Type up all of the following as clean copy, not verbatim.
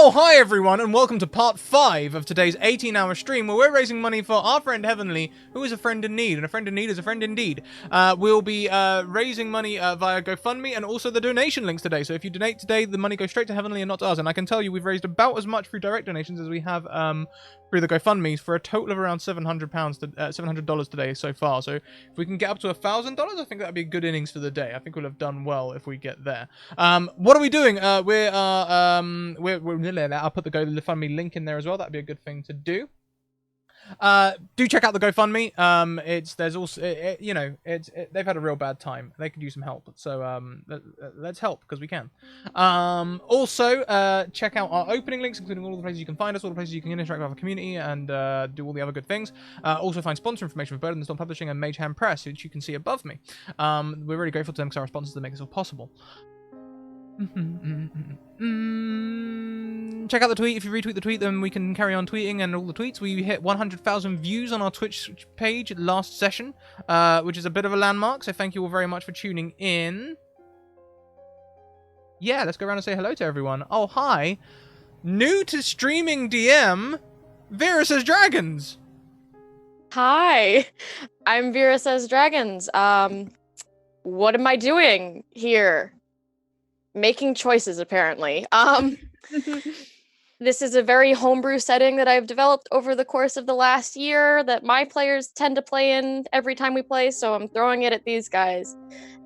Oh, hi everyone, and welcome to part 5 of today's 18-hour stream where we're raising money for our friend Heavenleigh, who is a friend in need, and a friend in need is a friend indeed. We'll be raising money via GoFundMe and also the donation links today, so if you donate today, the money goes straight to Heavenleigh and not to us, and I can tell you we've raised about as much through direct donations as we have through the GoFundMe for a total of around $700 today so far, so if we can get up to $1,000, I think that'd be good innings for the day. I think we'll have done well if we get there. What are we doing? I'll put the GoFundMe link in there as well. That'd be a good thing to do. Do check out the GoFundMe. They've had a real bad time. They could use some help. So let's help because we can. Also, check out our opening links, including all the places you can find us, all the places you can interact with our community, and do all the other good things. Also find sponsor information for Bird and the Storm Publishing and Mage Hand Press, which you can see above me. We're really grateful to them because our sponsors that make this all possible. Check out the tweet. If you retweet the tweet, then we can carry on tweeting and all the tweets. We hit 100,000 views on our Twitch page last session, which is a bit of a landmark, so thank you all very much for tuning in. Yeah, let's go around and say hello to everyone. Oh, hi. New to streaming DM, ViraSaysDRAGONS. Hi, I'm ViraSaysDRAGONS. What am I doing here? Making choices, apparently. This is a very homebrew setting that I've developed over the course of the last year that my players tend to play in every time we play, so I'm throwing it at these guys.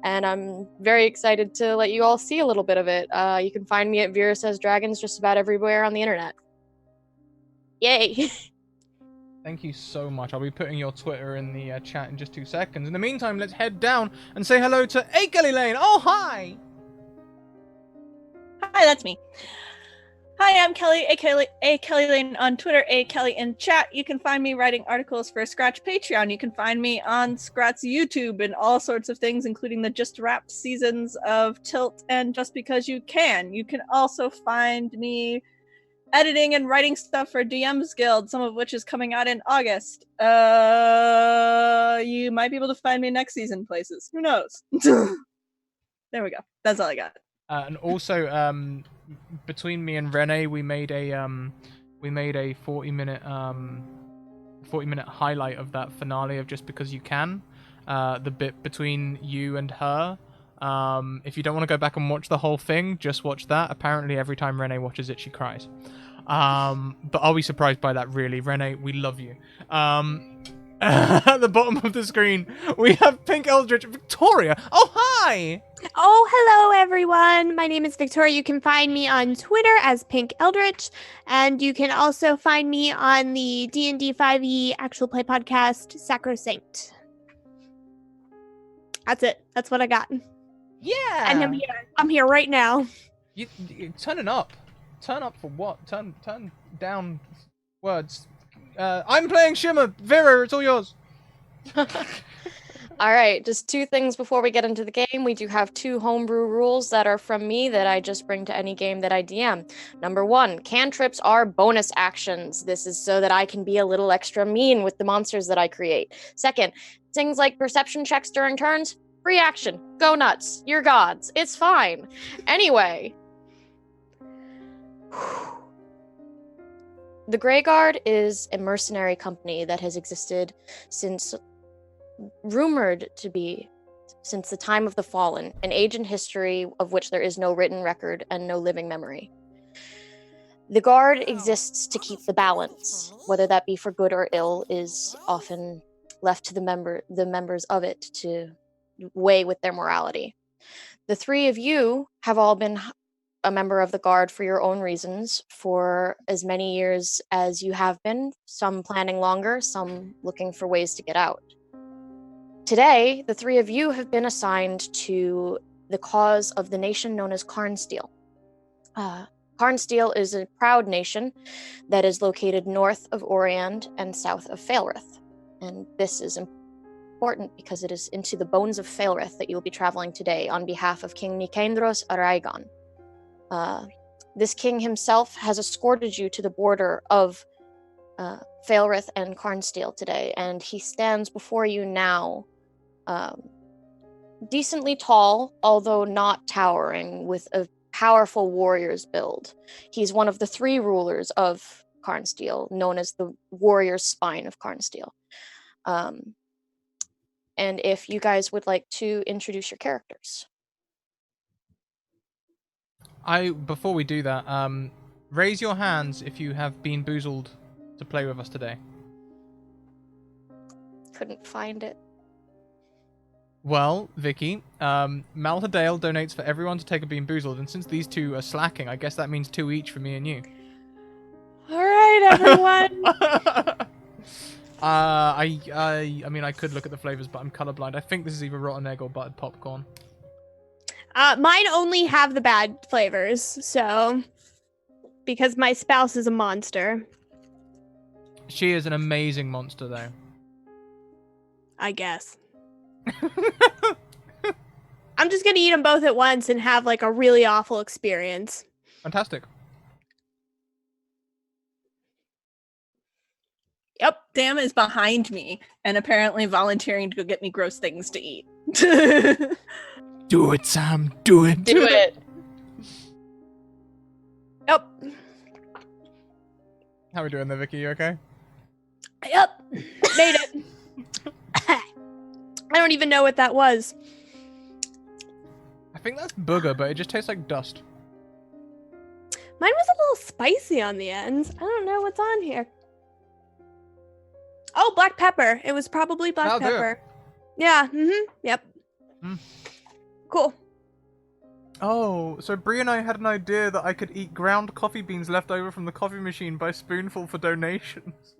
And I'm very excited to let you all see a little bit of it. You can find me at ViraSaysDRAGONS just about everywhere on the internet. Yay! Thank you so much. I'll be putting your Twitter in the chat in just 2 seconds. In the meantime, let's head down and say hello to Heavenleigh. Oh, hi. Hi, that's me. Hi, I'm Kelly, A Kelly Lane on Twitter, A Kelly in chat. You can find me writing articles for Scratch Patreon. You can find me on Scratch YouTube and all sorts of things, including the just wrapped seasons of Tilt and Just Because You Can. You can also find me editing and writing stuff for DM's Guild, some of which is coming out in August. You might be able to find me next season places. Who knows? There we go. That's all I got. And also, between me and Renee, we made a 40-minute highlight of that finale of Just Because You Can, the bit between you and her. If you don't want to go back and watch the whole thing, just watch that. Apparently, every time Renee watches it, she cries. But I'll be surprised by that, really. Renee, we love you. At the bottom of the screen, we have Pink Eldritch Victoria. Oh, hi! Oh, hello, everyone. My name is Victoria. You can find me on Twitter as Pink Eldritch, and you can also find me on the D&D 5e actual play podcast, Sacrosanct. That's it. That's what I got. Yeah! And I'm here right now. You turning up. Turn up for what? Turn down words. I'm playing Shimmer. Vera, it's all yours. All right, just 2 things before we get into the game. We do have 2 homebrew rules that are from me that I just bring to any game that I DM. Number 1, cantrips are bonus actions. This is so that I can be a little extra mean with the monsters that I create. Second, things like perception checks during turns, free action. Go nuts. You're gods. It's fine. Anyway. The Grey Guard is a mercenary company that has existed rumored to be since the time of the Fallen, an age in history of which there is no written record and no living memory. The Guard exists to keep the balance, whether that be for good or ill is often left to the members of it to weigh with their morality. The 3 of you have all been a member of the Guard for your own reasons for as many years as you have been, some planning longer, some looking for ways to get out. Today, the 3 of you have been assigned to the cause of the nation known as Carnsteel. Carnsteel is a proud nation that is located north of Oriand and south of Faelrith. And this is important because it is into the bones of Faelrith that you'll be traveling today on behalf of King Nicandros Araigon. This king himself has escorted you to the border of Faelrith and Carnsteel today, and he stands before you now, decently tall, although not towering, with a powerful warrior's build. He's one of the 3 rulers of Carnsteel, known as the warrior's spine of Carnsteel. And if you guys would like to introduce your characters. Before we do that, raise your hands if you have been boozled to play with us today. Couldn't find it. Well, Vicky, Maltadale donates for everyone to take a Bean Boozled, and since these 2 are slacking, I guess that means 2 each for me and you. All right, everyone. I mean, I could look at the flavors, but I'm colorblind. I think this is either rotten egg or buttered popcorn. Mine only have the bad flavors, so because my spouse is a monster. She is an amazing monster, though. I guess. I'm just gonna eat them both at once and have like a really awful experience. Fantastic. Yep, Sam is behind me and apparently volunteering to go get me gross things to eat. Do it, Sam. Do it. Do it. Yep. How we doing there, Vicky? You okay? Yep. Made it. I don't even know what that was. I think that's booger, but it just tastes like dust. Mine was a little spicy on the end. I don't know what's on here. Oh, black pepper. It was probably black That'll do it. pepper. Yeah. Yep. Mm. Cool. Oh, so Brie and I had an idea that I could eat ground coffee beans left over from the coffee machine by spoonful for donations.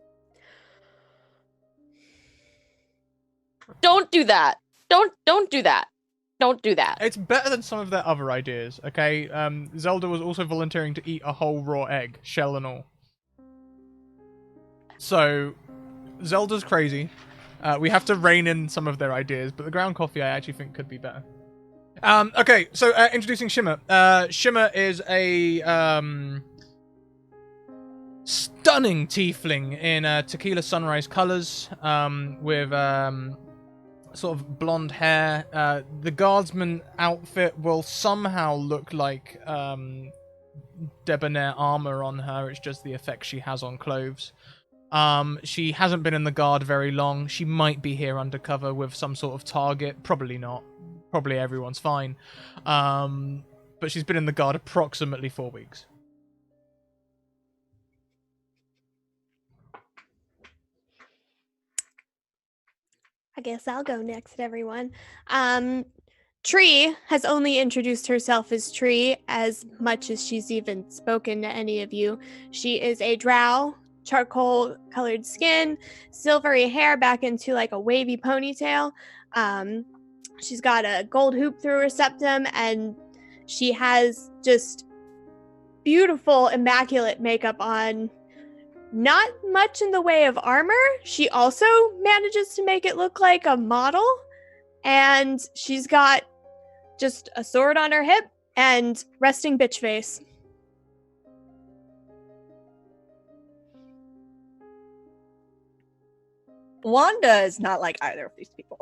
Don't do that. Don't do that. Don't do that. It's better than some of their other ideas, okay? Zelda was also volunteering to eat a whole raw egg, shell and all. So, Zelda's crazy. We have to rein in some of their ideas, but the ground coffee I actually think could be better. Okay, so introducing Shimmer. Shimmer is a stunning tiefling in Tequila Sunrise colors, with sort of blonde hair. The guardsman outfit will somehow look like debonair armor on her. It's just the effect she has on clothes. She hasn't been in the guard very long. She might be here undercover with some sort of target. Probably not. Probably everyone's fine. But she's been in the guard approximately 4 weeks. I guess I'll go next, everyone. Tree has only introduced herself as Tree as much as she's even spoken to any of you. She is a drow, charcoal colored skin, silvery hair back into like a wavy ponytail. She's got a gold hoop through her septum, and she has just beautiful, immaculate makeup on. Not much in the way of armor. She also manages to make it look like a model. And she's got just a sword on her hip and resting bitch face. Wanda is not like either of these people.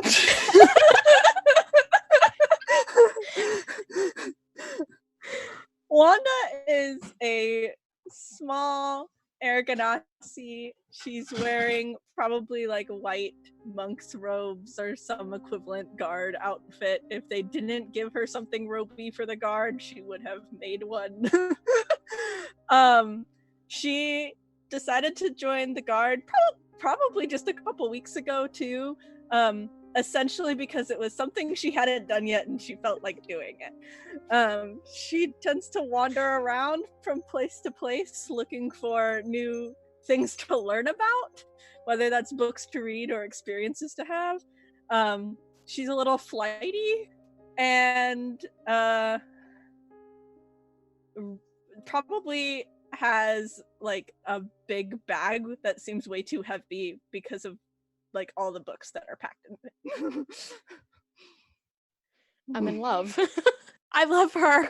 Wanda is a small Aragonasi. She's wearing probably like white monk's robes or some equivalent guard outfit. If they didn't give her something ropey for the guard, she would have made one. She decided to join the guard probably just a couple weeks ago too. Essentially because it was something she hadn't done yet and she felt like doing it. She tends to wander around from place to place looking for new things to learn about, whether that's books to read or experiences to have. She's a little flighty and probably has like a big bag that seems way too heavy because of like all the books that are packed in it. I'm in love. I love her.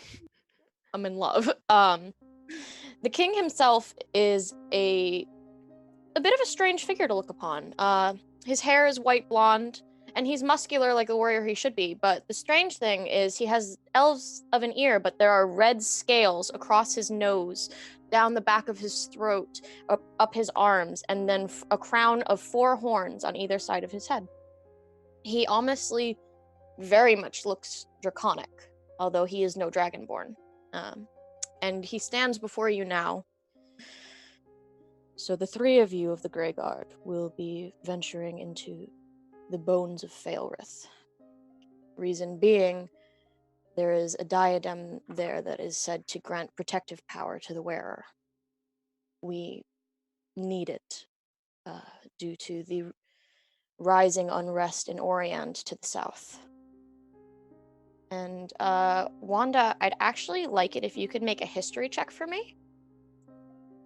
I'm in love. The king himself is a bit of a strange figure to look upon. His hair is white blonde, and he's muscular like the warrior he should be. But the strange thing is he has elves of an ear, but there are red scales across his nose, down the back of his throat, up his arms, and then a crown of 4 horns on either side of his head. He honestly very much looks draconic, although he is no dragonborn. And he stands before you now. So the 3 of you of the Grey Guard will be venturing into the bones of Faelrith. Reason being, there is a diadem there that is said to grant protective power to the wearer. We need it due to the rising unrest in Orient to the south. And Wanda, I'd actually like it if you could make a history check for me,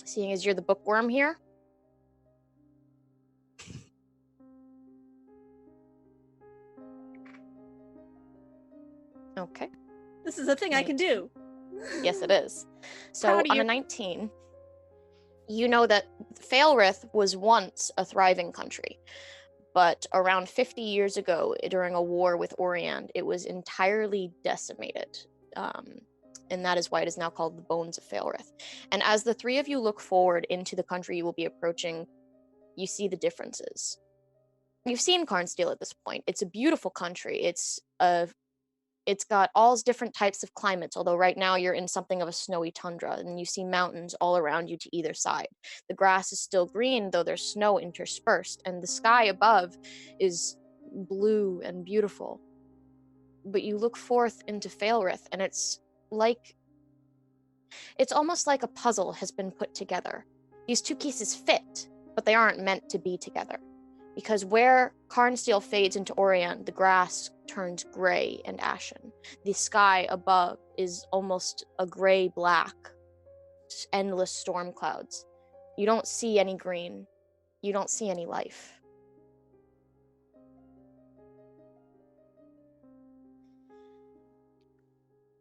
seeing as you're the bookworm here. Okay. This is a thing I can do. Yes, it is. So on a 19, you know that Faelrith was once a thriving country, but around 50 years ago, during a war with Orient, it was entirely decimated. and that is why it is now called the Bones of Failrith. And as the three of you look forward into the country you will be approaching, you see the differences. You've seen Carnsteel at this point. It's a beautiful country. It's got all different types of climates, although right now you're in something of a snowy tundra, and you see mountains all around you to either side. The grass is still green, though there's snow interspersed, and the sky above is blue and beautiful. But you look forth into Failrith, and it's almost like a puzzle has been put together. These two pieces fit, but they aren't meant to be together. Because where Carnsteel fades into Orient, the grass turns gray and ashen. The sky above is almost a gray-black, endless storm clouds. You don't see any green. You don't see any life.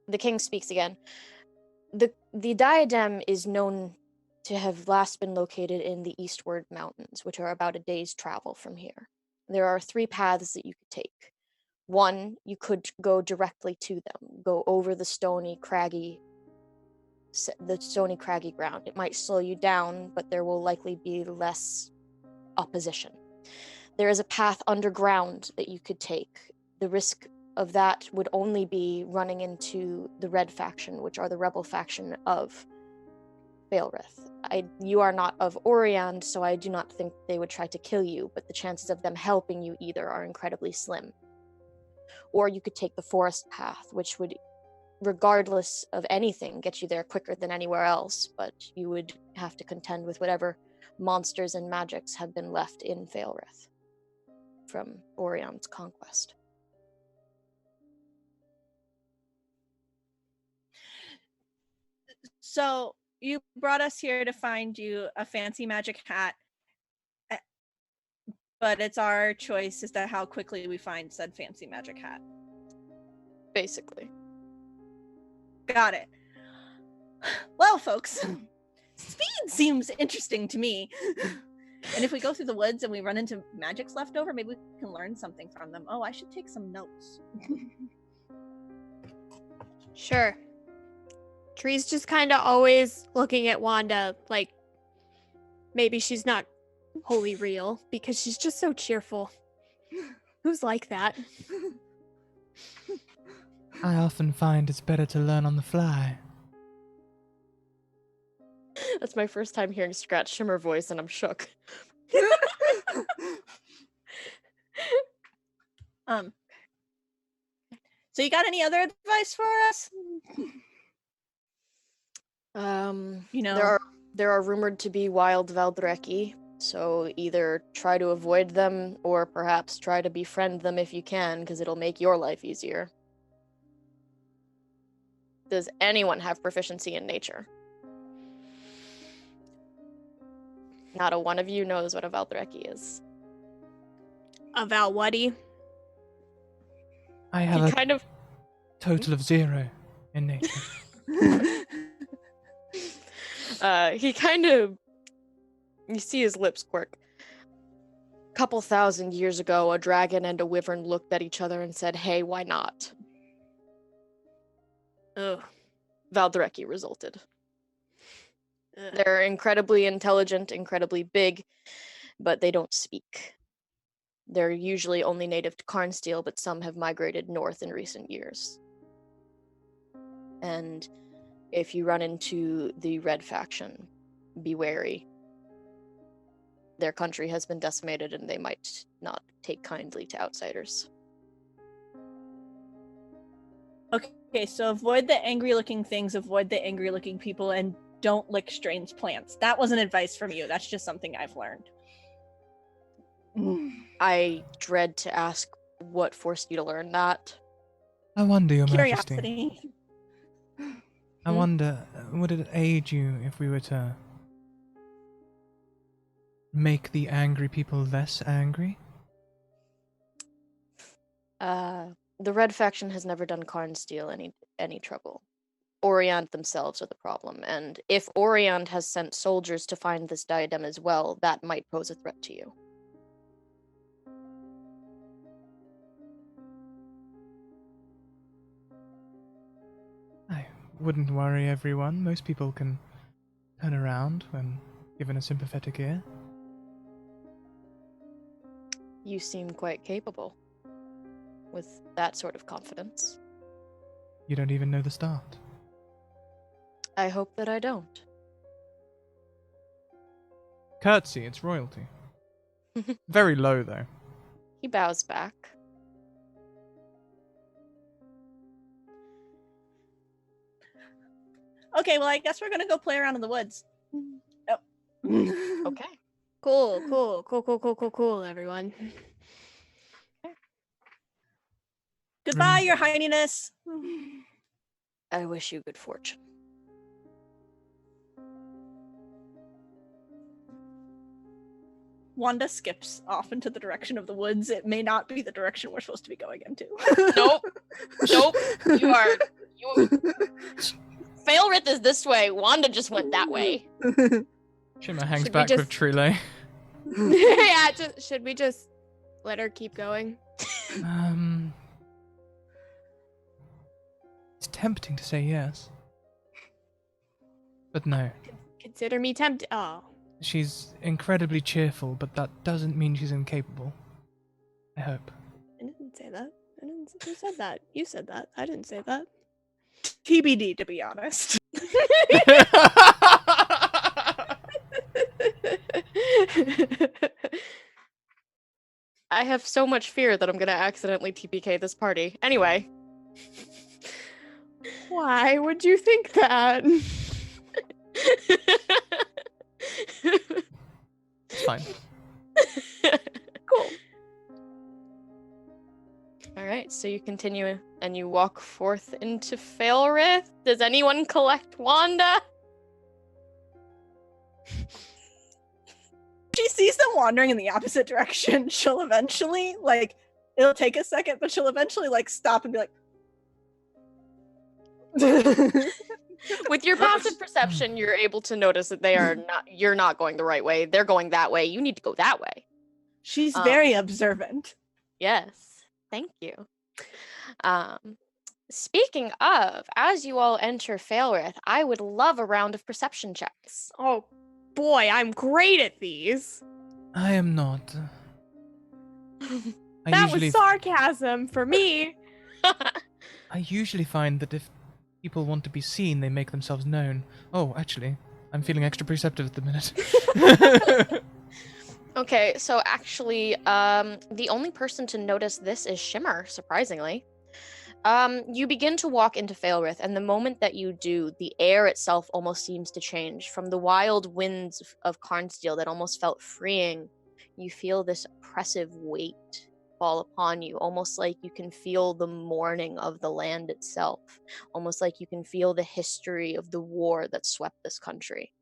The king speaks again. The diadem is known to have last been located in the Eastward Mountains, which are about a day's travel from here. There are 3 paths that you could take. One, you could go directly to them, go over the stony, craggy ground. It might slow you down, but there will likely be less opposition. There is a path underground that you could take. The risk of that would only be running into the Red faction, which are the rebel faction of Failrith. You are not of Orient, so I do not think they would try to kill you, but the chances of them helping you either are incredibly slim. Or you could take the forest path, which would, regardless of anything, get you there quicker than anywhere else, but you would have to contend with whatever monsters and magics have been left in Failrith from Orion's conquest. So you brought us here to find you a fancy magic hat, but it's our choice as to how quickly we find said fancy magic hat. Basically. Got it. Well, folks, speed seems interesting to me. And if we go through the woods and we run into magics left over, maybe we can learn something from them. Oh, I should take some notes. Sure. Tree's just kind of always looking at Wanda like maybe she's not wholly real because she's just so cheerful. Who's like that? I often find it's better to learn on the fly. That's my first time hearing Scratch Shimmer voice, and I'm shook. So you got any other advice for us? There are rumored to be wild Valdreki, so either try to avoid them or perhaps try to befriend them if you can, because it'll make your life easier. Does anyone have proficiency in nature? Not a one of you knows what a Valdreki is. A Valwadi? I have He a total of 0 in nature. You see his lips quirk. Couple thousand years ago, a dragon and a wyvern looked at each other and said, hey, why not? Ugh. Valdreki resulted. Ugh. They're incredibly intelligent, incredibly big, but they don't speak. They're usually only native to Carnsteel, but some have migrated north in recent years. And if you run into the Red faction, be wary. Their country has been decimated and they might not take kindly to outsiders. Okay, so avoid the angry-looking things, avoid the angry-looking people, and don't lick strange plants. That wasn't advice from you. That's just something I've learned. I dread to ask what forced you to learn that. I wonder, Your Majesty. Curiosity. I wonder, would it aid you if we were to make the angry people less angry? The Red faction has never done Carnsteel any trouble. Orient themselves are the problem, and if Orient has sent soldiers to find this diadem as well, that might pose a threat to you. wouldn't worry everyone. Most people can turn around when given a sympathetic ear. You seem quite capable with that sort of confidence. You don't even know the start. I hope that I don't. Curtsy, it's royalty. Very low, though. He bows back. Okay, well, I guess we're gonna go play around in the woods. Yep. Okay. Cool, everyone. Goodbye, Your Highness. I wish you good fortune. Wanda skips off into the direction of the woods. It may not be the direction we're supposed to be going into. Nope. You are. Failrith is this way. Wanda just went that way. Shimmer hangs Should we back just- with Trile. Yeah, should we just let her keep going? It's tempting to say yes. But no. Consider me tempted. Oh. She's incredibly cheerful, but that doesn't mean she's incapable. I hope. I didn't say that. Who said that? You said that. I didn't say that. TBD, to be honest. I have so much fear that I'm gonna accidentally TPK this party. Anyway. Why would you think that? It's fine. Cool. Alright, so you continue and you walk forth into Failrith. Does anyone collect Wanda? She sees them wandering in the opposite direction. She'll eventually, it'll take a second, but she'll eventually, stop and be like, With your passive perception, you're able to notice that you're not going the right way. They're going that way. You need to go that way. she's very observant. Yes. Thank you. Speaking of, as you all enter Failrith, I would love a round of perception checks. Oh boy, I'm great at these. I am not. That was sarcasm for me. I usually find that if people want to be seen, they make themselves known. Oh, actually, I'm feeling extra perceptive at the minute. Okay, so actually, the only person to notice this is Shimmer, surprisingly. You begin to walk into Failrith, and the moment that you do, the air itself almost seems to change. From the wild winds of Carnsteel that almost felt freeing, you feel this oppressive weight fall upon you, almost like you can feel the mourning of the land itself, almost like you can feel the history of the war that swept this country.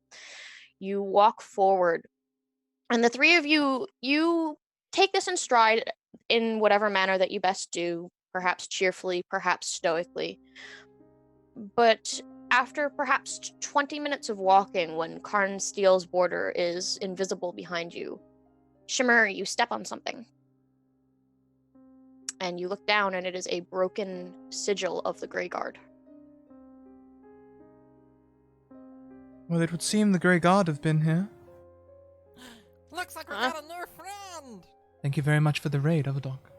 You walk forward, and the three of you take this in stride in whatever manner that you best do, perhaps cheerfully, perhaps stoically. But after perhaps 20 minutes of walking, when Carnsteel's border is invisible behind you, Shimmer, you step on something. And you look down, and it is a broken sigil of the Grey Guard. Well, it would seem the Grey Guard have been here. Looks like we got a new friend. Thank you very much for the raid, Overdock.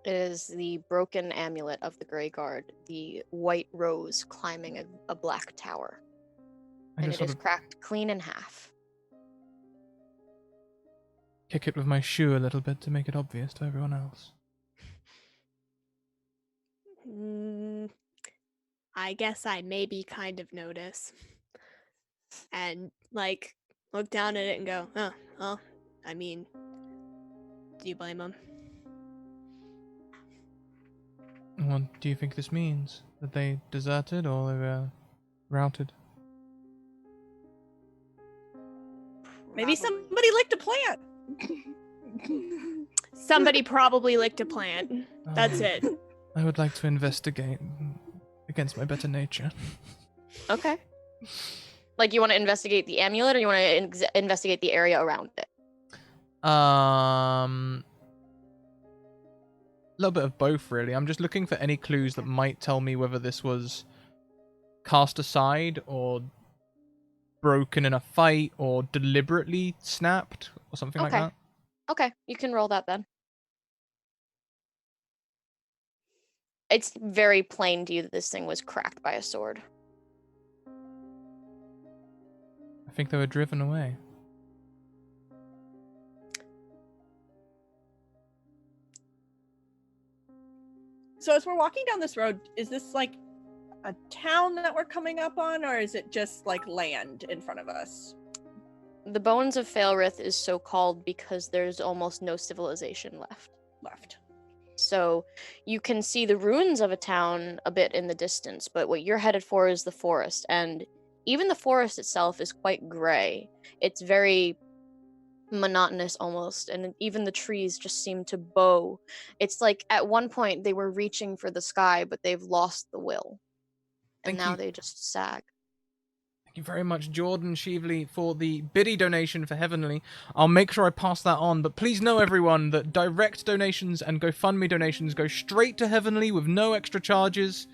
It is the broken amulet of the Grey Guard, the white rose climbing a black tower. And it is cracked clean in half. Kick it with my shoe a little bit to make it obvious to everyone else. I guess I maybe kind of notice. And, look down at it and go, oh, well, I mean, do you blame him? What do you think this means? That they deserted or they were routed? Maybe Probably. somebody licked a plant. Somebody probably licked a plant. That's it. I would like to investigate against my better nature. Okay. You want to investigate the amulet, or you want to investigate the area around it? little bit of both, really. I'm just looking for any clues that might tell me whether this was cast aside or broken in a fight or deliberately snapped or something like Okay. that. Okay, you can roll that then. It's very plain to you that this thing was cracked by a sword. I think they were driven away. So as we're walking down this road, is this like a town that we're coming up on, or is it just like land in front of us? The Bones of Failrith is so called because there's almost no civilization left. So you can see the ruins of a town a bit in the distance, but what you're headed for is the forest, and even the forest itself is quite gray. It's very monotonous almost, and even the trees just seem to bow. It's like at one point they were reaching for the sky, but they've lost the will, and Thank now you. they just sag. Thank you very much, Jordan Sheevely, for the biddy donation for Heavenleigh. I'll make sure I pass that on, but please know, everyone, that direct donations and GoFundMe donations go straight to Heavenleigh with no extra charges.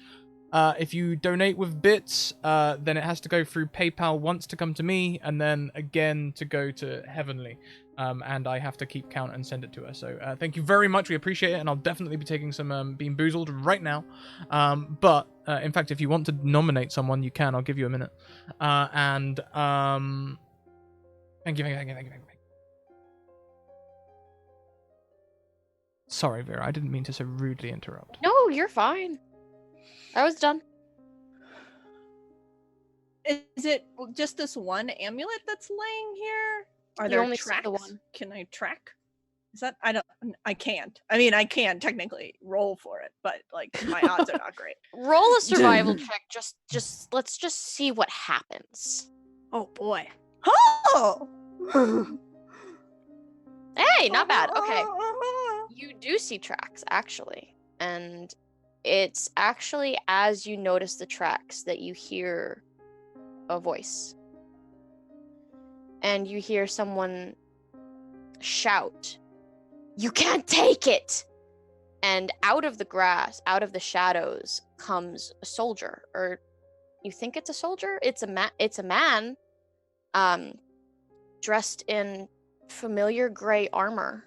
If you donate with bits, then it has to go through PayPal once to come to me, and then again to go to Heavenleigh. And I have to keep count and send it to her. So thank you very much. We appreciate it, and I'll definitely be taking some Bean Boozled right now. But in fact, if you want to nominate someone, you can. I'll give you a minute. Thank you. Sorry, Vera. I didn't mean to so rudely interrupt. No, you're fine. I was done. Is it just this one amulet that's laying here? Are You there only see tracks? the one. Can I track? Is that I can't. I mean, I can technically roll for it, but like my odds are not great. Roll a survival check. Let's just see what happens. Oh boy. Oh! Hey, not bad. Okay. You do see tracks, actually. And it's actually as you notice the tracks that you hear a voice. And you hear someone shout, "You can't take it!" And out of the grass, out of the shadows, comes a soldier. Or you think it's a soldier? It's a man dressed in familiar gray armor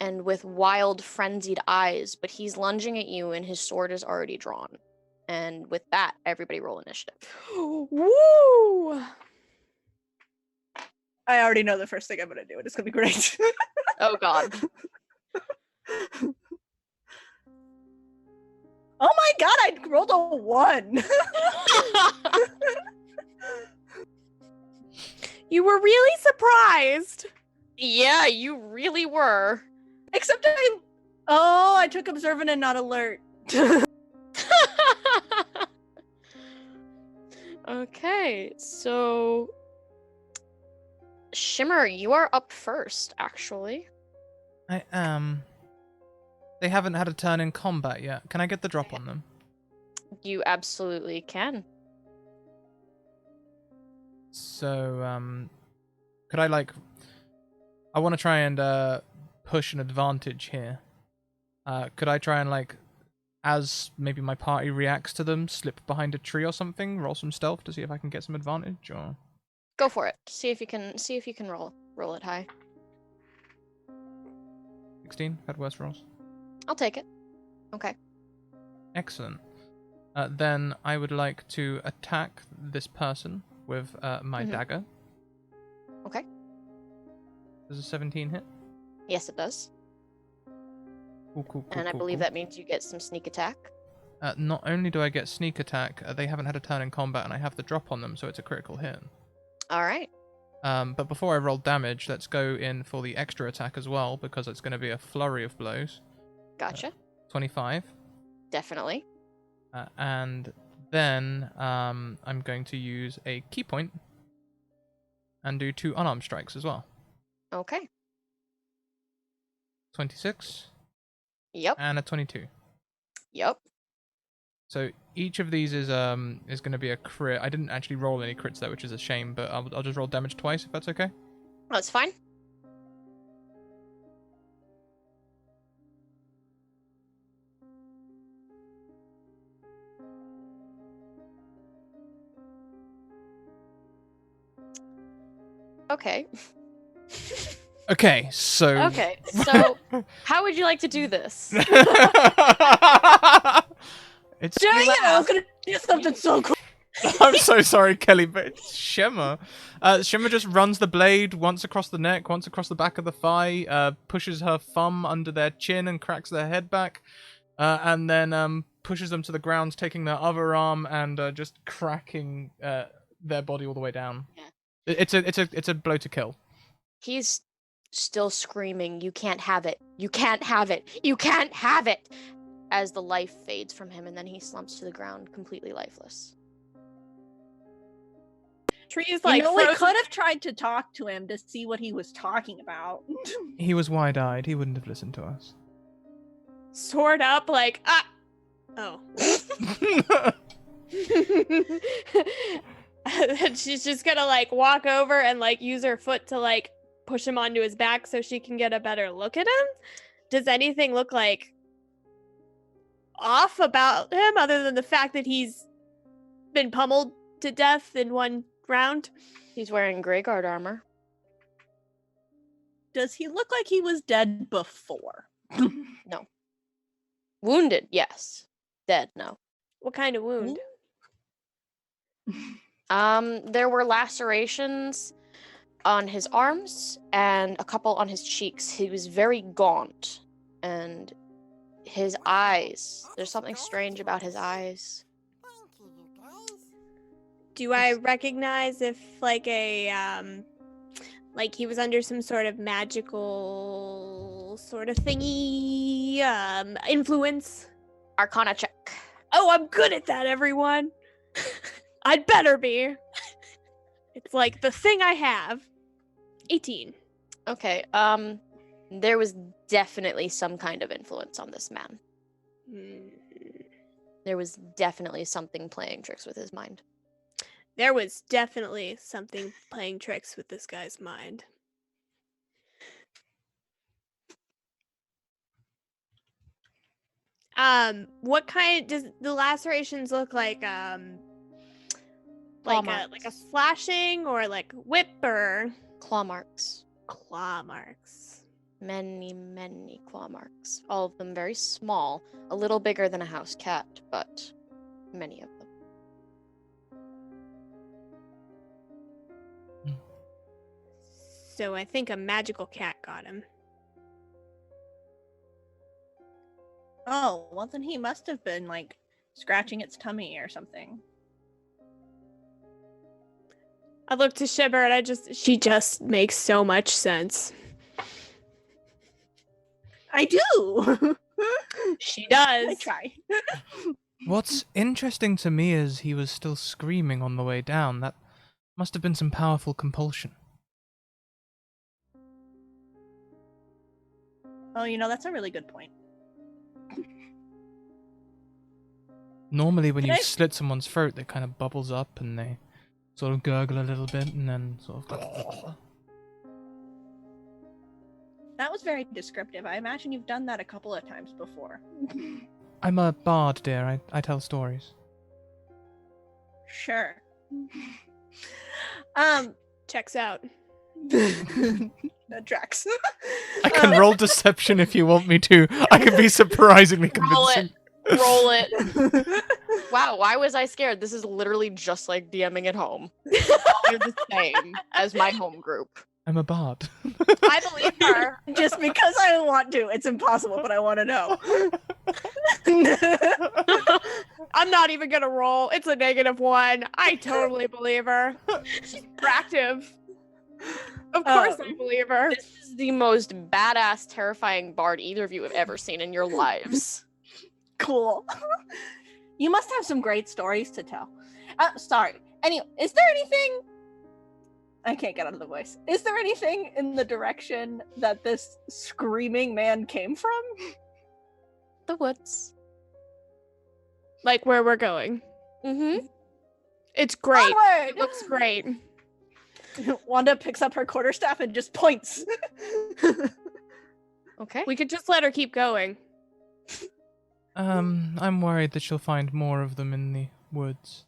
and with wild, frenzied eyes, but he's lunging at you and his sword is already drawn. And with that, everybody roll initiative. Woo! I already know the first thing I'm gonna do, and it's gonna be great. Oh god. Oh my god, I rolled a 1. You were really surprised. Yeah, you really were. Except I took observant and not alert. Okay, so Shimmer, you are up first, actually. I am. They haven't had a turn in combat yet. Can I get the drop on them? You absolutely can. So, could I, like... I want to try and, push an advantage here. Could I try and, like, as maybe my party reacts to them, slip behind a tree or something, roll some stealth to see if I can get some advantage, or... Go for it. See if you can roll it high. 16? Had worse rolls. I'll take it. Okay. Excellent. Then I would like to attack this person with my dagger. Okay. Does a 17 hit? Yes, it does. Cool, And I believe that means you get some sneak attack. Not only do I get sneak attack, they haven't had a turn in combat and I have the drop on them, so it's a critical hit. Alright. But before I roll damage, let's go in for the extra attack as well, because it's going to be a flurry of blows. Gotcha. 25. Definitely. And then I'm going to use a key point and do 2 unarmed strikes as well. Okay. 26. Yep. And a 22. Yep. So each of these is going to be a crit. I didn't actually roll any crits there, which is a shame, but I'll just roll damage twice if that's okay. That's fine. Okay. Okay, so... Okay, so how would you like to do this? It's... I'm gonna do something so cool. I'm so sorry, Kelly, but it's Shimmer. Shimmer just runs the blade once across the neck, once across the back of the thigh, pushes her thumb under their chin and cracks their head back, and then pushes them to the ground, taking their other arm and just cracking their body all the way down. Yeah. It's a blow to kill. He's still screaming, "You can't have it! You can't have it! You can't have it!" as the life fades from him, and then he slumps to the ground, completely lifeless. Tree's We frozen. could have tried to talk to him to see what he was talking about. He was wide-eyed. He wouldn't have listened to us. Sword up, oh. And she's just gonna walk over and use her foot to push him onto his back so she can get a better look at him. Does anything look off about him other than the fact that he's been pummeled to death in one round? He's wearing Greyguard armor. Does he look like he was dead before? No. Wounded, yes. Dead, no. What kind of wound? There were lacerations on his arms and a couple on his cheeks. He was very gaunt, and his eyes, there's something strange about his eyes. Do I recognize if he was under some sort of magical sort of thingy influence? Arcana check. Oh, I'm good at that, everyone. I'd better be. It's the thing I have. 18. Okay, there was definitely some kind of influence on this man. There was definitely something playing tricks with his mind. There was definitely something playing tricks with this guy's mind. What kind does the lacerations look like? Like a slashing or whip or Claw marks. claw marks? Many, many claw marks. All of them very small, a little bigger than a house cat, but many of them. So I think a magical cat got him. Oh, well then he must have been scratching its tummy or something. I look to Shiver and she just makes so much sense. I do. She does. I try. What's interesting to me is he was still screaming on the way down. That must have been some powerful compulsion. Oh, that's a really good point. Normally when you slit someone's throat, it kind of bubbles up and they sort of gurgle a little bit and then sort of... That was very descriptive. I imagine you've done that a couple of times before. I'm a bard, dear. I tell stories. Sure. Checks out. Drax. I can roll deception if you want me to. I can be surprisingly convincing. Roll it. Wow, why was I scared? This is literally just like DMing at home. You're the same as my home group. I'm a bard. I believe her. Just because I want to. It's impossible, but I want to know. I'm not even gonna roll. It's a -1. I totally believe her. She's proactive. Of course I believe her. This is the most badass, terrifying bard either of you have ever seen in your lives. Cool. You must have some great stories to tell. Sorry. Anyway, is there anything... I can't get out of the voice. Is there anything in the direction that this screaming man came from? The woods. Like where we're going. Mm-hmm. It's great. Onward! It looks great. Wanda picks up her quarterstaff and just points. Okay. We could just let her keep going. I'm worried that she'll find more of them in the woods.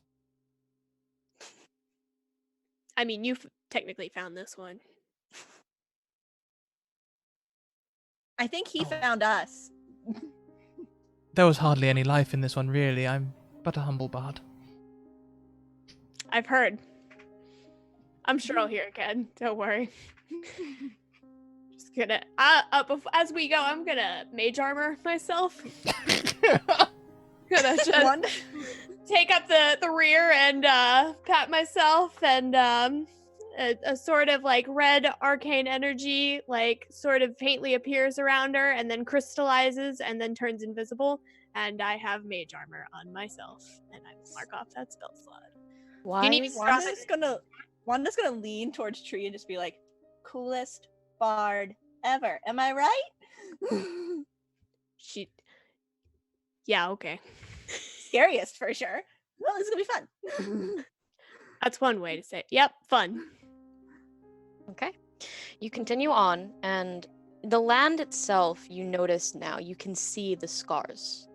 I mean, you've technically found this one. I think he Oh. found us. There was hardly any life in this one, really. I'm but a humble bard. I've heard. I'm sure I'll hear again. Don't worry. Just gonna as we go, I'm gonna mage armor myself. Gonna just take up the rear and pat myself, and a sort of like red arcane energy like sort of faintly appears around her and then crystallizes and then turns invisible, and I have mage armor on myself, and I will mark off that spell slot. Why? You need me to Wanda's gonna lean towards Tree and just be like, coolest bard ever. Am I right? Yeah, okay. Scariest for sure. Well, this is gonna be fun. That's one way to say it. Yep, fun. Okay. You continue on, and the land itself, you notice now, you can see the scars.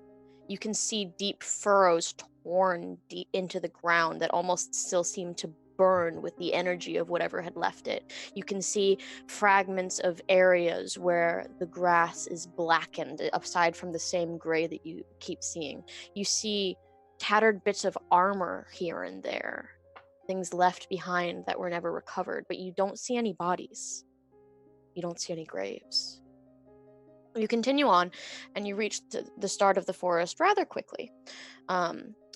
You can see deep furrows torn deep into the ground that almost still seem to burn with the energy of whatever had left it. You can see fragments of areas where the grass is blackened, aside from the same gray that you keep seeing. You see tattered bits of armor here and there, things left behind that were never recovered, but you don't see any bodies. You don't see any graves. You continue on, and you reach the start of the forest rather quickly.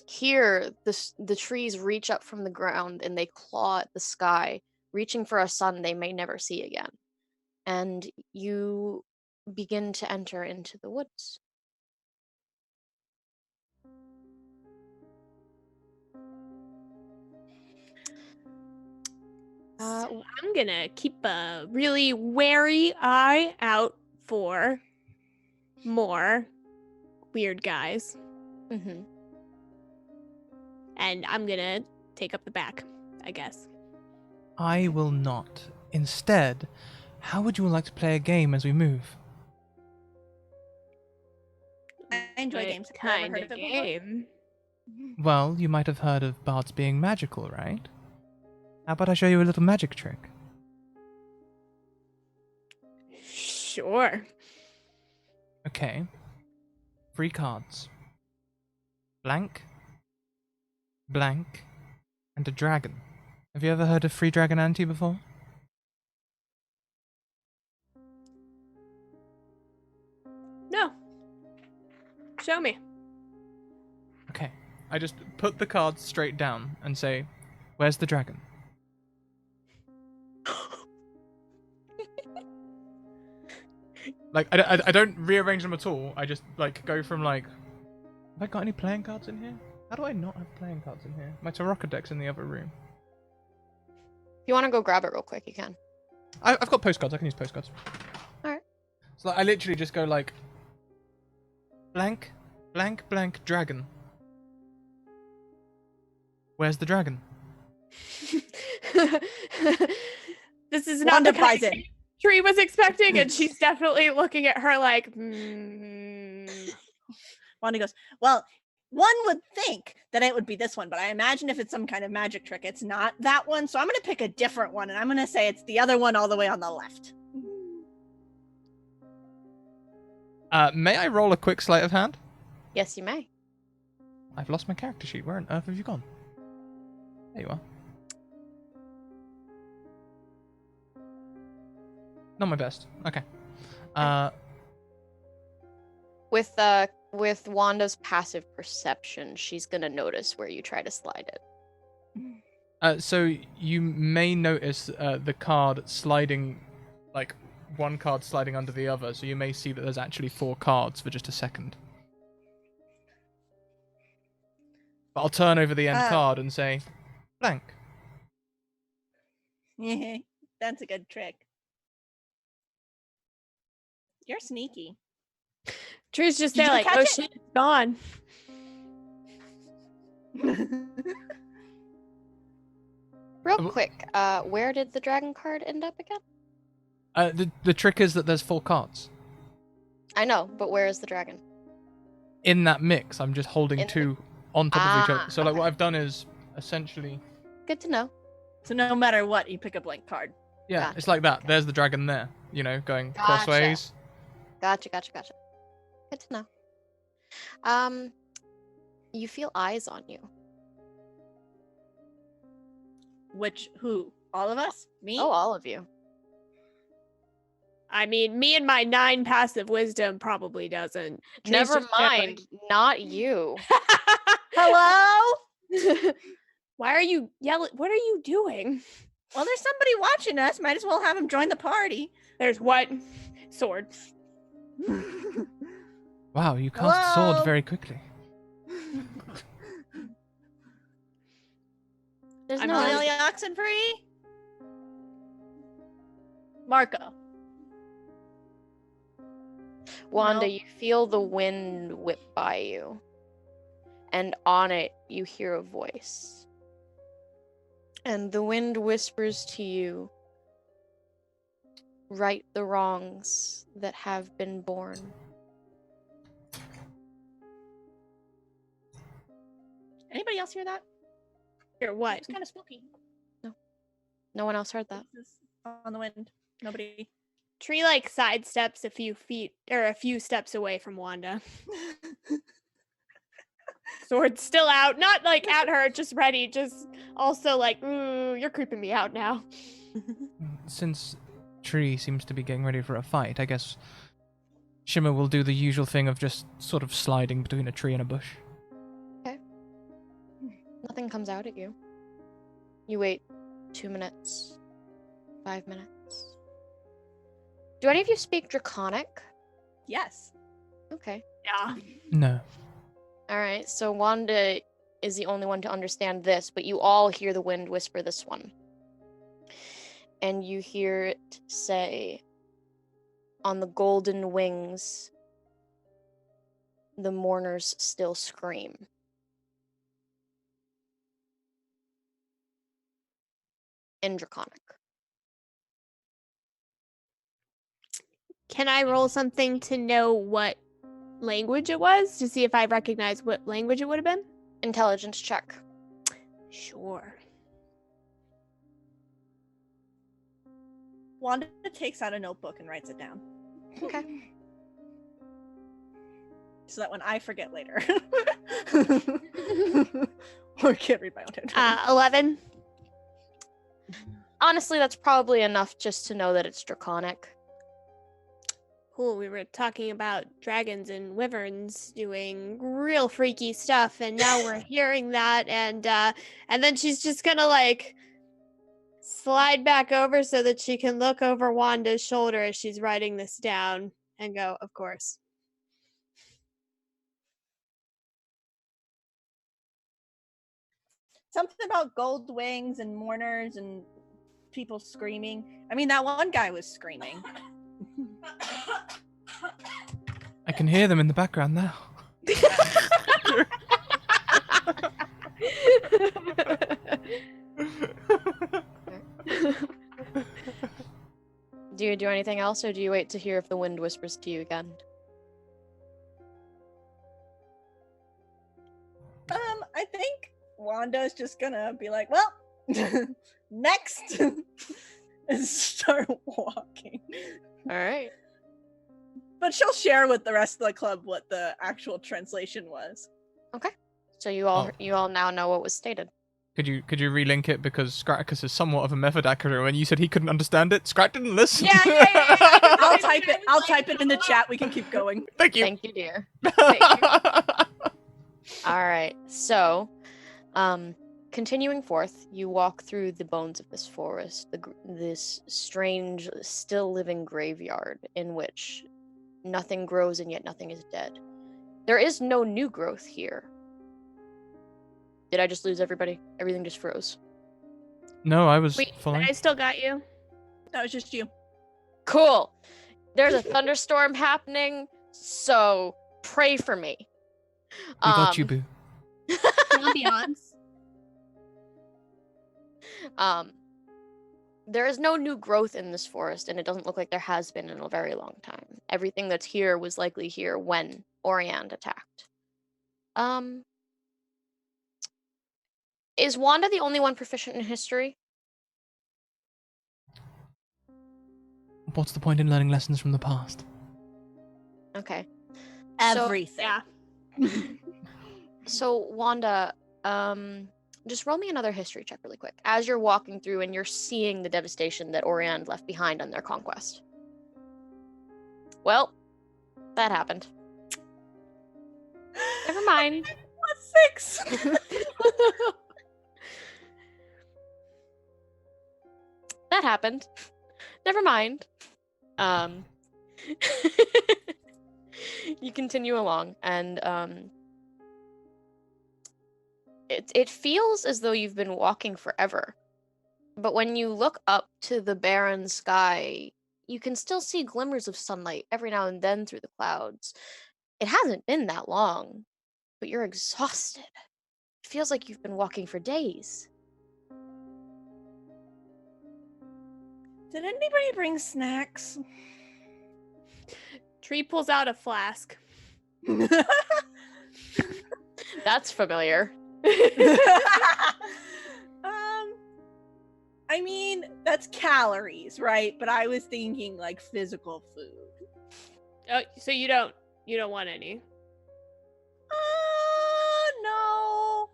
Here, the trees reach up from the ground, and they claw at the sky, reaching for a sun they may never see again. And you begin to enter into the woods. I'm gonna keep a really wary eye out for more weird guys. Mm-hmm. And I'm gonna take up the back, I guess. I will not. Instead, how would you like to play a game as we move? I enjoy What games. Have you ever kind heard of of it before? game? Well, you might have heard of bards being magical, right? How about I show you a little magic trick? Sure. Okay. 3 cards. Blank, blank, and a dragon. Have you ever heard of Free Dragon Ante before? No. Show me. Okay. I just put the cards straight down and say, where's the dragon? Like, I don't rearrange them at all. I just, like, go from, like... Have I got any playing cards in here? How do I not have playing cards in here? My Taraka deck's in the other room. If you want to go grab it real quick, you can. I've got postcards. I can use postcards. Alright. So I literally just go, like... Blank, blank, blank, dragon. Where's the dragon? This is not Wanda the kind buys of it. Tree was expecting, and she's definitely looking at her like, Wanda goes, well, one would think that it would be this one, but I imagine if it's some kind of magic trick, it's not that one. So I'm going to pick a different one, and I'm going to say it's the other one all the way on the left. May I roll a quick sleight of hand? Yes, you may. I've lost my character sheet. Where on earth have you gone? There you are. Not my best. Okay. With Wanda's passive perception, she's gonna notice where you try to slide it. So you may notice the card sliding, like one card sliding under the other. So you may see that there's actually 4 cards for just a second. But I'll turn over the end card and say, blank. That's a good trick. You're sneaky. Tree's just Did there you like, catch oh it? shit, it's gone. Real quick, where did the dragon card end up again? The trick is that there's 4 cards. I know, but where is the dragon? In that mix, I'm just holding In 2 on top of each other. So like okay. what I've done is essentially... Good to know. So no matter what, you pick a blank card. Yeah, Gotcha, it's like that. okay. There's the dragon there, going Gotcha. crossways. Gotcha. Good to know. You feel eyes on you. Who? All of us? Me? Oh, all of you. I mean, me and my 9 passive wisdom probably doesn't. Tree's Never just chilling. mind, not you. Hello? Why are you yelling? What are you doing? Well, there's somebody watching us. Might as well have him join the party. There's what? Sword. Wow, you cast sword Hello? very quickly. There's I'm no Lily Oxenfree. Marco. Wanda, No. you feel the wind whip by you. And on it, you hear a voice. And the wind whispers to you, right the wrongs that have been born. Anybody else hear that? Or what? It's kind of spooky. No one else heard that. This is on the wind. Nobody. Tree like sidesteps a few feet or a few steps away from Wanda. Sword still out, not like at her, just ready, just also like, ooh, you're creeping me out now. Since Tree seems to be getting ready for a fight, I guess Shimmer will do the usual thing of just sort of sliding between a tree and a bush. Nothing comes out at you. You wait 2 minutes, 5 minutes. Do any of you speak Draconic? Yes. Okay. Yeah. No. Alright, so Wanda is the only one to understand this, but you all hear the wind whisper this one. And you hear it say, on the golden wings, the mourners still scream. In Draconic. Can I roll something to know what language it was to see if I recognize what language it would have been? Intelligence check. Sure. Wanda takes out a notebook and writes it down. Okay. So that when I forget later. Or can't read my own handwriting. 11. Honestly, that's probably enough just to know that it's Draconic. Cool. We were talking about dragons and wyverns doing real freaky stuff, and now we're hearing that, and then she's just gonna like slide back over so that she can look over Wanda's shoulder as she's writing this down and go, of course. Something about gold wings and mourners and people screaming. I mean, that one guy was screaming. I can hear them in the background now. Do you do anything else, or do you wait to hear if the wind whispers to you again? I think Wanda's just gonna be like, well, next, and start walking. Alright. But she'll share with the rest of the club what the actual translation was. Okay. So you all now know what was stated. Could you relink it, because Scratticus is somewhat of a method actor, and when you said he couldn't understand it, Scrat didn't listen. Yeah. I'll type it. I'll type it in the chat. We can keep going. Thank you. Thank you, dear. Thank you. Alright, so, continuing forth, you walk through the bones of this forest, this strange, still living graveyard in which nothing grows and yet nothing is dead. There is no new growth here. Did I just lose everybody? Everything just froze. No, I was Wait, following. I still got you. That was just you. Cool. There's a thunderstorm happening, so pray for me. We got you, boo. Ambiance. There is no new growth in this forest, and it doesn't look like there has been in a very long time. Everything that's here was likely here when Oriand attacked. Is Wanda the only one proficient in history? what's the point in learning lessons from the past? Okay. Everything. Yeah. So Wanda, just roll me another history check really quick. As you're walking through and you're seeing the devastation that Orion left behind on their conquest. Well, that happened. Never mind. +6. That happened. Never mind. You continue along, and it feels as though you've been walking forever. But when you look up to the barren sky, you can still see glimmers of sunlight every now and then through the clouds. It hasn't been that long, but you're exhausted. It feels like you've been walking for days. Did anybody bring snacks? Tree pulls out a flask. That's familiar. I mean, that's calories, right? But I was thinking like physical food. Oh, so you don't want any? No.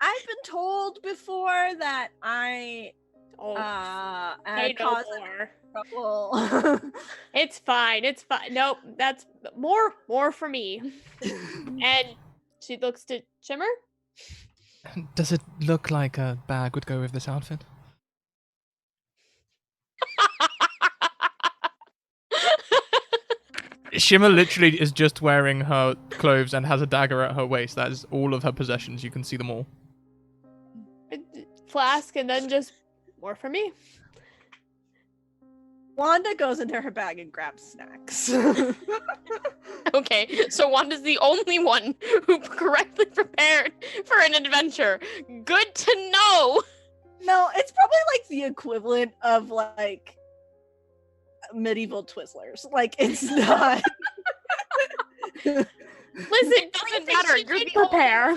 I've been told before that I Oh, I no cause more. trouble. It's fine. It's fine. Nope, that's more for me. And she looks to Shimmer. Does it look like a bag would go with this outfit? Shimmer literally is just wearing her clothes and has a dagger at her waist. That is all of her possessions. You can see them all. Flask, and then just more for me. Wanda goes into her bag and grabs snacks. Okay, so Wanda's the only one who correctly prepared for an adventure. Good to know. No, it's probably like the equivalent of like medieval Twizzlers. Like it's not. Listen, it doesn't matter. You're the prepare.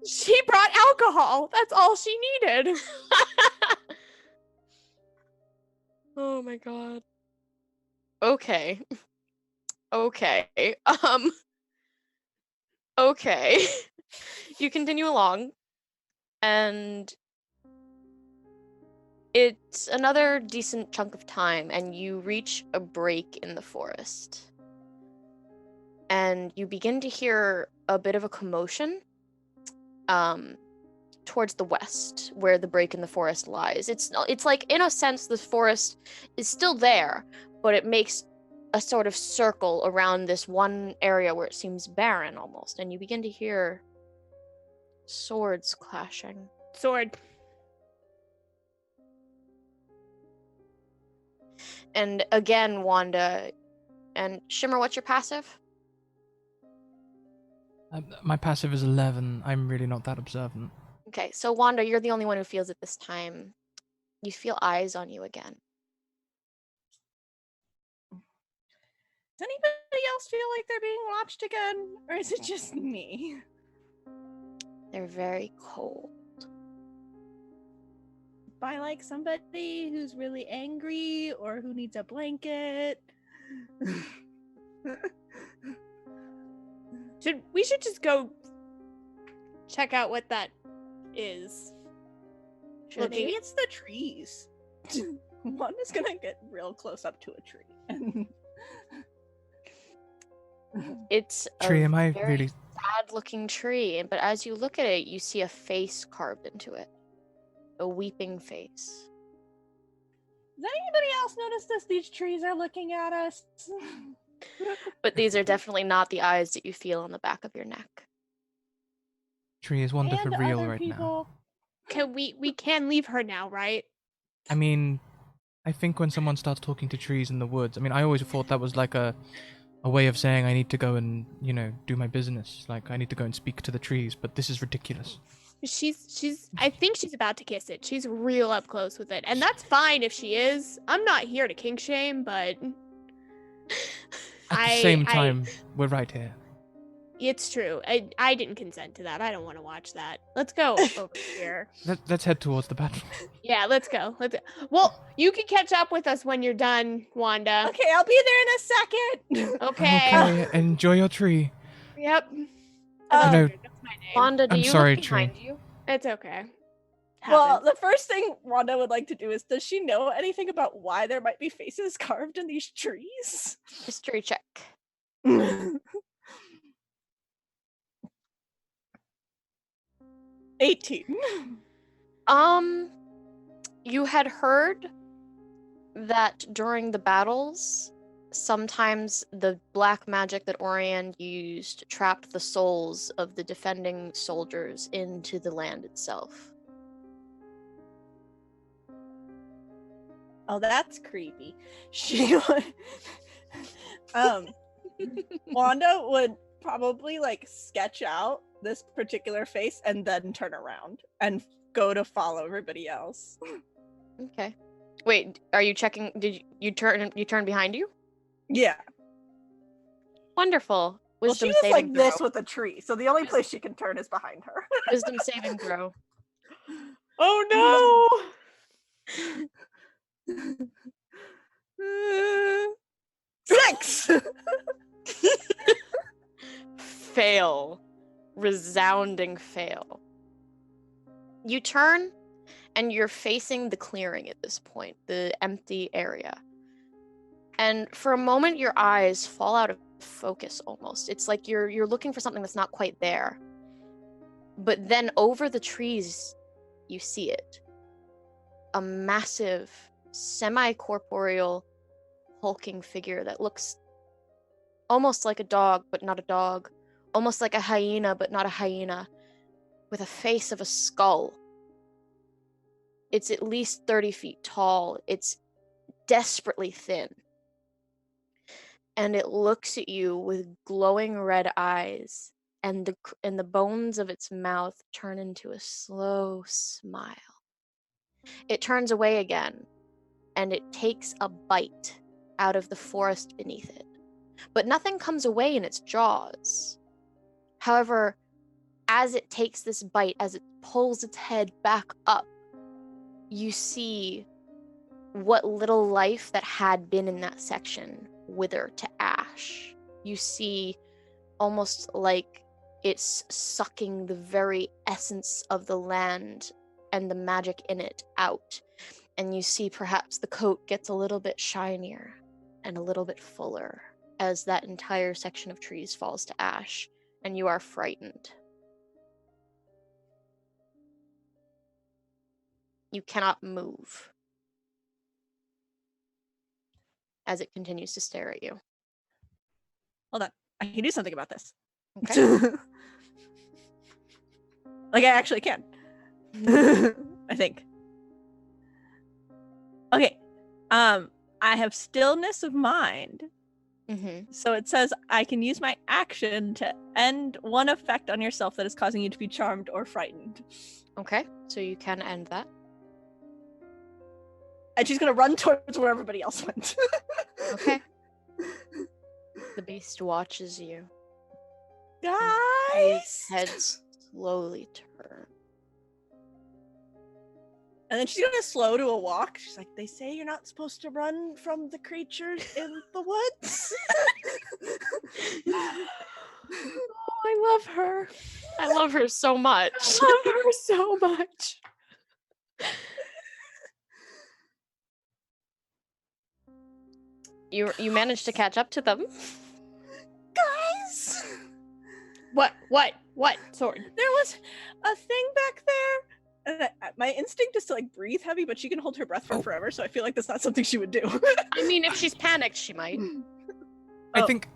She brought alcohol. That's all she needed. Oh my god. Okay. Okay. Okay. You continue along, and it's another decent chunk of time, and you reach a break in the forest. And you begin to hear a bit of a commotion towards the west, where the break in the forest lies. It's like, in a sense, the forest is still there, but it makes a sort of circle around this one area where it seems barren almost, and you begin to hear swords clashing. Sword. And again, Wanda and Shimmer, what's your passive? My passive is 11. I'm really not that observant. Okay, so Wanda, you're the only one who feels it this time. You feel eyes on you again. Does anybody else feel like they're being watched again? Or is it just me? They're very cold. By like somebody who's really angry or who needs a blanket? We should just go check out what that is. Should Maybe we? it's the trees. One is gonna get real close up to a tree. It's Tree, a am I very really... sad-looking tree, but as you look at it, you see a face carved into it. A weeping face. Does anybody else notice this? These trees are looking at us. But these are definitely not the eyes that you feel on the back of your neck. Tree, is Wanda for And real other right now? people. Can we can leave her now, right? I mean, I think when someone starts talking to trees in the woods, I mean, I always thought that was like a way of saying I need to go and, do my business. Like, I need to go and speak to the trees, but this is ridiculous. She's I think she's about to kiss it. She's real up close with it. And that's fine if she is. I'm not here to kink shame, but At the same time, we're right here. It's true. I didn't consent to that. I don't want to watch that. Let's go over here. Let's head towards the battle. Yeah, let's go. Well, you can catch up with us when you're done, Wanda. Okay, I'll be there in a second. Okay. Okay, enjoy your tree. Yep. You know, That's my name. Wanda, do I'm you sorry, look behind Tree. you? It's okay. Well, Happens. the first thing Wanda would like to do is, does she know anything about why there might be faces carved in these trees? History check. 18. You had heard that during the battles, sometimes the black magic that Orion used trapped the souls of the defending soldiers into the land itself. Oh, that's creepy. She would, Wanda would probably like sketch out this particular face and then turn around and go to follow everybody else. Okay. Wait, are you checking? Did you turn behind you? Yeah. Wonderful. Well, she Wisdom was saving like throw. this with a tree, so the only place she can turn is behind her. Wisdom saving throw. Oh no! 6! Fail. Resounding fail. You turn and you're facing the clearing at this point, the empty area. And for a moment your eyes fall out of focus almost. It's like you're looking for something that's not quite there. But then over the trees you see it. A massive, semi-corporeal, hulking figure that looks almost like a dog, but not a dog. Almost like a hyena, but not a hyena. With a face of a skull. It's at least 30 feet tall. It's desperately thin. And it looks at you with glowing red eyes, and the bones of its mouth turn into a slow smile. It turns away again, and it takes a bite out of the forest beneath it. But nothing comes away in its jaws. However, as it takes this bite, as it pulls its head back up, you see what little life that had been in that section wither to ash. You see almost like it's sucking the very essence of the land and the magic in it out. And you see perhaps the coat gets a little bit shinier and a little bit fuller as that entire section of trees falls to ash, and you are frightened. You cannot move as it continues to stare at you. Hold on. I can do something about this. Okay. Like, I actually can. I think. Okay. I have stillness of mind. Mm-hmm. So it says I can use my action to end one effect on yourself that is causing you to be charmed or frightened. Okay, so you can end that. And she's gonna run towards where everybody else went. Okay. The beast watches you. His Guys! head slowly turns. And then she's gonna slow to a walk. She's like, they say you're not supposed to run from the creatures in the woods. Oh, I love her. I love her so much. I love her so much. You managed to catch up to them. Guys! What? Sword. There was a thing back there. And my instinct is to like breathe heavy, but she can hold her breath for forever, so I feel like that's not something she would do. I mean, if she's panicked, she might. I think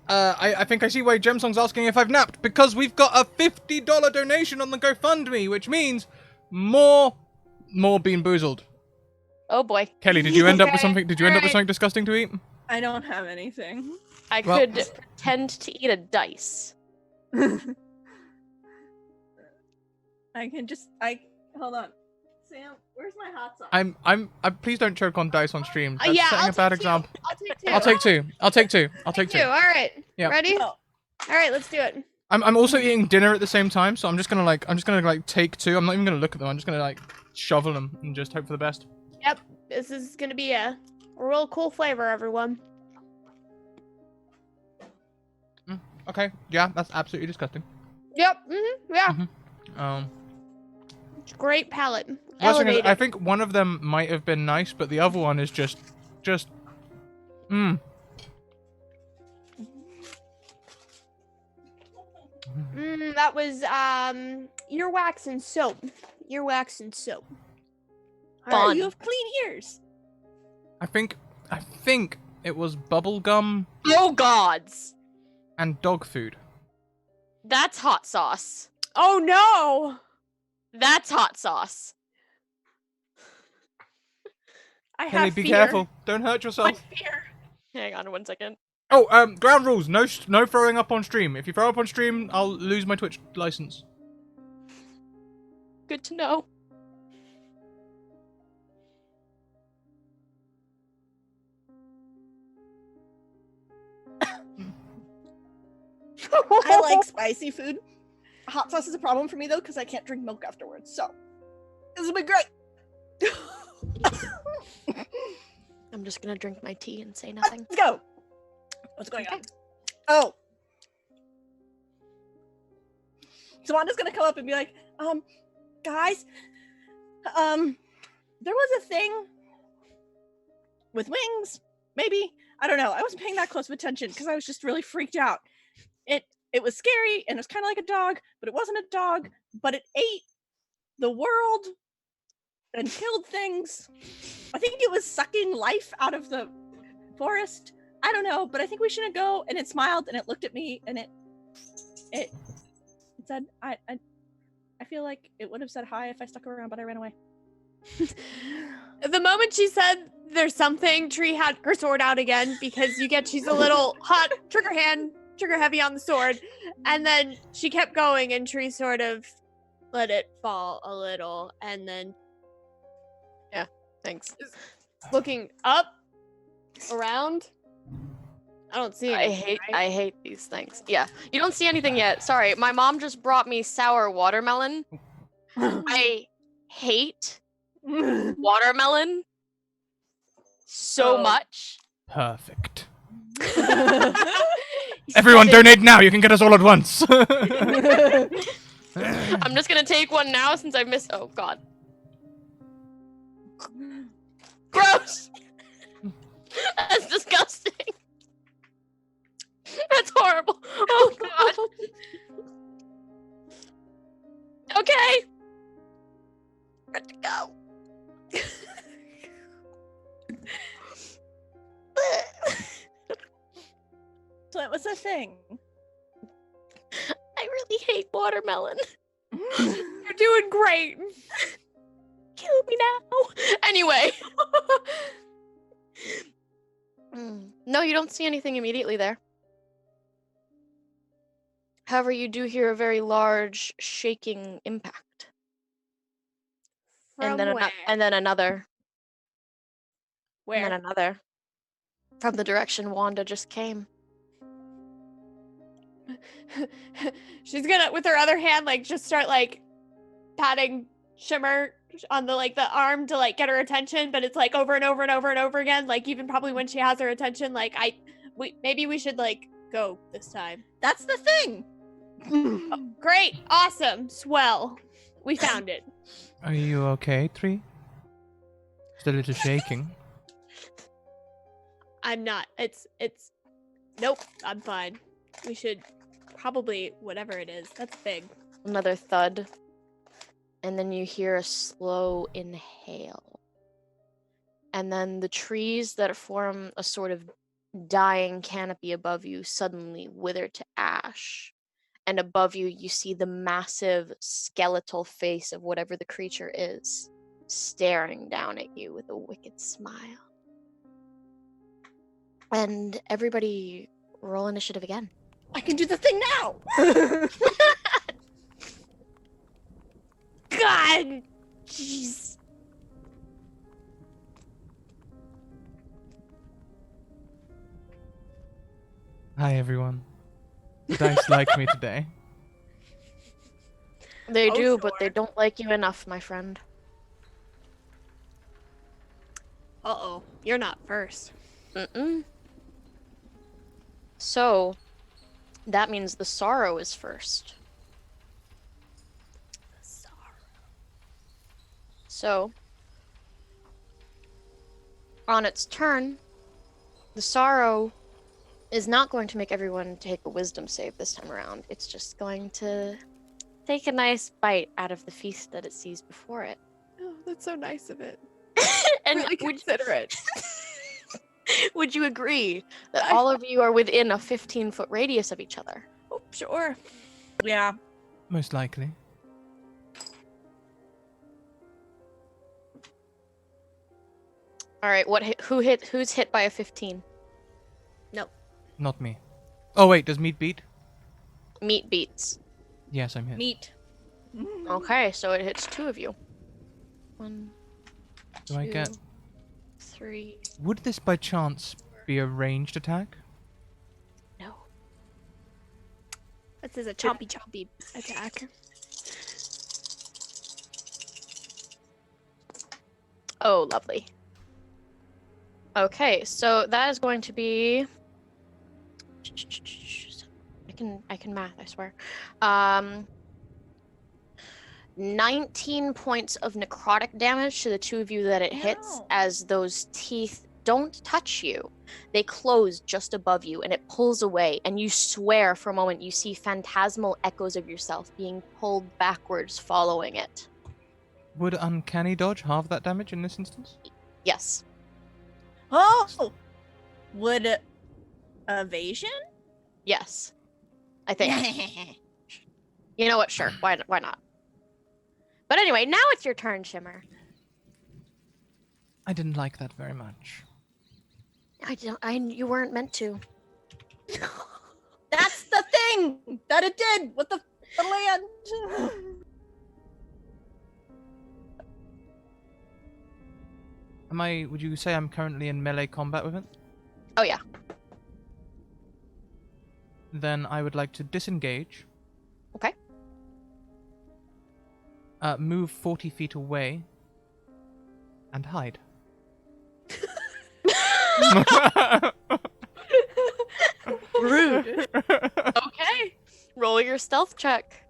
I see why Gemsong's asking if I've napped, because we've got a $50 donation on the GoFundMe, which means more Bean Boozled. Oh boy. Kelly, did you end up with Okay, something? Did you end up with alright. something disgusting to eat? I don't have anything. I Well- could pretend to eat a dice. Hold on. Sam, where's my hot sauce? I'm please don't choke on dice on stream. That's Yeah, setting I'll a bad take two. example. I'll take two. I'll take two. I'll take two. All right. Yeah. Ready? Oh. All right, let's do it. I'm also eating dinner at the same time, so I'm just gonna like take two. I'm not even gonna look at them. I'm just gonna like shovel them and just hope for the best. Yep, this is gonna be a real cool flavor, everyone. Okay, yeah, that's absolutely disgusting. Yep. Yeah. It's great palate. Worst thing is, Elevated. I think one of them might have been nice, but the other one is just. That was earwax and soap. Earwax and soap. Fun. You have clean ears. I think it was bubble gum Oh gods. and dog food. That's hot sauce. Oh no! That's hot sauce. I Kelly, have be fear. careful. Don't hurt yourself. What fear? Hang on 1 second. Oh, ground rules. No throwing up on stream. If you throw up on stream, I'll lose my Twitch license. Good to know. I like spicy food. Hot sauce is a problem for me though, because I can't drink milk afterwards. So this has been great. I'm just gonna drink my tea and say nothing. Let's go. What's going on? Oh. So Wanda's gonna come up and be like, guys, there was a thing with wings, maybe. I don't know. I wasn't paying that close of attention because I was just really freaked out. It was scary and it was kind of like a dog, but it wasn't a dog, but it ate the world and killed things. I think it was sucking life out of the forest. I don't know, but I think we shouldn't go. And it smiled and it looked at me and it said, I feel like it would have said hi if I stuck around, but I ran away. The moment she said there's something, Tree had her sword out again because she's a little hot, trigger heavy on the sword. And then she kept going and Tree sort of let it fall a little. And then Thanks. looking up, around, I don't see anything. I hate these things. Yeah. You don't see anything yet. Sorry. My mom just brought me sour watermelon. I hate watermelon so much. Perfect. Everyone donate now. You can get us all at once. I'm just gonna take one now since I missed. Oh god. Gross. That's disgusting. That's horrible. Oh god. Okay. Good to go. So that was a thing. I really hate watermelon. You're doing great. Kill me now. Anyway. No, you don't see anything immediately there. However, you do hear a very large shaking impact. From and where? then another. Where? And then another. From the direction Wanda just came. She's gonna, with her other hand, like just start like patting Shimmer on the arm to like get her attention, but it's like over and over and over and over again. Like even probably when she has her attention, like maybe we should like go this time. That's the thing. Oh, great, awesome, swell. We found it. Are you okay, Tree? Just a little shaking. I'm not. It's. Nope, I'm fine. We should probably whatever it is. That's big. Another thud. And then you hear a slow inhale. And then the trees that form a sort of dying canopy above you suddenly wither to ash. And above you, you see the massive skeletal face of whatever the creature is, staring down at you with a wicked smile. And everybody roll initiative again. I can do the thing now. God, jeez. Hi, everyone. The dice like me today. They Oh, do, but they sure. don't like you enough, my friend. Uh-oh. You're not first. Mm-mm. So, that means the sorrow is first. So, on its turn, the sorrow is not going to make everyone take a wisdom save this time around. It's just going to take a nice bite out of the feast that it sees before it. Oh, that's so nice of it. And Really considerate. would you agree that all of you are within a 15-foot radius of each other? Oh, sure. Yeah. Most likely. All right, who's hit by a 15? Not me. Oh wait, does meat beat? Meat beats. Yes, I'm hit. Meat. Okay, so it hits 2 of you. 1, Do I get... 3. Would this by chance be a ranged attack? No. This is a chompy attack. Oh, lovely. Okay, so that is going to be... I can math, I swear. 19 points of necrotic damage to the 2 of you that it hits, Ow. as those teeth don't touch you. They close just above you, and it pulls away, and you swear for a moment you see phantasmal echoes of yourself being pulled backwards following it. Would Uncanny Dodge halve that damage in this instance? Yes. Oh! Would evasion? Yes. I think. You know what? Sure. Why not? But anyway, now it's your turn, Shimmer. I didn't like that very much. You weren't meant to. That's the thing that it did with the land. Would you say I'm currently in melee combat with it? Oh yeah. Then I would like to disengage. Okay. Move 40 feet away. And hide. Rude. Okay. Roll your stealth check.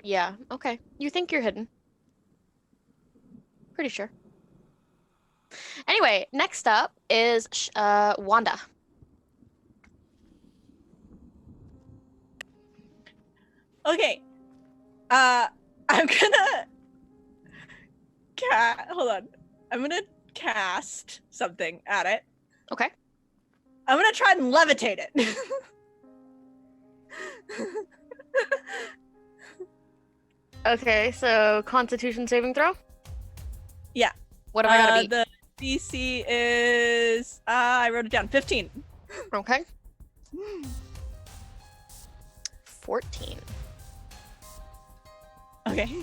Yeah, okay. You think you're hidden. Pretty sure. Anyway, next up is Wanda. Okay. I'm gonna hold on. I'm gonna cast something at it. Okay. I'm gonna try and levitate it. Okay, so Constitution saving throw? Yeah. What have I gotta beat? The DC is I wrote it down. 15. Okay. 14. Okay.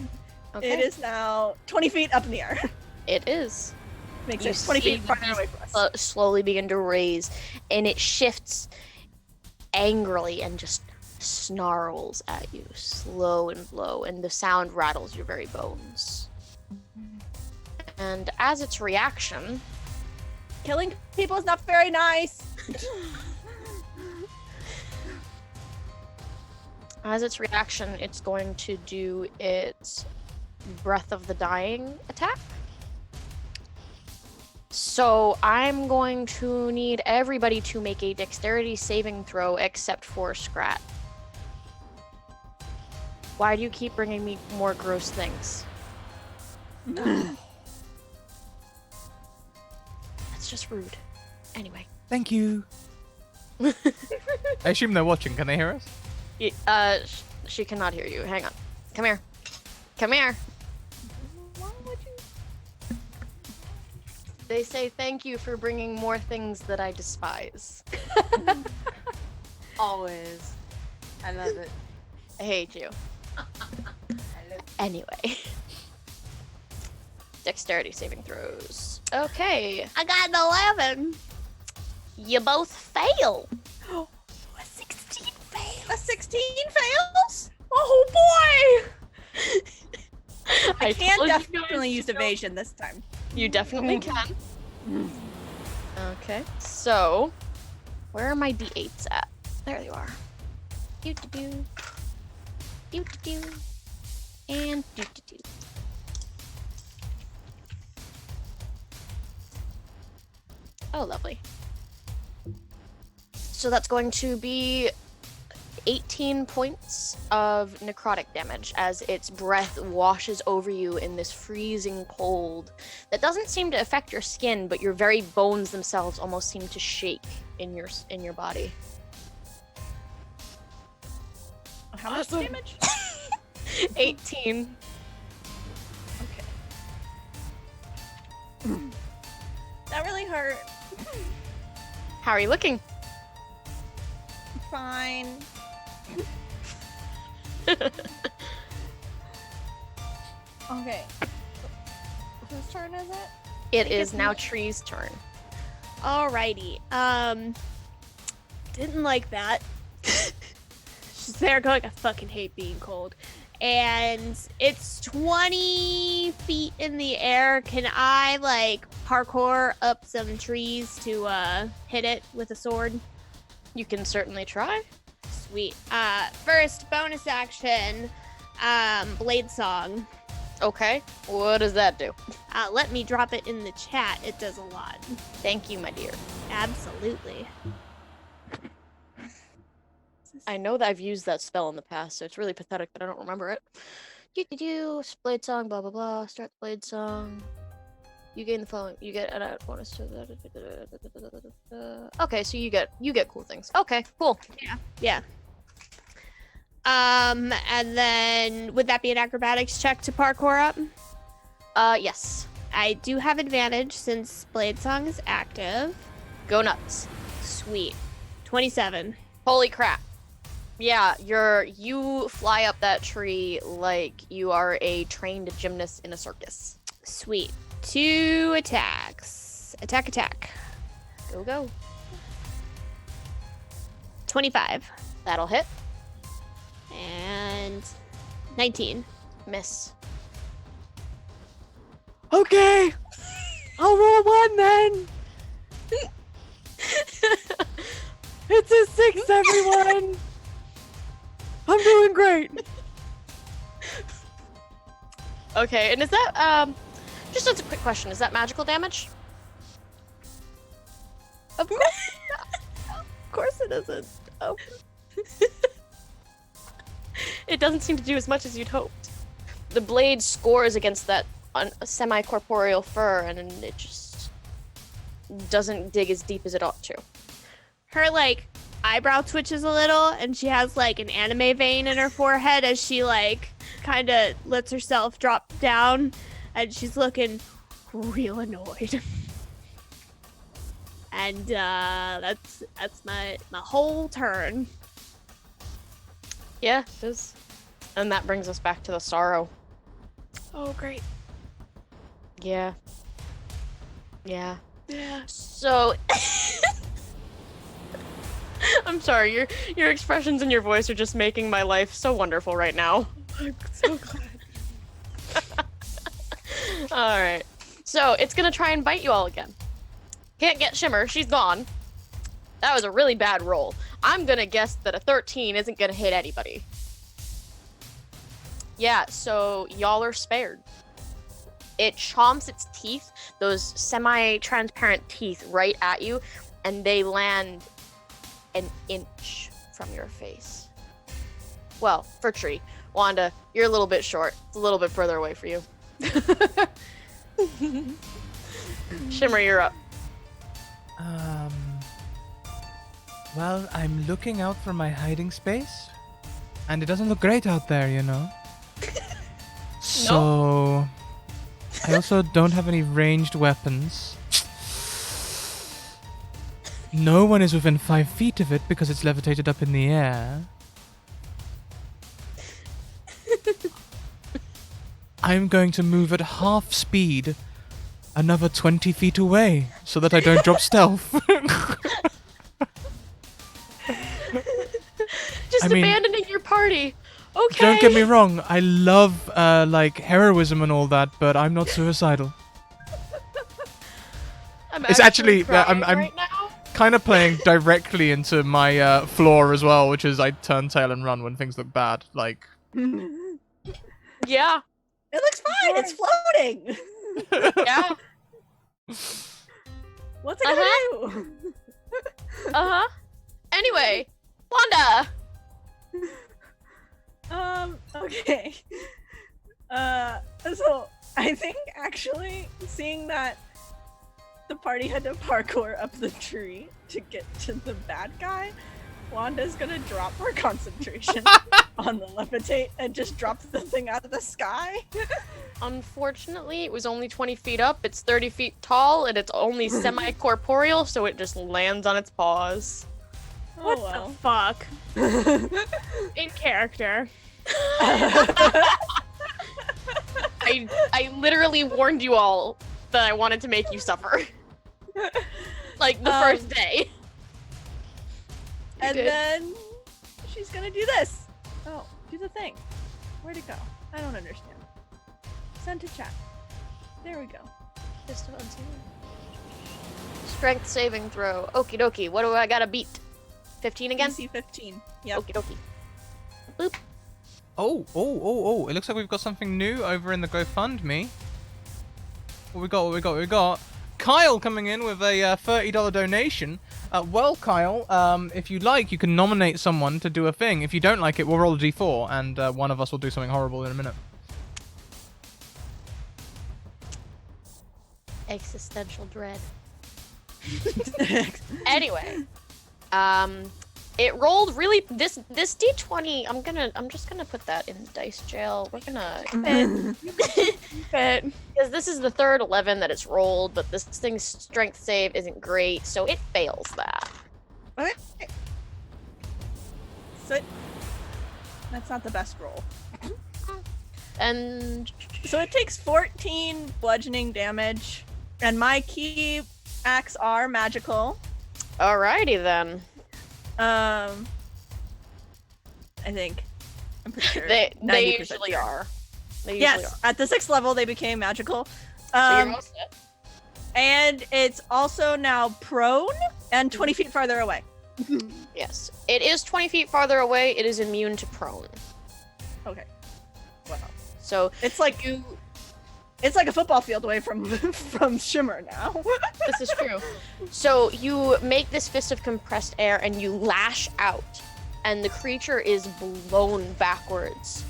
Okay. It is now 20 feet up in the air. It is. Makes You sense. 20 see feet farther away from us. Slowly begin to raise, and it shifts angrily and just snarls at you, slow and low, and the sound rattles your very bones. And as its reaction, Killing people is not very nice. it's going to do its Breath of the Dying attack. So I'm going to need everybody to make a dexterity saving throw except for Scrat. Why do you keep bringing me more gross things? That's just rude. Anyway. Thank you. I assume they're watching. Can they hear us? She cannot hear you. Hang on. Come here. Come here. Why would you? They say thank you for bringing more things that I despise. Always. I love it. I hate you. Anyway. dexterity saving throws. Okay. I got an 11. You both fail. A 16 fail. A 16 fails? Oh boy! I can told you definitely guys use to go. evasion this time. You definitely can. Okay, so where are my d8s at? There you are. Do do do. Do do do. And do do do. Oh, lovely. So that's going to be 18 points of necrotic damage as its breath washes over you in this freezing cold that doesn't seem to affect your skin, but your very bones themselves almost seem to shake in your body. How much Awesome. damage? 18. Okay. That really hurt. How are you looking? Fine. Okay. Whose turn is it? It think is it's now me. Tree's turn. Alrighty. Didn't like that. She's there going, I fucking hate being cold. And it's 20 feet in the air. Can I, like, parkour up some trees to hit it with a sword? You can certainly try. Sweet. First, bonus action, Blade Song. Okay. What does that do? Let me drop it in the chat. It does a lot. Thank you, my dear. Absolutely. I know that I've used that spell in the past, so it's really pathetic that I don't remember it. Do blade song, blah blah blah. Start the blade song. You gain the following. You get an added bonus to that. Okay, so you get cool things. Okay, cool. Yeah. And then would that be an acrobatics check to parkour up? Yes. I do have advantage since Blade Song is active. Go nuts. Sweet. 27. Holy crap. Yeah, you fly up that tree like you are a trained gymnast in a circus. Sweet. 2 attacks. Attack. Go go. 25. That'll hit. And 19. Miss. Okay. I'll roll 1 then. It's a 6, everyone. I'm doing great. Okay, and is that just as a quick question, is that magical damage? Of course. Of course it isn't. Oh. It doesn't seem to do as much as you'd hoped. The blade scores against that semi-corporeal fur, and it just doesn't dig as deep as it ought to. Her, like, eyebrow twitches a little, and she has, like, an anime vein in her forehead as she, like, kind of lets herself drop down, and she's looking real annoyed. And, that's my whole turn. Yeah, it is. And that brings us back to the sorrow. Oh, great. Yeah. Yeah. Yeah. So I'm sorry, your expressions and your voice are just making my life so wonderful right now. I'm so glad. Alright. So it's gonna try and bite you all again. Can't get Shimmer, she's gone. That was a really bad roll. I'm gonna guess that a 13 isn't gonna hit anybody. Yeah, so y'all are spared. It chomps its teeth, those semi-transparent teeth, right at you, and they land an inch from your face. Well, for Tree. Wanda, you're a little bit short. It's a little bit further away for you. Shimmer, you're up. Well, I'm looking out for my hiding space, and it doesn't look great out there, you know? So, I also don't have any ranged weapons. No one is within 5 feet of it because it's levitated up in the air. I'm going to move at half speed another 20 feet away so that I don't drop stealth. Just I mean, abandoning your party. Okay. don't get me wrong, I love like heroism and all that, but I'm not suicidal. I'm It's actually crying I'm right now. kind of playing directly into my flaw as well, which is I turn tail and run when things look bad. Like, Yeah. It looks fine. It's floating. Yeah. What's it gonna do? Uh-huh. Anyway, Wanda. Okay. So I think actually seeing that the party had to parkour up the tree to get to the bad guy, Wanda's gonna drop her concentration on the levitate and just drop the thing out of the sky. Unfortunately, it was only 20 feet up. It's 30 feet tall, and it's only semi-corporeal, so it just lands on its paws. What the fuck? In character. I literally warned you all that I wanted to make you suffer. Like the first day. And did. then she's gonna do this. Oh, do the thing. Where'd it go? I don't understand. Send to chat. There we go. Strength saving throw. Okie dokie. What do I gotta beat? 15 again? DC 15. Yep. Okie dokie. Boop. oh! It looks like we've got something new over in the GoFundMe. What we got? Kyle coming in with a $30 donation. Well, Kyle, if you like, you can nominate someone to do a thing. If you don't like it, we'll roll a d4, and one of us will do something horrible in a minute. Existential dread. Anyway, it rolled really. This d20. I'm just gonna put that in dice jail. We're gonna because this is the third 11 that it's rolled, but this thing's strength save isn't great, so it fails that. Okay. So that's not the best roll. And So it takes 14 bludgeoning damage, and my key acts are magical. alrighty then. I think. I'm pretty sure. They 90% usually sure. are. They usually Yes, are. at the 6th level they became magical. So you're all set. And it's also now prone and 20 feet farther away. Yes, it is 20 feet farther away. It is immune to prone. Okay. Wow. So It's like a football field away from Shimmer now. this is true. So you make this fist of compressed air and you lash out, and the creature is blown backwards,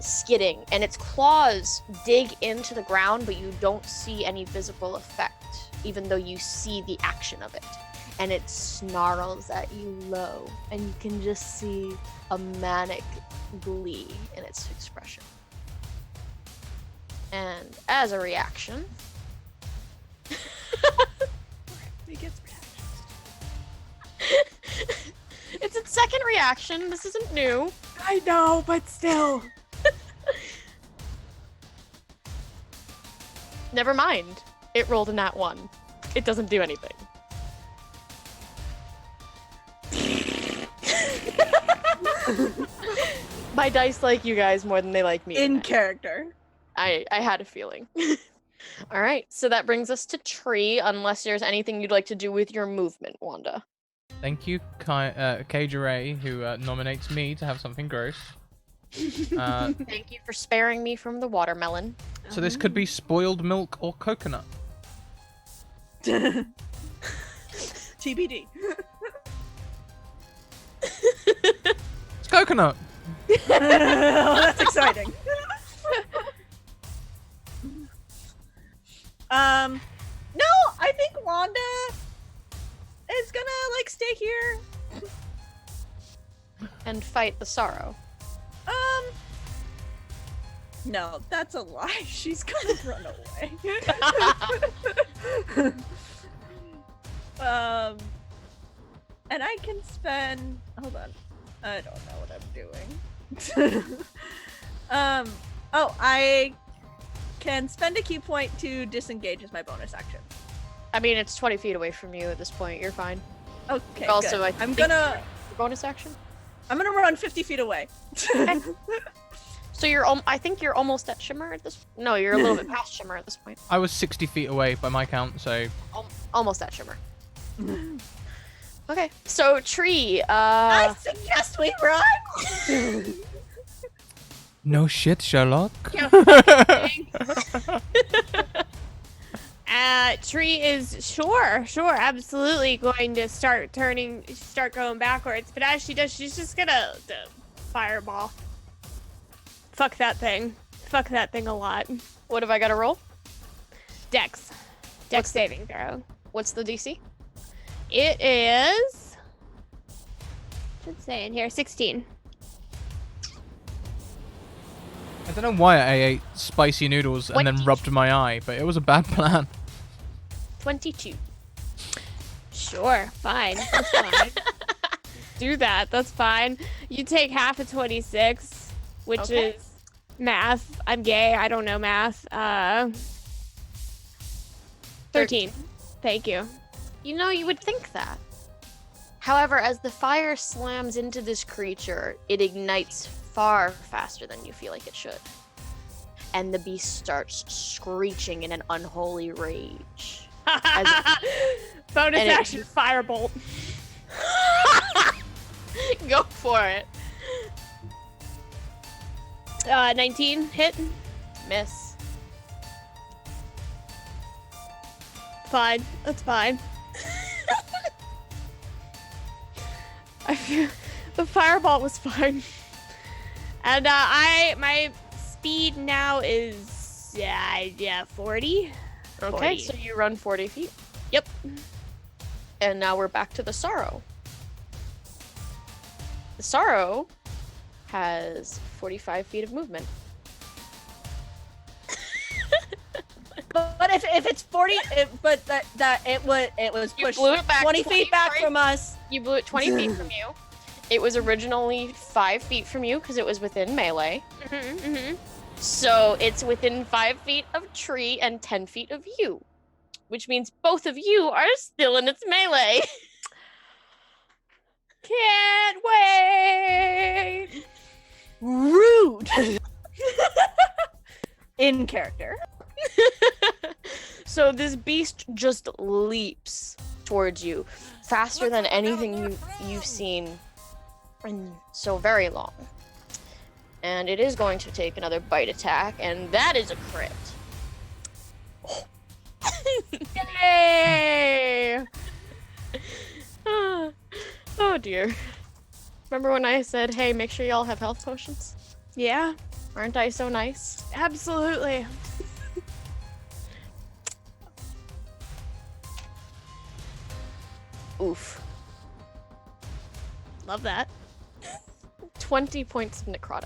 skidding, and its claws dig into the ground, but you don't see any visible effect, even though you see the action of it. And it snarls at you low, and you can just see a manic glee in its expression. And as a reaction, He gets reactions. it's its second reaction. This isn't new. I know, but still. Never mind. It rolled a nat 1. It doesn't do anything. My dice like you guys more than they like me. In tonight. character. I had a feeling. All right, so that brings us to Tree, unless there's anything you'd like to do with your movement, Wanda. Thank you, Kajare, who nominates me to have something gross. Thank you for sparing me from the watermelon. So this could be spoiled milk or coconut. TBD. It's coconut. That's exciting. No, I think Wanda is gonna stay here. And fight the sorrow. No, that's a lie. She's gonna run away. And I can spend. Hold on, I don't know what I'm doing. Oh, I can spend a key point to disengage as my bonus action. I mean, it's 20 feet away from you at this point. You're fine. Okay, Also, good. I'm gonna bonus action. I'm gonna run 50 feet away. So you're, I think you're almost at Shimmer at this. No, you're a little bit past Shimmer at this point. I was 60 feet away by my count, so. Almost at Shimmer. Okay, so Tree. I suggest we run. No shit, Sherlock. Tree is sure, absolutely going to start going backwards. But as she does, she's just gonna fireball. Fuck that thing a lot. What have I got to roll? Dex saving throw. What's the DC? It is. Should say in here 16. I don't know why I ate spicy noodles and then rubbed my eye, but it was a bad plan. 22. Sure, fine. That's fine. Do that. That's fine. You take half of 26, which is math. I'm gay. I don't know math. 13. Thank you. You know, you would think that. However, as the fire slams into this creature, it ignites far faster than you feel like it should. And the beast starts screeching in an unholy rage. Bonus action firebolt. Go for it. 19 hit. Miss. Fine. That's fine. I feel the fireball was fine. And my speed now is 40. Okay, 40. so you run 40 feet. Yep. And now we're back to the Sorrow. The Sorrow has 45 feet of movement. But if it's 40, it was pushed blew it back 20 feet back from us. You blew it 20 feet from you. It was originally 5 feet from you because it was within melee. So it's within 5 feet of Tree and 10 feet of you, which means both of you are still in its melee. Can't wait. Rude. In character. So this beast just leaps towards you faster than anything you've seen in so very long. And it is going to take another bite attack, and that is a crit. Yay! Oh dear. Remember when I said, hey, make sure y'all have health potions? Yeah, Aren't I so nice? absolutely. Oof. Love that. 20 points of necrotic.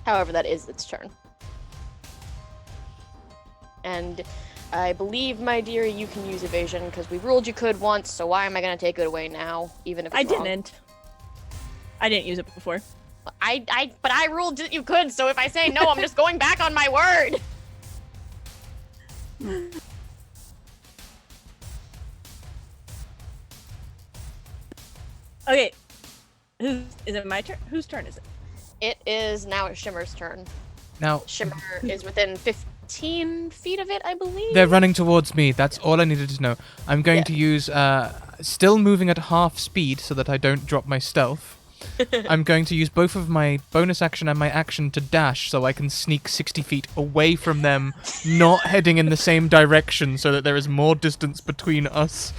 However, that is its turn. And I believe, my dear, you can use evasion because we ruled you could once, so why am I going to take it away now, even if it's wrong? I didn't use it before. But I ruled that you could, so if I say no, I'm just going back on my word. Okay. Is it my turn? Whose turn is it? It is now Shimmer's turn. Now, Shimmer is within 15 feet of it, I believe. they're running towards me. That's all I needed to know. I'm going to use, still moving at half speed so that I don't drop my stealth. I'm going to use both of my bonus action and my action to dash so I can sneak 60 feet away from them, not heading in the same direction so that there is more distance between us.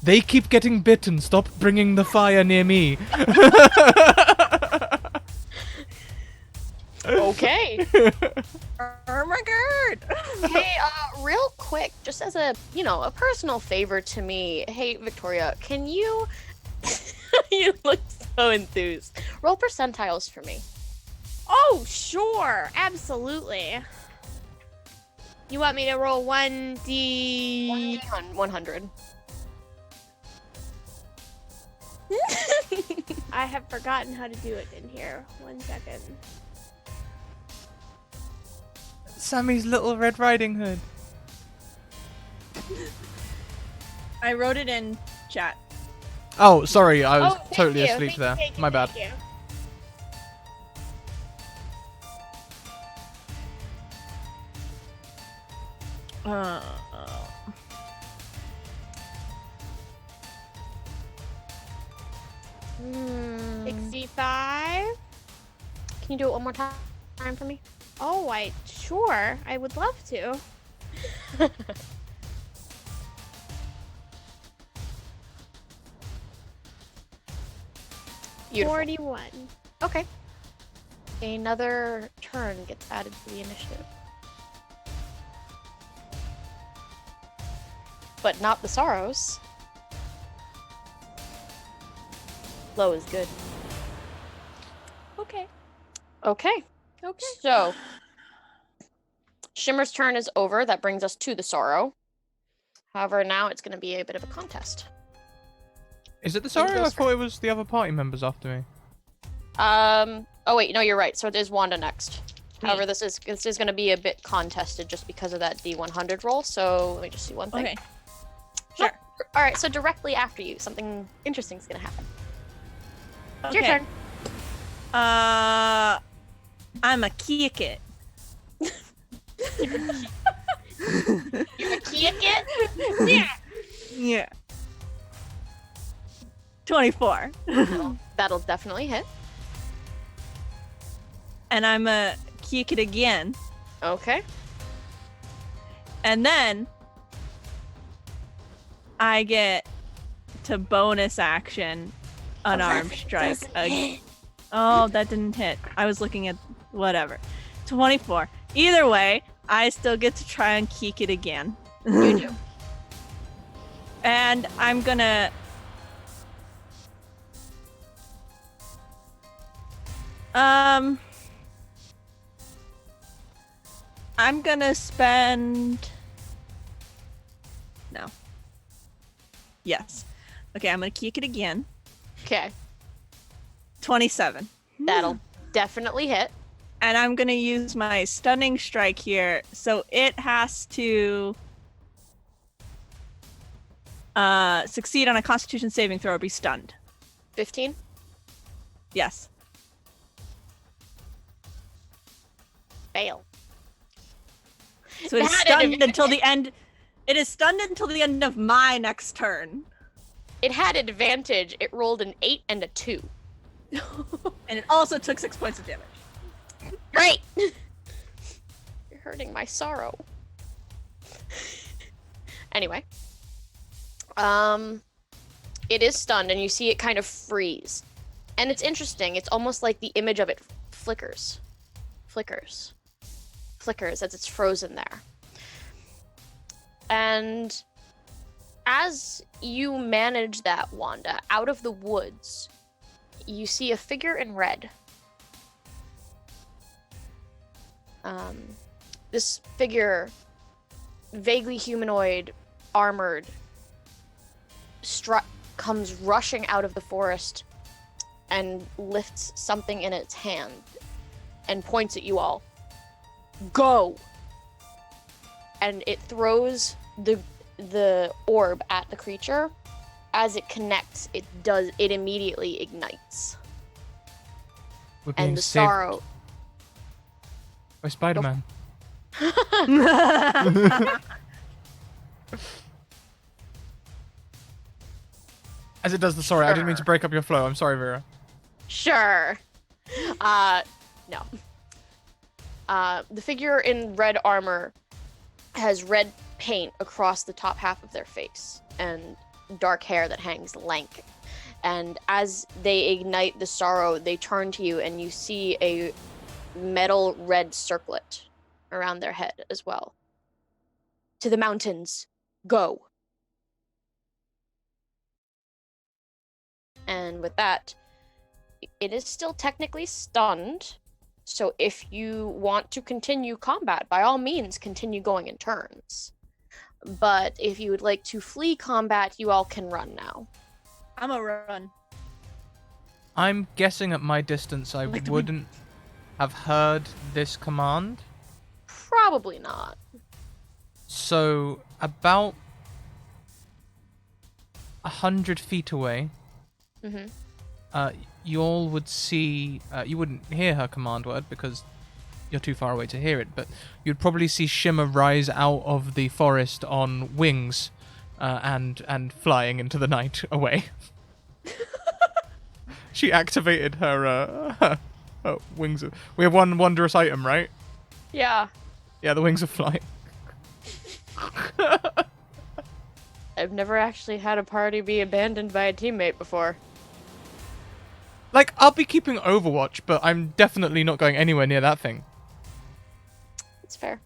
They keep getting bitten. Stop bringing the fire near me. Okay. Oh my god! Hey, real quick, just as a personal favor to me. Hey, Victoria, can you... You look so enthused. Roll percentiles for me. Oh, sure. Absolutely. You want me to roll 1d... 100. I have forgotten how to do it in here. 1 second. Sammy's Little Red Riding Hood. I wrote it in chat. Oh, sorry, I was Thank totally you, asleep thank there. you, thank you, My bad. thank you. Uh, Hmm. 65. Can you do it one more time for me? Oh, sure. I would love to. Beautiful. 41. Okay. Another turn gets added to the initiative. But not the sorrows. Low is good. Okay. Okay. Okay. So, Shimmer's turn is over. That brings us to the sorrow. However, now it's going to be a bit of a contest. Is it the sorrow? I thought it was the other party members after me. Oh wait, no, you're right. So it is Wanda next. However, this is going to be a bit contested just because of that D100 roll. So let me just see one thing. okay. Sure. All right. So directly after you, something interesting is going to happen. It's your Okay. turn. I'm a kick it. You're a kick it. Yeah. Yeah. 24. That'll definitely hit. And I'm a kick it again. Okay. And then I get to bonus action unarmed strike. Oh, that didn't hit. I was looking at whatever. 24. Either way, I still get to try and kick it again. You do. And I'm gonna I'm gonna spend no. Yes. Okay, I'm gonna kick it again. Okay. 27. That'll definitely hit. And I'm gonna use my stunning strike here, so it has to succeed on a Constitution saving throw or be stunned. 15. Yes. Fail. So it is That stunned advantage. until the end. It is stunned until the end of my next turn. It had advantage. It rolled an 8 and a 2. And it also took 6 points of damage. Great. You're hurting my sorrow. Anyway. It is stunned and you see it kind of freeze. And it's interesting. It's almost like the image of it flickers. Flickers as it's frozen there. And as you manage that, Wanda, out of the woods, you see a figure in red. This figure, vaguely humanoid, armored, comes rushing out of the forest and lifts something in its hand and points at you all. Go! And it throws the orb at the creature. As it connects, it immediately ignites. We're being And the saved sorrow. by Spider-Man. As it does the sorry, I didn't mean to break up your flow. I'm sorry, Vera. Sure. No. The figure in red armor has red paint across the top half of their face and dark hair that hangs lank. And as they ignite the sorrow, they turn to you and you see a metal red circlet around their head as well. To the mountains, go. And with that, it is still technically stunned. So if you want to continue combat, by all means, continue going in turns. But if you would like to flee combat, you all can run now. I'm a run. I'm guessing at my distance I Like the wouldn't have heard this command. Probably not. So about 100 feet away, Mm-hmm. you all would see. You wouldn't hear her command word because you're too far away to hear it, but you'd probably see Shimmer rise out of the forest on wings, and flying into the night away. She activated her wings. We have one wondrous item, right? Yeah. Yeah, the wings of flight. I've never actually had a party be abandoned by a teammate before. Like, I'll be keeping Overwatch, but I'm definitely not going anywhere near that thing. It's fair.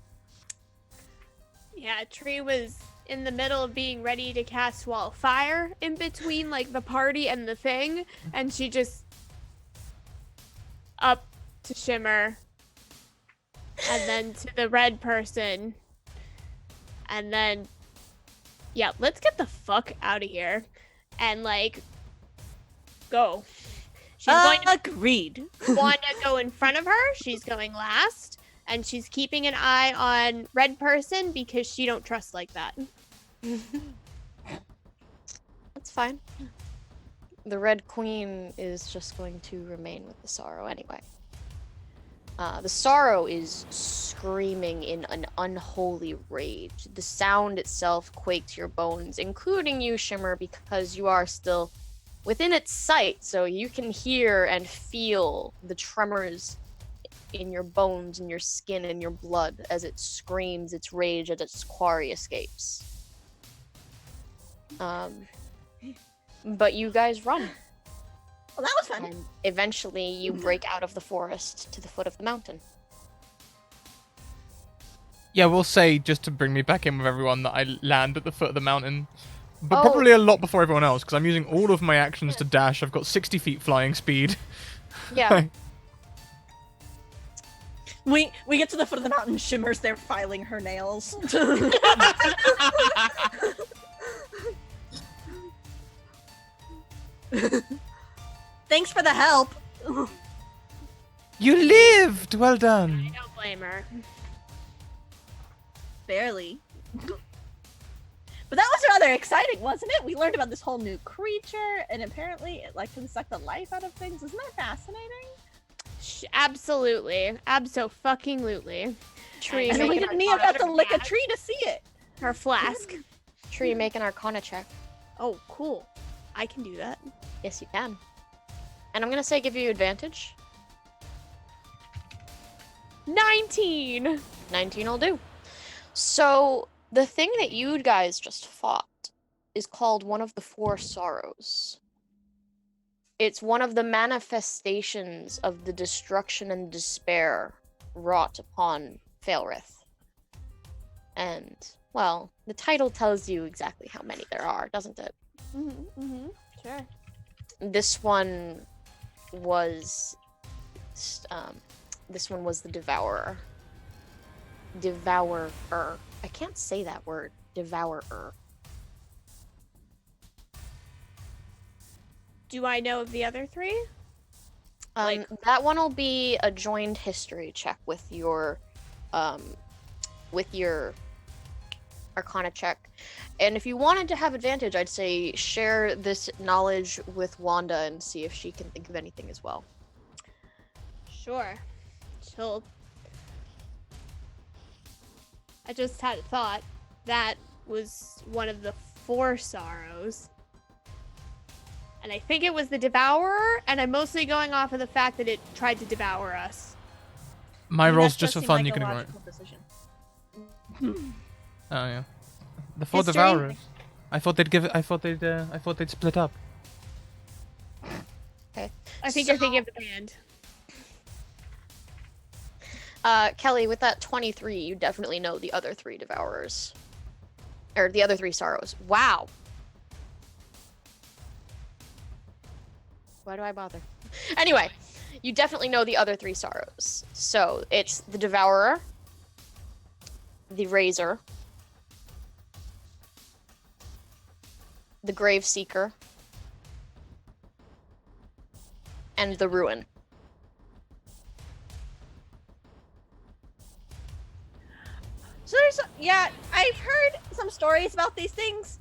Yeah, Tree was in the middle of being ready to cast Wall of Fire in between, like, the party and the thing, and she just up to Shimmer, and then to the red person, and then, yeah, let's get the fuck out of here, and, like, go. She's going to Agreed. Wanda go in front of her, she's going last, and she's keeping an eye on red person because she don't trust like that. That's fine. The Red Queen is just going to remain with the Sorrow anyway. The Sorrow is screaming in an unholy rage. The sound itself quakes your bones, including you, Shimmer, because you are still within its sight, so you can hear and feel the tremors in your bones, in your skin, in your blood as it screams its rage as its quarry escapes. But you guys run. Well, that was fun. And eventually you break out of the forest to the foot of the mountain. Yeah, we'll say, just to bring me back in with everyone, that I land at the foot of the mountain. But Oh. probably a lot before everyone else, because I'm using all of my actions to dash. I've got 60 feet flying speed. Yeah. We get to the foot of the mountain. Shimmer's there filing her nails. Thanks for the help. You lived! Well done. I don't blame her. Barely. But that was rather exciting, wasn't it? We learned about this whole new creature, and apparently it like can suck the life out of things. Isn't that fascinating? Absolutely. Abso-fucking-lutely. Tree, And we make an didn't even have to lick a tree to see it. Her flask. Tree, make an Arcana check. Oh, cool. I can do that. Yes, you can. And I'm gonna say give you advantage. 19! 19 will do. So, the thing that you guys just fought is called one of the Four Sorrows. It's one of the manifestations of the destruction and despair wrought upon Failrith. And, well, the title tells you exactly how many there are, doesn't it? Sure. This one was the Devourer. Devourer. I can't say that word. Devourer. Do I know of the other three? That one will be a joined history check with your Arcana check. And if you wanted to have advantage, I'd say share this knowledge with Wanda and see if she can think of anything as well. Sure. I just had a thought. That was one of the Four Sorrows. And I think it was the Devourer, and I'm mostly going off of the fact that it tried to devour us. My I mean, roll's that just does for seem fun, like you a can ignore it. logical decision. Oh yeah. The Four History? Devourers. I thought they'd split up. Okay. I think you're thinking of the band. Kelly, with that 23, you definitely know the other three Devourers. Or the other three Sorrows. Wow. Why do I bother? Anyway, you definitely know the other three Sorrows. So, it's the Devourer, the Razor, the Grave Seeker, and the ruin. So I've heard some stories about these things.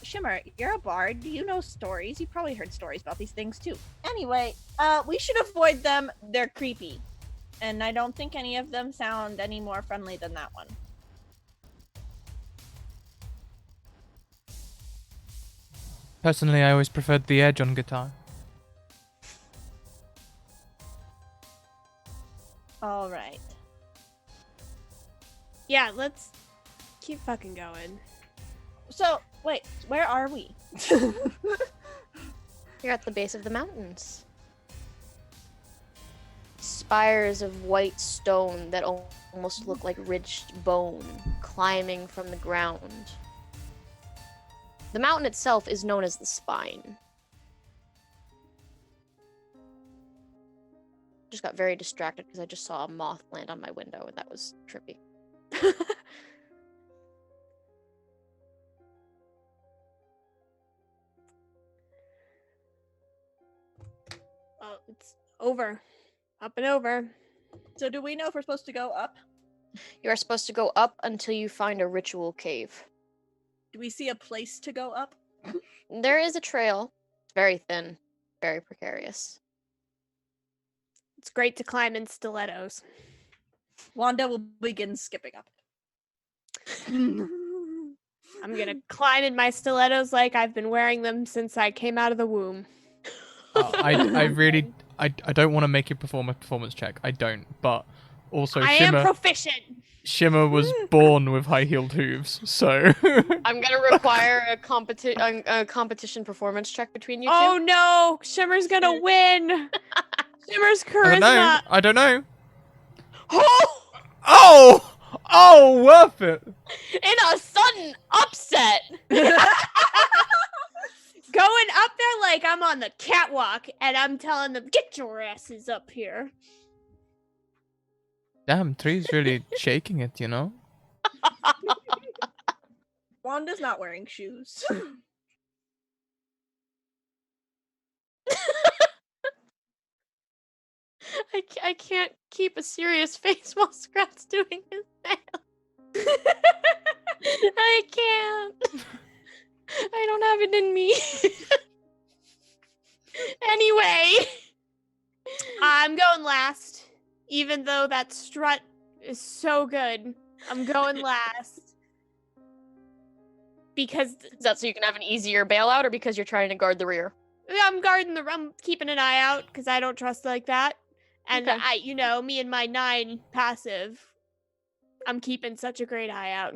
Shimmer, you're a bard. You know stories. You probably heard stories about these things too. Anyway, we should avoid them. They're creepy. And I don't think any of them sound any more friendly than that one. Personally, I always preferred the edge on guitar. All right. Yeah, let's keep fucking going. So, wait, where are we? You're at the base of the mountains. Spires of white stone that almost look like ridged bone climbing from the ground. The mountain itself is known as the Spine. Just got very distracted because I just saw a moth land on my window and that was trippy. Oh, it's over. Up and over. So do we know if we're supposed to go up? You are supposed to go up until you find a ritual cave. Do we see a place to go up? There is a trail. It's very thin, very precarious. It's great to climb in stilettos. Wanda will begin skipping up. I'm gonna climb in my stilettos like I've been wearing them since I came out of the womb. I don't want to make you perform a performance check. I don't, but also I am proficient. Shimmer was born with high-heeled hooves, so... I'm gonna require a competition performance check between you two. Oh no! Shimmer's gonna win! Shimmer's charisma! I don't know. Oh! Oh! Oh, worth it! In a sudden upset! Going up there like I'm on the catwalk and I'm telling them, get your asses up here. Damn, Tree's really shaking it, you know? Wanda's not wearing shoes. I can't keep a serious face while Scrat's doing his nails. I can't. I don't have it in me. Anyway. I'm going last. Even though that strut is so good. I'm going last. Because Is that so you can have an easier bailout or because you're trying to guard the rear? I'm keeping an eye out because I don't trust like that. And Okay. me and my 9 passive, I'm keeping such a great eye out.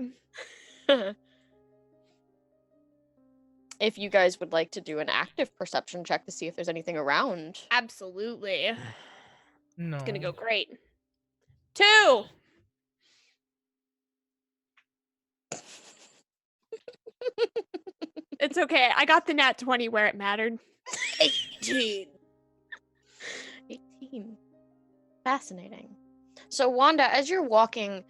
If you guys would like to do an active perception check to see if there's anything around. Absolutely. No. It's gonna go great. 2! It's okay. I got the nat 20 where it mattered. 18. 18. Fascinating. So, Wanda, as you're walking,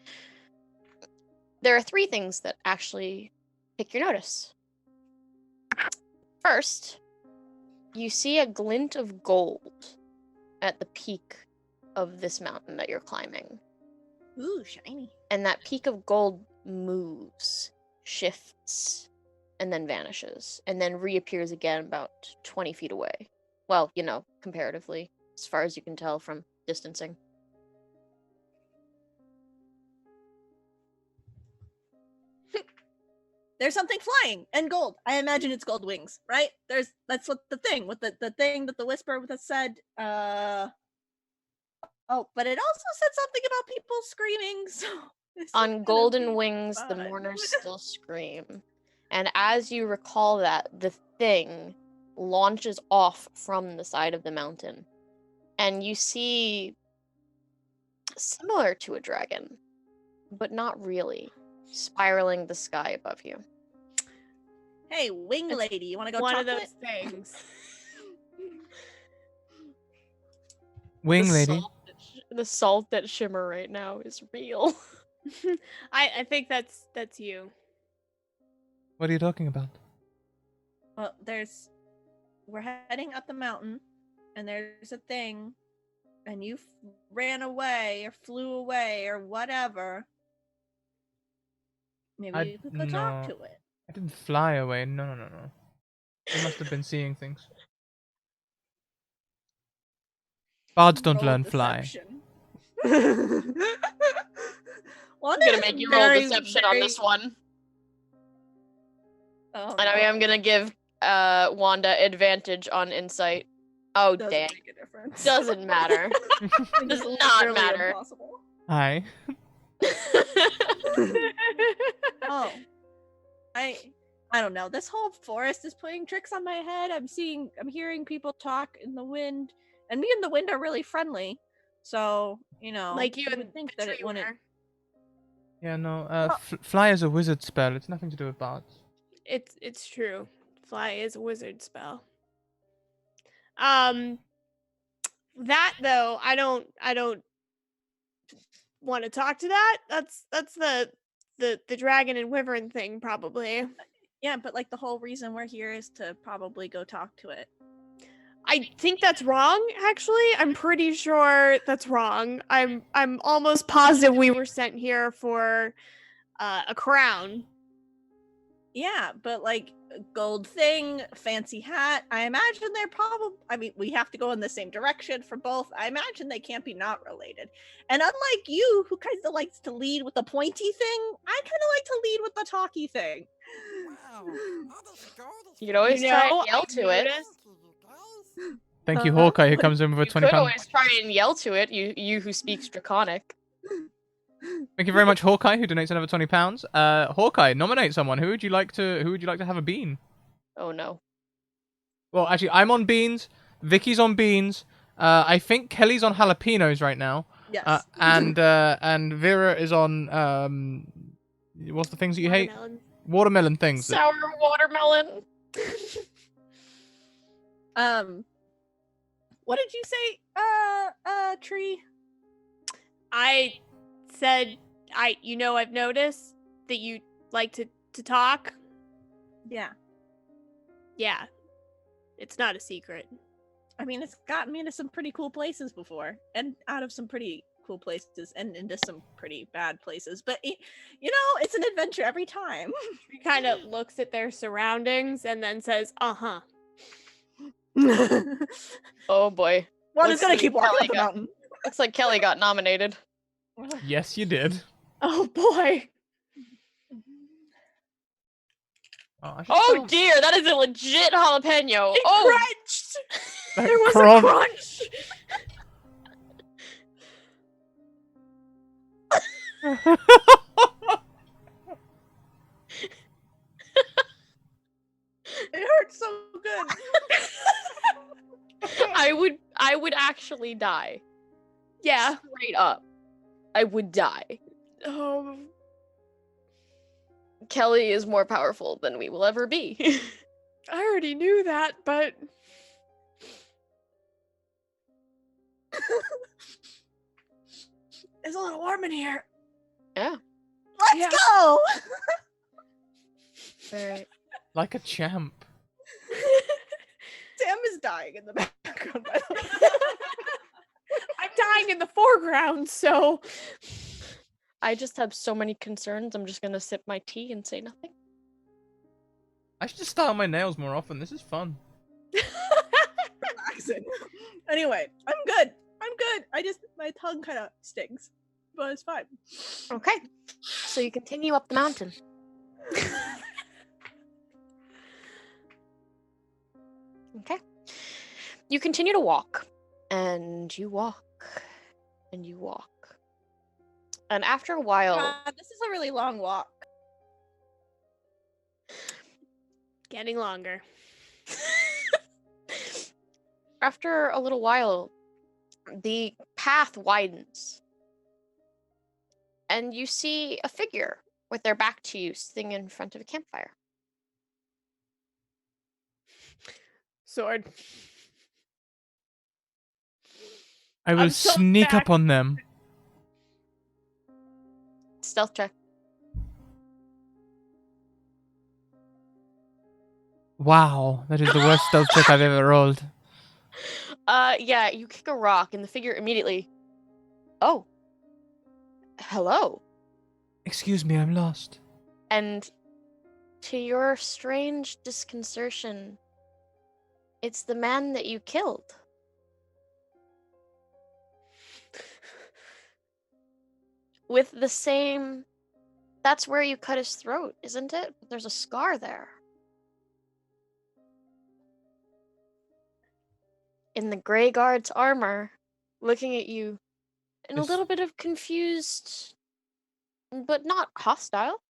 there are 3 things that actually pick your notice. First, you see a glint of gold at the peak of this mountain that you're climbing. Ooh, shiny. And that peak of gold moves, shifts, and then vanishes, and then reappears again about 20 feet away. Well, comparatively, as far as you can tell from distancing. There's something flying and gold. I imagine it's gold wings, right? That's what the thing with the thing that the whisper with us said. Oh, but it also said something about people screaming. So On golden wings, the mourners still scream. And as you recall that, the thing launches off from the side of the mountain. And you see similar to a dragon, but not really, spiraling the sky above you. Hey, wing lady, you want to go One chocolate? of those things. Wing lady. The salt that Shimmer right now is real. I think that's you. What are you talking about? Well, we're heading up the mountain. and there's a thing, and you ran away or flew away or whatever, maybe we could go talk to it. I didn't fly away. No. You must have been seeing things. Bards don't Roll learn fly. deception. I'm gonna make you roll deception on this one. Oh, And I'm gonna give Wanda advantage on insight. Oh, doesn't dang. make a difference. Doesn't matter. Does not Really matter. impossible. Hi. Oh, I don't know. This whole forest is playing tricks on my head. I'm hearing people talk in the wind, and me and the wind are really friendly. So Like you I would and think the that it tree wouldn't. were. Yeah, no. Fly is a wizard spell. It's nothing to do with bards. It's true. Fly is a wizard spell. That though, I don't want to talk to that. That's the dragon and wyvern thing probably. Yeah, but like the whole reason we're here is to probably go talk to it. I think that's wrong, actually. I'm pretty sure that's wrong. I'm almost positive we were sent here for a crown. Yeah, but like a gold thing, fancy hat. I imagine they're probably. I mean, we have to go in the same direction for both. I imagine they can't be not related. And unlike you, who kind of likes to lead with the pointy thing, I kind of like to lead with the talky thing. Wow. All this gold is You could always You try know, and yell I to it. noticed. Thank you, guys. Thank you, Uh-huh. Hawkeye, who comes in with a You 20 could pound. always try and yell to it, you who speaks Draconic. Thank you very much, Hawkeye, who donates another £20. Hawkeye, nominate someone. Who would you like to have a bean? Oh no. Well, actually, I'm on beans. Vicky's on beans. I think Kelly's on jalapenos right now. Yes. And Vera is on what's the things that you hate? Watermelon. Watermelon things. Sour watermelon. What did you say? Tree. I said I've noticed that you like to talk. Yeah. Yeah. It's not a secret. I mean, it's gotten me into some pretty cool places before, and out of some pretty cool places, and into some pretty bad places. But it's an adventure every time. He kind of looks at their surroundings and then says, "Uh-huh." Oh boy. Wanda's Looks gonna like keep walking Kelly up the got- mountain. Looks like Kelly got nominated. Yes, you did. Oh boy. Oh, I should Oh start- dear, that is a legit jalapeno. It Oh, crunched. that There was crunch. a crunch. It hurts so good. I would actually die. Yeah. Straight up. I would die. Oh. Kelly is more powerful than we will ever be. I already knew that, but It's a little warm in here. Yeah. Let's Yeah. go. Alright. Like a champ. Sam is dying in the background. By the way. I'm dying in the foreground, so I just have so many concerns. I'm just gonna sip my tea and say nothing. I should just style my nails more often. This is fun. Relaxing. Anyway, I'm good. My tongue kind of stings, but it's fine. Okay. So you continue up the mountain. Okay. You continue to walk, and you walk, and you walk. And after a while, This is a really long walk. getting longer. after a little while, the path widens. And you see a figure with their back to you sitting in front of a campfire. Sword. I will I'm so sneak back. up on them. Stealth check. Wow, that is the worst stealth check I've ever rolled. Yeah, you kick a rock and the figure immediately. Oh. Hello. Excuse me, I'm lost. And to your strange disconcertion, it's the man that you killed. With the same... That's where you cut his throat, isn't it? There's a scar there. In the Grey Guard's armor, looking at you in a Yes. little bit of confused, but not hostile.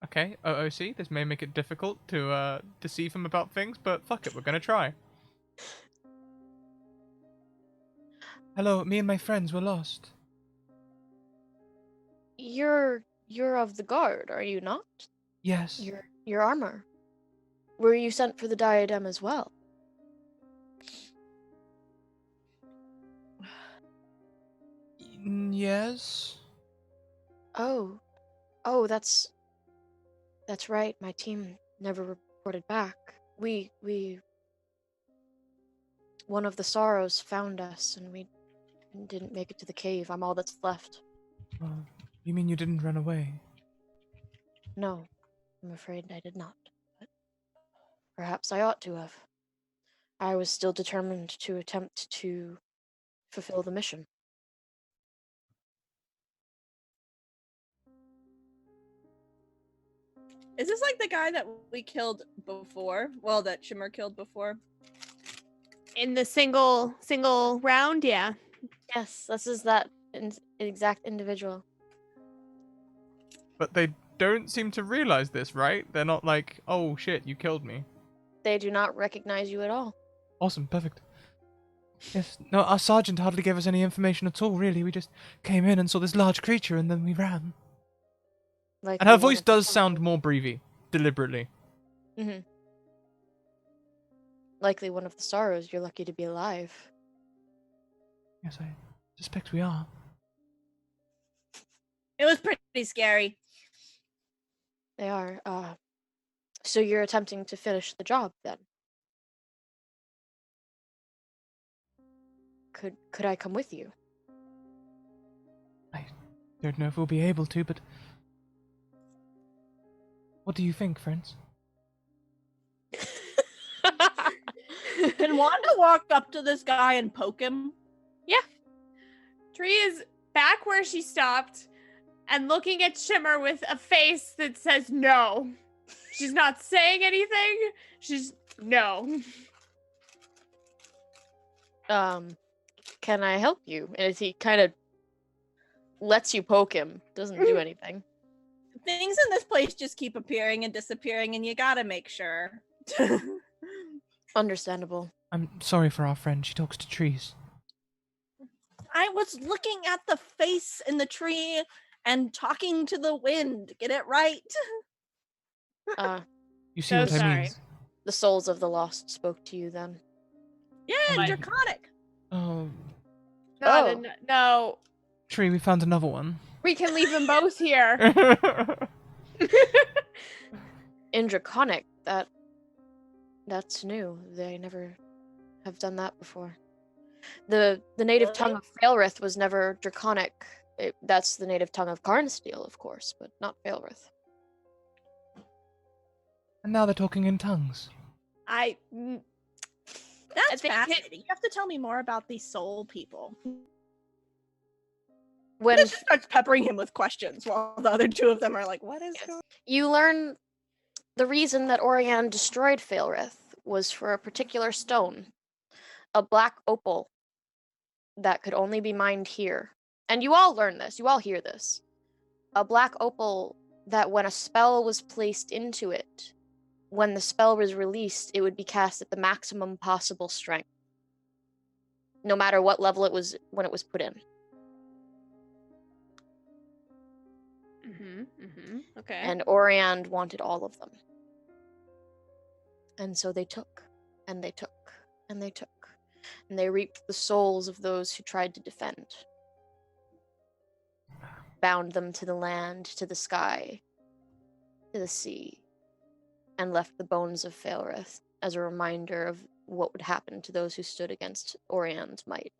Okay, OOC, this may make it difficult to deceive him about things, but fuck it, we're gonna try. Hello, me and my friends were lost. You're of the guard, are you not? Yes. Your armor. Were you sent for the diadem as well? Yes. Oh, that's right. My team never reported back. We one of the sorrows found us, and we didn't make it to the cave. I'm all that's left. You mean you didn't run away? No, I'm afraid I did not. But perhaps I ought to have. I was still determined to attempt to fulfill the mission. Is this like the guy that we killed before? Well, that Shimmer killed before? In the single round, yeah. Yes, this is that exact individual. But they don't seem to realize this, right? They're not like, oh shit, you killed me. They do not recognize you at all. Awesome, perfect. Yes, no, our sergeant hardly gave us any information at all, really. We just came in and saw this large creature and then we ran. Like And her voice does sound more breathy, deliberately. Mm-hmm. Likely one of the sorrows. You're lucky to be alive. Yes, I suspect we are. It was pretty scary. They are. So you're attempting to finish the job then? Could I come with you? I don't know if we'll be able to, but... What do you think, friends? Can Wanda walk up to this guy and poke him? Yeah. Tree is back where she stopped and looking at Shimmer with a face that says no. She's not saying anything. She's no. Can I help you? And as he kind of lets you poke him, doesn't do anything. Things in this place just keep appearing and disappearing, and you gotta make sure. Understandable. I'm sorry for our friend. She talks to trees. I was looking at the face in the tree and talking to the wind. Get it right? You see So what I sorry. mean? The souls of the lost spoke to you then. Yeah, Like- draconic. Oh, No. Tree, we found another one. We can leave them both here. In Draconic, that's new. They never have done that before. The native tongue of Failrith was never Draconic. That's the native tongue of Karnsteel, of course, but not Failrith. And now they're talking in tongues. That's think fascinating. You have to tell me more about these soul people. When This starts peppering him with questions while the other two of them are like, what is going on? you learn the reason that Orianne destroyed Failrith was for a particular stone, a black opal that could only be mined here. And you all learn this, you all hear this. A black opal that when a spell was placed into it, when the spell was released, it would be cast at the maximum possible strength, no matter what level it was when it was put in. Okay. And Orianne wanted all of them. And so they took, and they took, and they took. And they reaped the souls of those who tried to defend. Bound them to the land, to the sky, to the sea, and left the bones of Failrith as a reminder of what would happen to those who stood against Orian's might.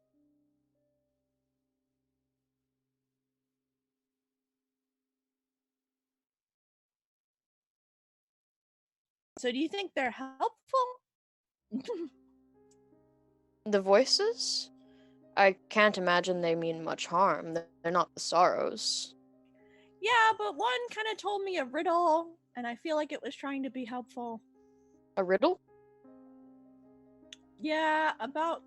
So do you think they're helpful? The voices? I can't imagine they mean much harm. They're not the sorrows. Yeah, but one kind of told me a riddle, and I feel like it was trying to be helpful. A riddle? Yeah, about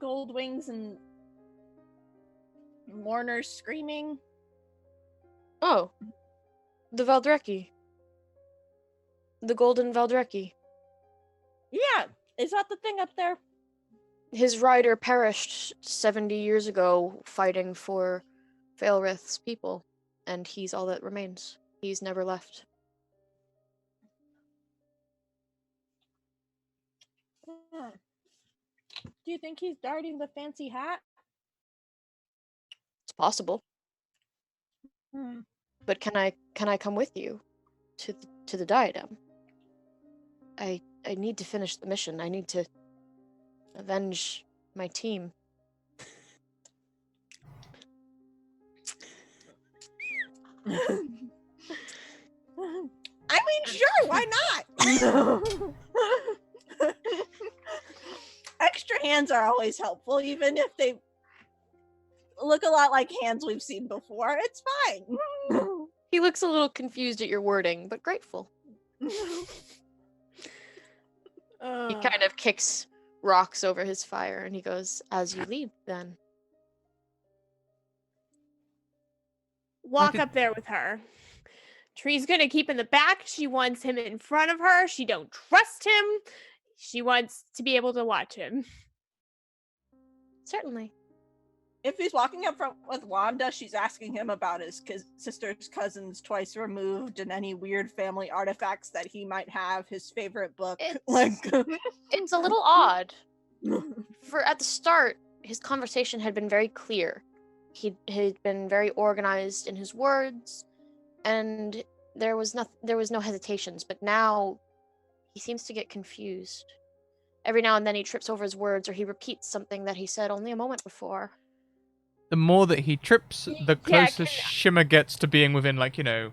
gold wings and mourners screaming. Oh. The Valdrecki. The Golden Valdrecki. Yeah, is that the thing up there? His rider perished 70 years ago fighting for Faelrith's people, and he's all that remains. He's never left. Do you think he's darting the fancy hat? It's possible. Hmm. But can I come with you to the diadem? I need to finish the mission. I need to avenge my team. I mean, sure, why not? Extra hands are always helpful, even if they look a lot like hands we've seen before. It's fine. He looks a little confused at your wording, but grateful. He kind of kicks rocks over his fire, and he goes, "As you lead, then." Walk up there with her. Tree's gonna keep in the back. She wants him in front of her. She don't trust him. She wants to be able to watch him. Certainly. If he's walking up front with Wanda, she's asking him about his sister's cousins twice removed and any weird family artifacts that he might have, his favorite book. It's a little odd. For at the start, his conversation had been very clear. He'd been very organized in his words, and there was no hesitations. But now, he seems to get confused. Every now and then, he trips over his words, or he repeats something that he said only a moment before. The more that he trips, the closer Shimmer gets to being within, like, you know,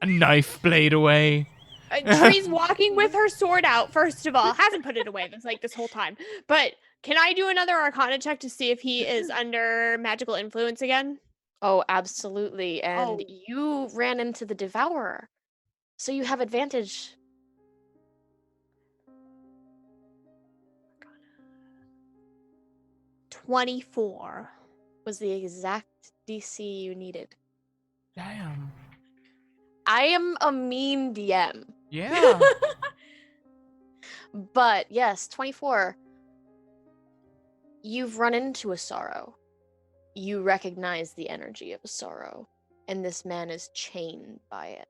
a knife blade away. Tree's walking with her sword out, first of all. Hasn't put it away this whole time. But can I do another Arcana check to see if he is under magical influence again? Oh, absolutely. And you ran into the Devourer, so you have advantage. 24. Was the exact DC you needed. Damn. I am a mean DM. Yeah. But yes, 24. You've run into a sorrow. You recognize the energy of a sorrow, and this man is chained by it.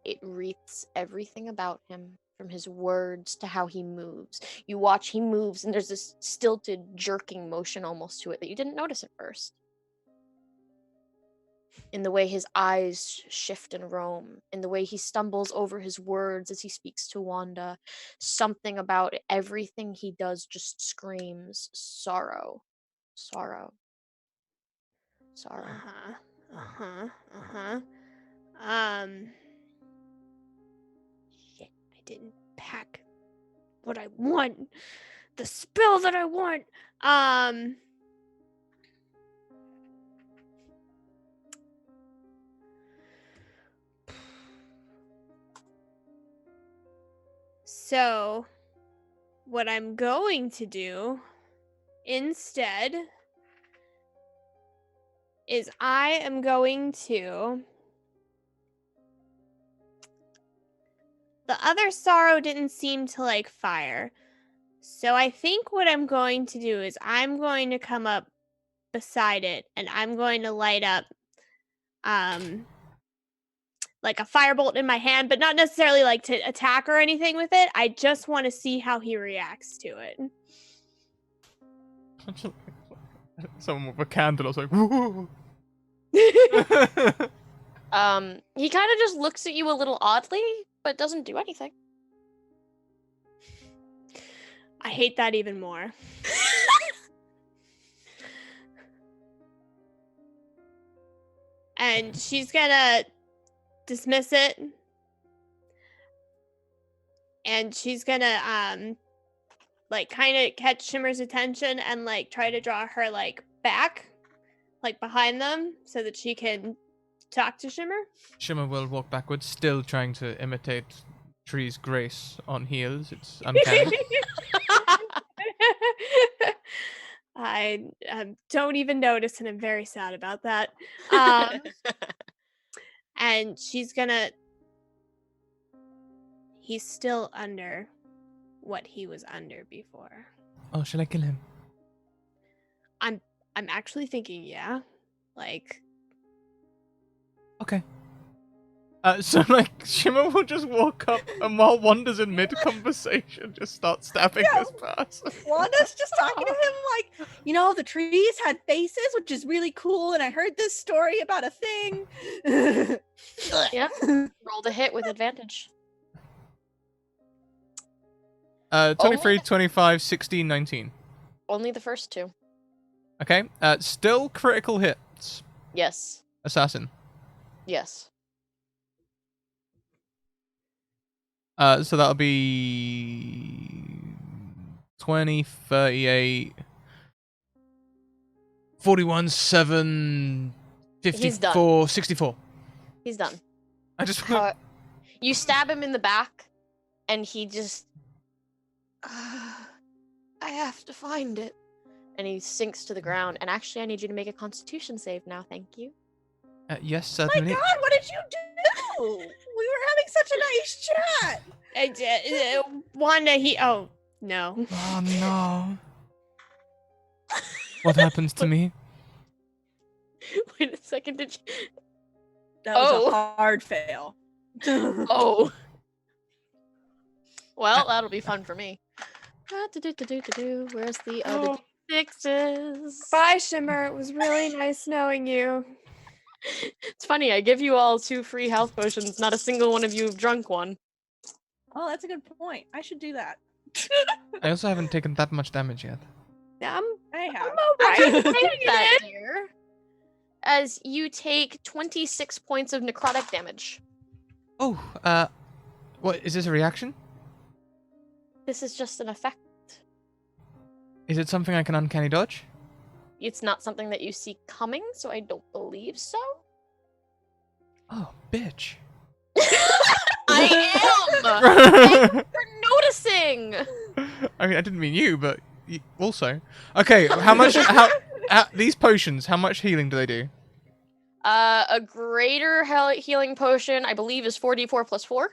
It wreaths everything about him, from his words to how he moves. You watch, he moves, and there's this stilted, jerking motion almost to it that you didn't notice at first. In the way his eyes shift and roam, in the way he stumbles over his words as he speaks to Wanda, something about everything he does just screams sorrow. Sorrow. Sorrow. Shit, I didn't pack what I want. The spell that I want. So, what I'm going to do instead is I am going to... The other sorrow didn't seem to like fire. So I think what I'm going to do is I'm going to come up beside it and I'm going to light up like a firebolt in my hand, but not necessarily like to attack or anything with it. I just want to see how he reacts to it. Someone with a candle, I was like, woo. He kind of just looks at you a little oddly, but doesn't do anything. I hate that even more. And she's gonna dismiss it. And she's gonna like kind of catch Shimmer's attention and like try to draw her like back, like behind them, so that she can talk to Shimmer. Shimmer will walk backwards, still trying to imitate Tree's grace on heels. It's uncanny. I don't even notice, and I'm very sad about that. And she's gonna. He's still under what he was under before. Oh, shall I kill him? I'm actually thinking, yeah. Like, Okay. So, like, Shimmer will just walk up and while Wanda's in mid-conversation, just start stabbing this person. Wanda's just talking to him like, you know, the trees had faces, which is really cool, and I heard this story about a thing. Yeah. Roll the hit with advantage. 23, 25, 16, 19. Only the first two. Okay. Still critical hits. Yes. Assassin. Yes. So that'll be 20, 38, 41, 7, 54, 64. He's done. I just You stab him in the back, and he just... I have to find it. And he sinks to the ground. And actually, I need you to make a Constitution save now. Thank you. yes, My certainly. God, what did you do? We were having such a nice chat. I did. Wanda, he. Oh, no. Oh no. What happens to me? Wait a second. Did you... That was a hard fail. Oh. Well, that'll be fun for me. Where's the other sixes? Bye, Shimmer. It was really nice knowing you. It's funny, I give you all 2 free health potions. Not a single one of you have drunk one. Oh, that's a good point. I should do that. I also haven't taken that much damage yet. Yeah, I have. Actually, alright. take that, dear. As you take 26 points of necrotic damage. Oh, what, is this a reaction? This is just an effect. Is it something I can uncanny dodge? It's not something that you see coming, so I don't believe so. Oh, bitch. I am! Thank you for noticing! I mean, I didn't mean you, but also. Okay, how much, these potions, how much healing do they do? A greater healing potion, I believe, is 4d4 plus 4.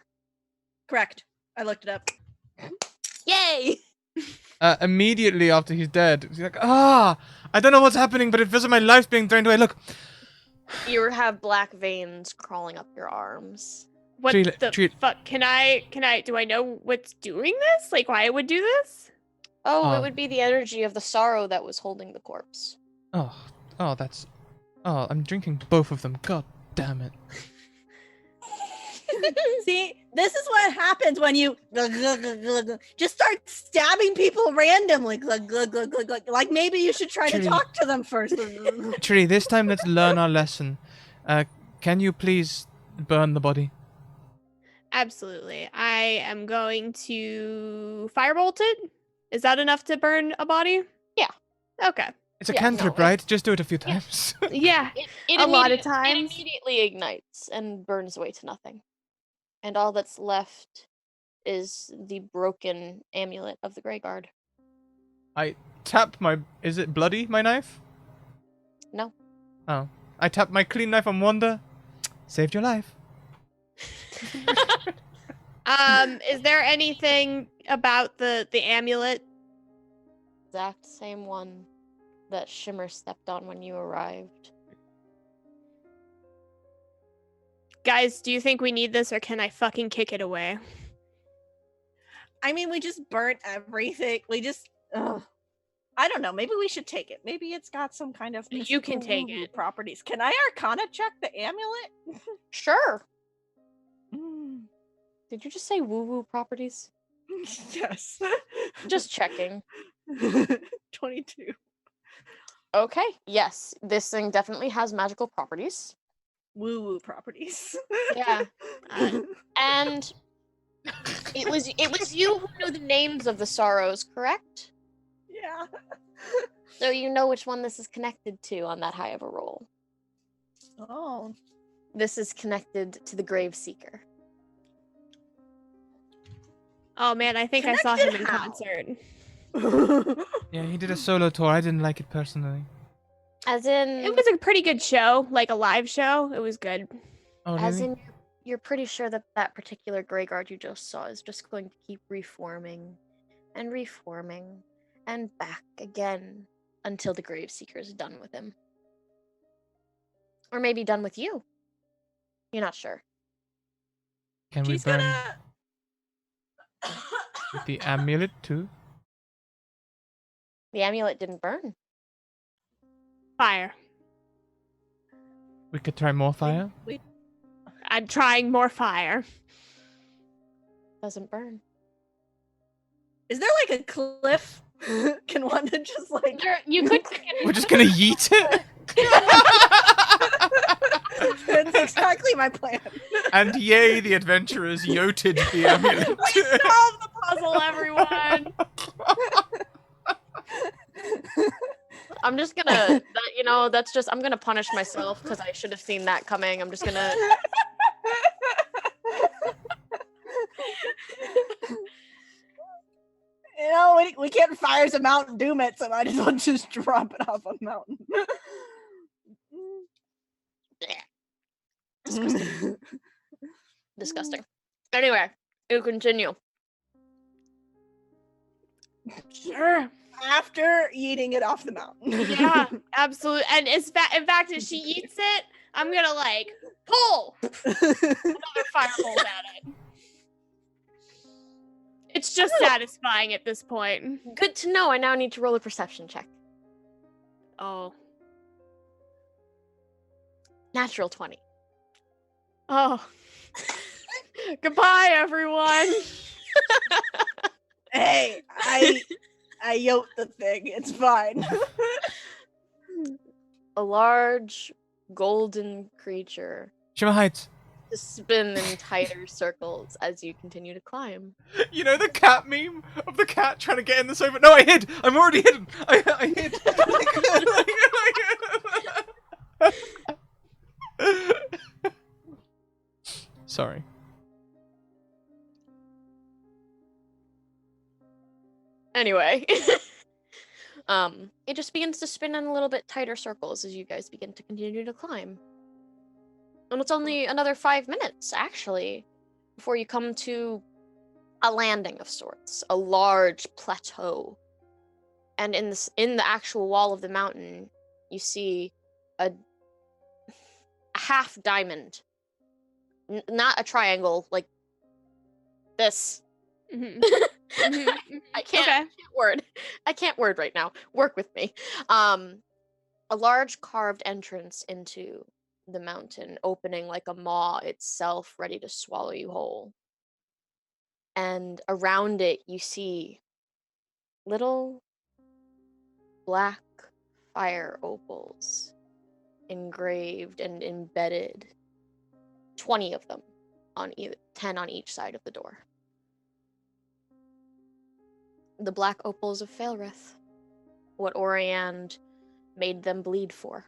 Correct. I looked it up. Yay! Immediately after he's dead, he's like, I don't know what's happening, but it feels like my life's being drained away. Look. You have black veins crawling up your arms. What Tree- the tree- fuck? Do I know what's doing this? Like, why it would do this? Oh, Oh. it would be the energy of the sorrow that was holding the corpse. Oh, I'm drinking both of them. God damn it. See, this is what happens when you just start stabbing people randomly. Like maybe you should try to Tree. talk to them first. Tree, this time let's learn our lesson. Can you please burn the body? Absolutely. I am going to firebolt it. Is that enough to burn a body? Yeah. Okay. It's a Yeah, cantrip, no, right? Just do it a few times. Yeah. It A lot of It times. immediately ignites and burns away to nothing. And all that's left is the broken amulet of the Grey Guard. I tap my... Is it bloody, my knife? No. Oh. I tap my clean knife on Wanda. Saved your life. Is there anything about the amulet? Exact same one that Shimmer stepped on when you arrived. Guys, do you think we need this, or can I fucking kick it away? I mean, we just burnt everything. We just, I don't know. Maybe we should take it. Maybe it's got some kind of You can take mystical it. properties. Can I Arcana check the amulet? Sure. Mm. Did you just say woo-woo properties? Yes. Just checking. 22. Okay, yes, this thing definitely has magical properties. Woo-woo properties. Yeah. And it was you who knew the names of the sorrows, correct? Yeah. So you know which one this is connected to on that high of a roll. Oh. This is connected to the Grave Seeker. Oh man, I think I saw him in Connected how? concert. Yeah, he did a solo tour. I didn't like it personally. As in, It was a pretty good show, like a live show. It was good. Oh, as really? in, you're pretty sure that that particular Grey Guard you just saw is just going to keep reforming and reforming and back again until the Grave Seeker is done with him. Or maybe done with you. You're not sure. Can we She's burn gonna. with the amulet too? The amulet didn't burn. Fire. We could try more fire. Wait. I'm trying more fire. Doesn't burn. Is there like a cliff? Can Wanda just like? You could. We're just gonna yeet it. That's exactly my plan. And yay, the adventurers yoted the amulet. We solved the puzzle, everyone. I'm just gonna, that's just, I'm gonna punish myself because I should have seen that coming. I'm just gonna. You know, we can't fire some Mountain Doom it, so I just want to just drop it off a mountain. Disgusting. Disgusting. Anyway, you continue. Sure. After eating it off the mountain. Yeah, absolutely. And in fact, if she eats it, I'm gonna like pull another firebolt at it. It's just satisfying at this point. Good to know. I now need to roll a perception check. Oh. Natural 20. Oh. Goodbye, everyone. Hey, I yoked the thing. It's fine. A large golden creature Shimmer Heights. to spin in tighter circles as you continue to climb. You know the cat meme of the cat trying to get in the sofa? No, I hid! I'm already hidden! I hid! Sorry. Anyway, it just begins to spin in a little bit tighter circles as you guys begin to continue to climb. And it's only another 5 minutes, actually, before you come to a landing of sorts, a large plateau. And in the actual wall of the mountain, you see a half diamond. Not a triangle, like this. Mhm. I can't, Okay. I can't word right now. Work with me. A large carved entrance into the mountain, opening like a maw itself, ready to swallow you whole. And around it, you see little black fire opals engraved and embedded. 20 of them on 10 on each side of the door. The black opals of Failrith. What Oriand made them bleed for.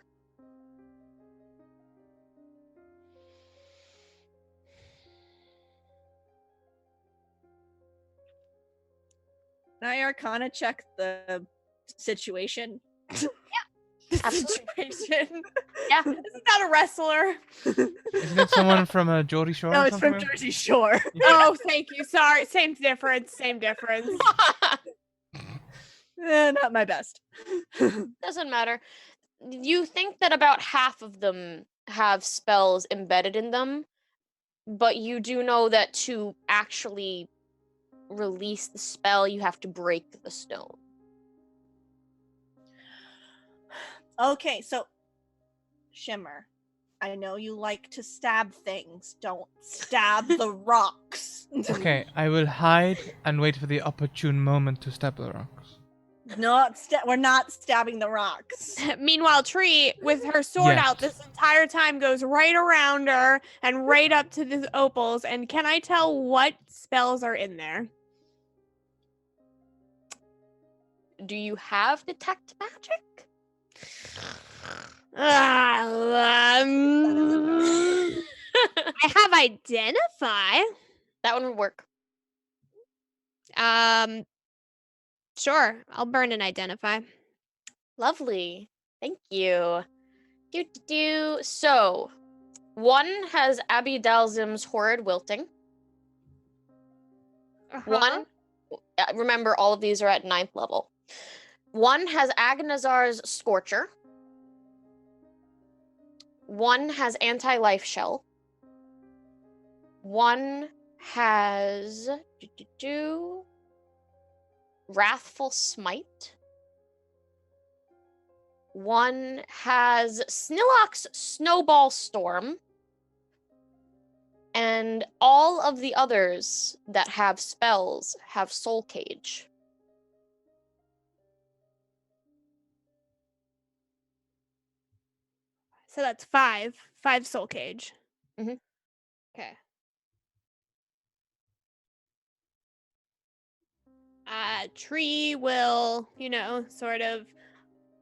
Can I Arcana check the situation? Situation. Yeah. This is not a wrestler. Isn't it someone from Geordie Shore? No, or it's from something? Jersey Shore. Oh, thank you. Sorry. Same difference. Same difference. Not my best. Doesn't matter. You think that about half of them have spells embedded in them, but you do know that to actually release the spell, you have to break the stone. Okay, so Shimmer, I know you like to stab things. Don't stab the rocks. Okay, I will hide and wait for the opportune moment to stab the rocks. We're not stabbing the rocks. Meanwhile, Tree, with her sword Yes. out this entire time, goes right around her and right up to the opals. And can I tell what spells are in there? Do you have detect magic? I have identify. That one would work. Sure. I'll burn and identify. Lovely. Thank you. So, one has Abby Dalzim's horrid wilting. One, remember all of these are at 9th level. One has Agnazar's Scorcher. One has Anti-Life Shell. One has Wrathful Smite. One has Snillock's Snowball Storm. And all of the others that have spells have Soul Cage. So that's 5. 5 soul cage. Mhm. Okay. Tree will, sort of.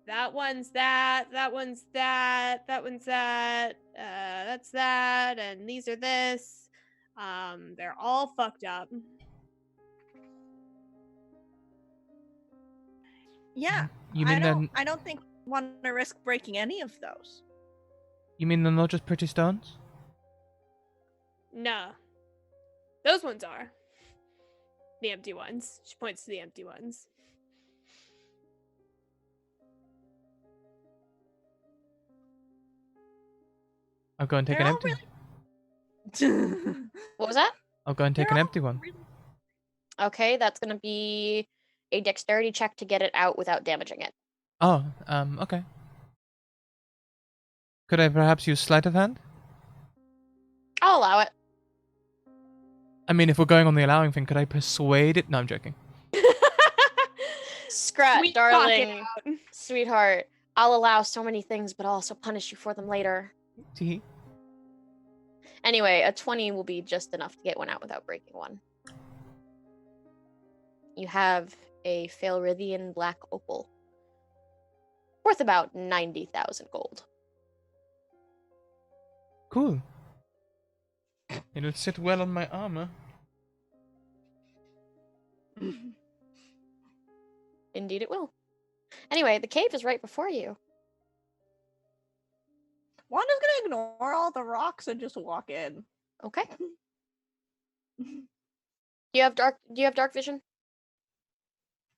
That one's that. That one's that. That one's that. That's that. And these are this. They're all fucked up. Yeah. You mean I don't think we want to risk breaking any of those. You mean they're not just pretty stones? No. Those ones are. The empty ones. She points to the empty ones. I'll go and take They're an all empty. What was that? I'll go and take They're an all empty one. Okay, that's gonna be a dexterity check to get it out without damaging it. Oh, okay. Could I perhaps use sleight of hand? I'll allow it. I mean, if we're going on the allowing thing, could I persuade it? No, I'm joking. Scrat, Sweet talk it darling, out. sweetheart, I'll allow so many things, but I'll also punish you for them later. Tee. Anyway, a 20 will be just enough to get one out without breaking one. You have a Failrithian black opal. Worth about 90,000 gold. Cool. It'll sit well on my armor. Indeed it will. Anyway, the cave is right before you. Wanda's gonna ignore all the rocks and just walk in. Okay. Do you have dark vision?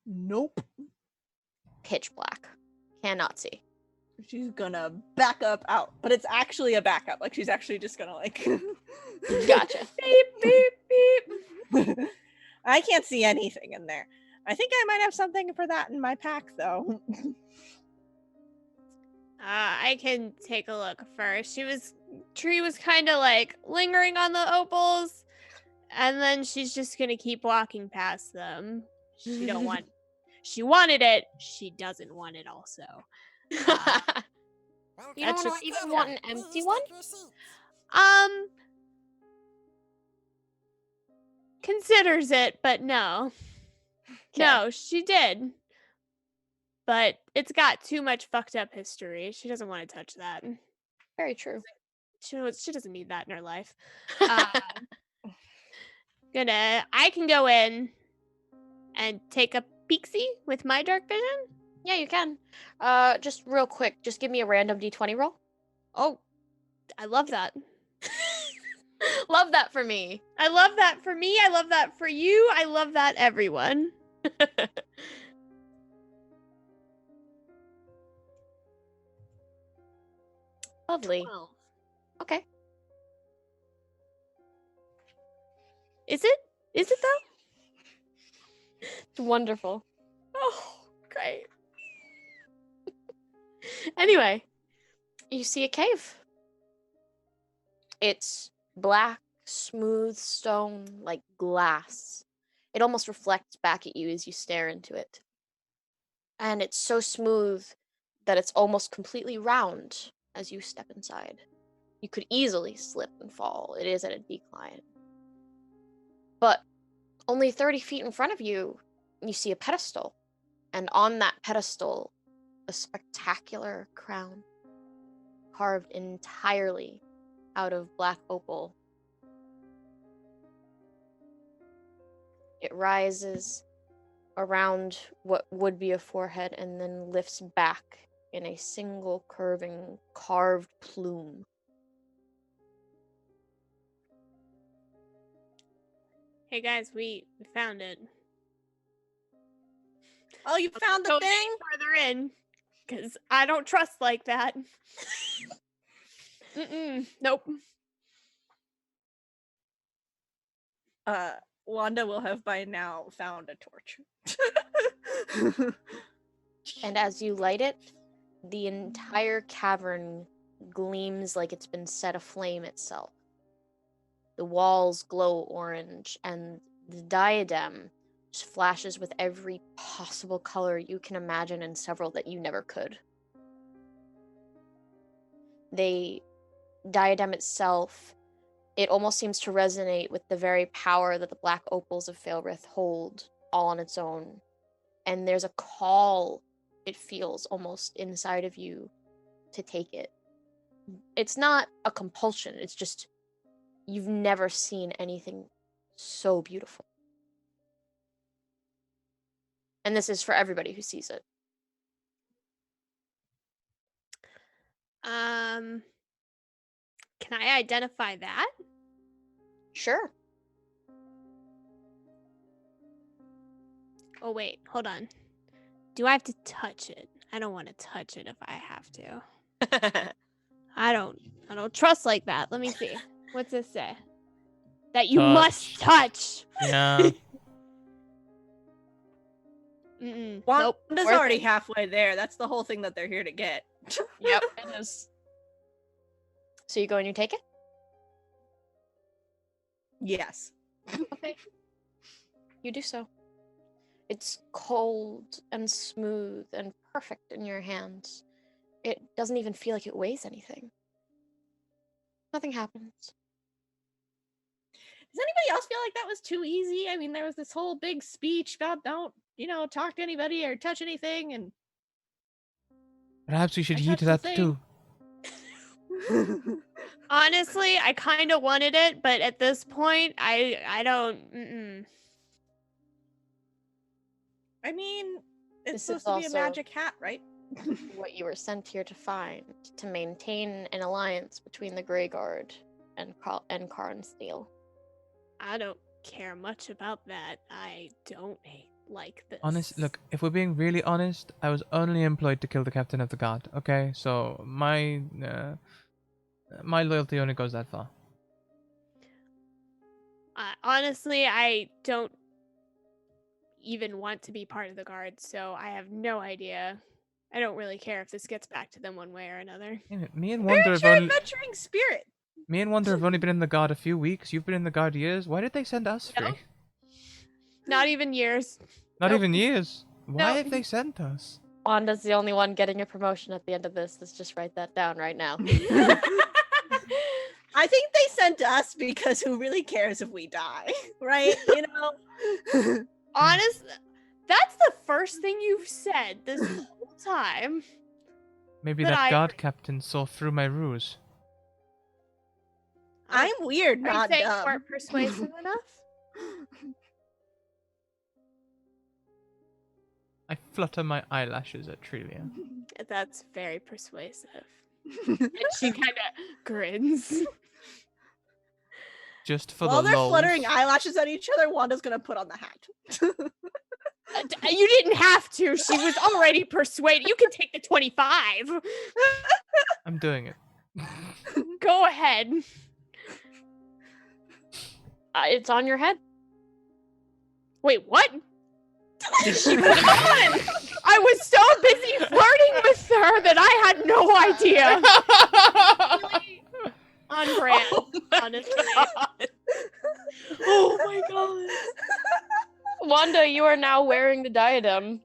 Nope. Pitch black. Cannot see. She's gonna back up out, but it's actually a backup. Like she's actually just gonna like. Gotcha. Beep beep beep. I can't see anything in there. I think I might have something for that in my pack, though. I can take a look first. Tree was kind of like lingering on the opals, and then she's just gonna keep walking past them. She wanted it. She doesn't want it also. Well, You That's don't just- even want an empty one? Considers it, but no. No, she did. But it's got too much fucked up history. She doesn't want to touch that. Very true. She doesn't need that in her life. I can go in and take a peeksy with my dark vision. Yeah, you can. Just real quick, just give me a random d20 roll. Oh, I love that. Love that for me. I love that for me. I love that for you. I love that everyone. Lovely. 12. Okay. Is it? Is it though? It's wonderful. Oh, great. Anyway, you see a cave. It's black, smooth stone, like glass. It almost reflects back at you as you stare into it. And it's so smooth that it's almost completely round as you step inside. You could easily slip and fall. It is at a decline. But only 30 feet in front of you, you see a pedestal. And on that pedestal, a spectacular crown, carved entirely out of black opal. It rises around what would be a forehead and then lifts back in a single curving, carved plume. Hey guys, we found it. Oh, you found the Go thing? further in, because I don't trust like that. Nope. Wanda will have by now found a torch. And as you light it, the entire cavern gleams like it's been set aflame itself. The walls glow orange, and the diadem just flashes with every possible color you can imagine and several that you never could. The diadem itself, it almost seems to resonate with the very power that the black opals of Failrith hold all on its own. And there's a call, it feels almost inside of you to take it. It's not a compulsion, it's just you've never seen anything so beautiful. And this is for everybody who sees it. Can I identify that? Sure. Oh wait, hold on. Do I have to touch it? I don't want to touch it if I have to. I don't trust like that. Let me see. What's this say? That you must touch. Yeah. Nope. Wanda's already halfway there. That's the whole thing that they're here to get. Yep, it is. So you go and you take it? Yes. Okay. You do so. It's cold and smooth and perfect in your hands. It doesn't even feel like it weighs anything. Nothing happens. Does anybody else feel like that was too easy? I mean, there was this whole big speech about don't, talk to anybody or touch anything, and Perhaps we should I heed touched the that too. Honestly, I kind of wanted it, but at this point, I don't. I mean, it's This supposed is to be a also magic hat, right? what you were sent here to find, to maintain an alliance between the Grey Guard and Karn Steel. I don't care much about that. I don't like this. Look, if we're being really honest, I was only employed to kill the captain of the guard. Okay, so my loyalty only goes that far. Honestly, I don't even want to be part of the guard, so I have no idea. I don't really care if this gets back to them one way or another. Me and Wonder have Very only adventuring spirit. Me and Wonder have only been in the guard a few weeks. You've been in the guard years. Why did they send us free? No. Not even years. Not Nope. even years. Why Nope. have they sent us? Wanda's the only one getting a promotion at the end of this. Let's just write that down right now. I think they sent us because who really cares if we die, right? Honestly, that's the first thing you've said this whole time. Maybe But that I guard agree. captain saw through my ruse. I'm weird, Are you not saying you dumb. weren't persuasive enough? I flutter my eyelashes at Trelia. That's very persuasive. And she kind of grins. Just for While the they're lols. fluttering eyelashes at each other, Wanda's gonna put on the hat. You didn't have to. She was already persuaded. You can take the 25. I'm doing it. Go ahead. It's on your head. Wait, what? She put it on. I was so busy flirting with her that I had no idea. On brand, honestly. Oh my god. Wanda, you are now wearing the diadem.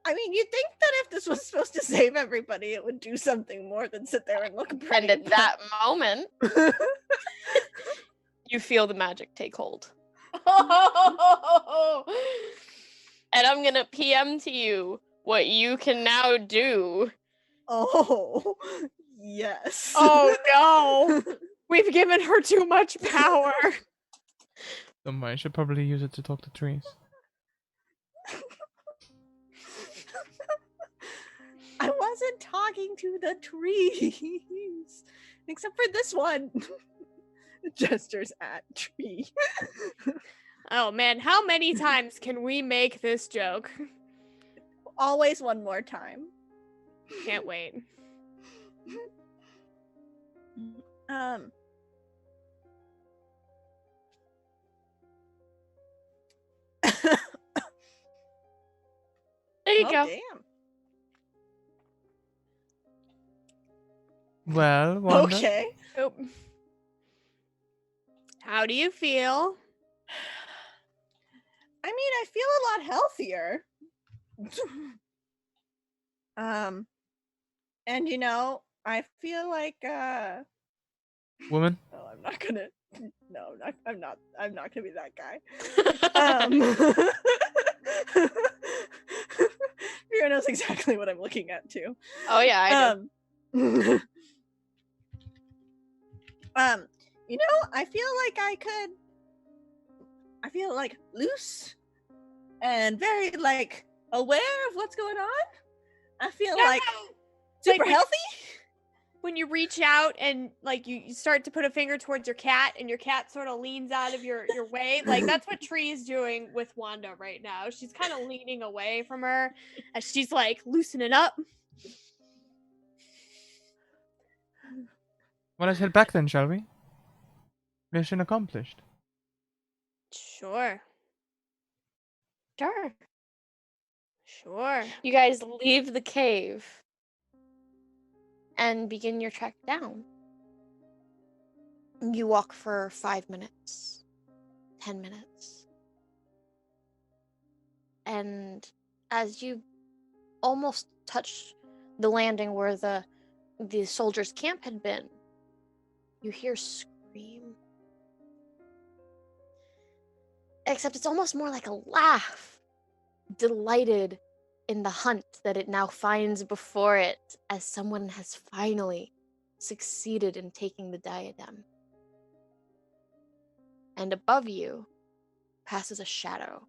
I mean, you'd think that if this was supposed to save everybody, it would do something more than sit there and look pretty. And at that moment, you feel the magic take hold. And I'm gonna PM to you what you can now do. Oh, yes. Oh no! We've given her too much power. I should probably use it to talk to trees. I wasn't talking to the trees, except for this one. Gestures at tree. Oh man, how many times can we make this joke? Always one more time. Can't wait. There you go. Damn. Well, Wanda. Okay. Oh. How do you feel? I mean, I feel a lot healthier. And you know, I feel like Woman. oh, I'm not gonna I'm not gonna be that guy. Vera knows exactly what I'm looking at too. Oh yeah, I do. You know, I feel like loose and very like aware of what's going on. I feel like super Like healthy. when you reach out and like you start to put a finger towards your cat and your cat sort of leans out of your way, like that's what Tree's doing with Wanda right now. She's kind of leaning away from her as she's like loosening up. Well, let's head back then, shall we? Mission accomplished. Sure. Sure. Sure. You guys leave the cave and begin your trek down. You walk for 5 minutes, 10 minutes. And as you almost touch the landing where the soldiers' camp had been, you hear scream. Except it's almost more like a laugh, delighted in the hunt that it now finds before it as someone has finally succeeded in taking the diadem. And above you passes a shadow.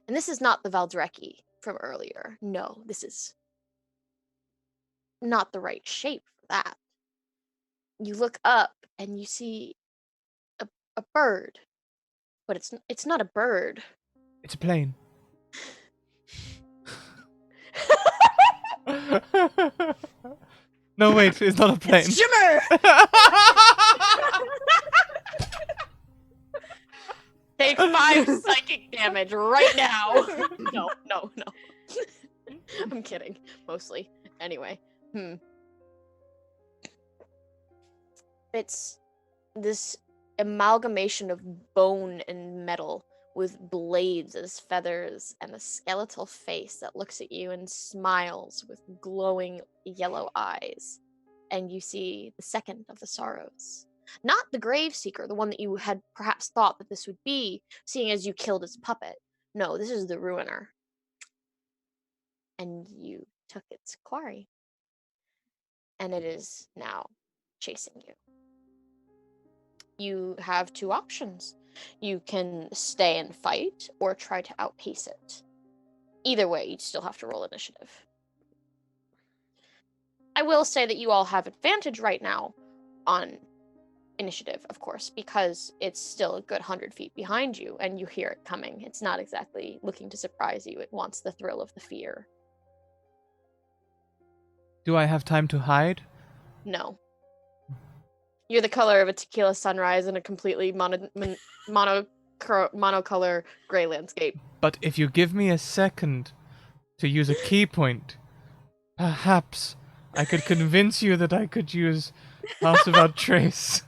And this is not the Valdrecki from earlier. No, this is not the right shape for that. You look up and you see a bird. But it's not a bird. It's a plane. No, wait, it's not a plane. It's Shimmer. Take 5 psychic damage right now. No. I'm kidding, mostly. Anyway. It's this amalgamation of bone and metal with blades as feathers and a skeletal face that looks at you and smiles with glowing yellow eyes. And you see the second of the sorrows. Not the grave seeker, the one that you had perhaps thought that this would be, seeing as you killed its puppet. No, this is the ruiner. And you took its quarry. And it is now chasing you. You have 2 options. You can stay and fight, or try to outpace it. Either way, you'd still have to roll initiative. I will say that you all have advantage right now on initiative, of course, because it's still a good 100 feet behind you, and you hear it coming. It's not exactly looking to surprise you. It wants the thrill of the fear. Do I have time to hide? No. You're the color of a tequila sunrise in a completely monocolor gray landscape. But if you give me a second to use a key point, perhaps I could convince you that I could use Pass without trace.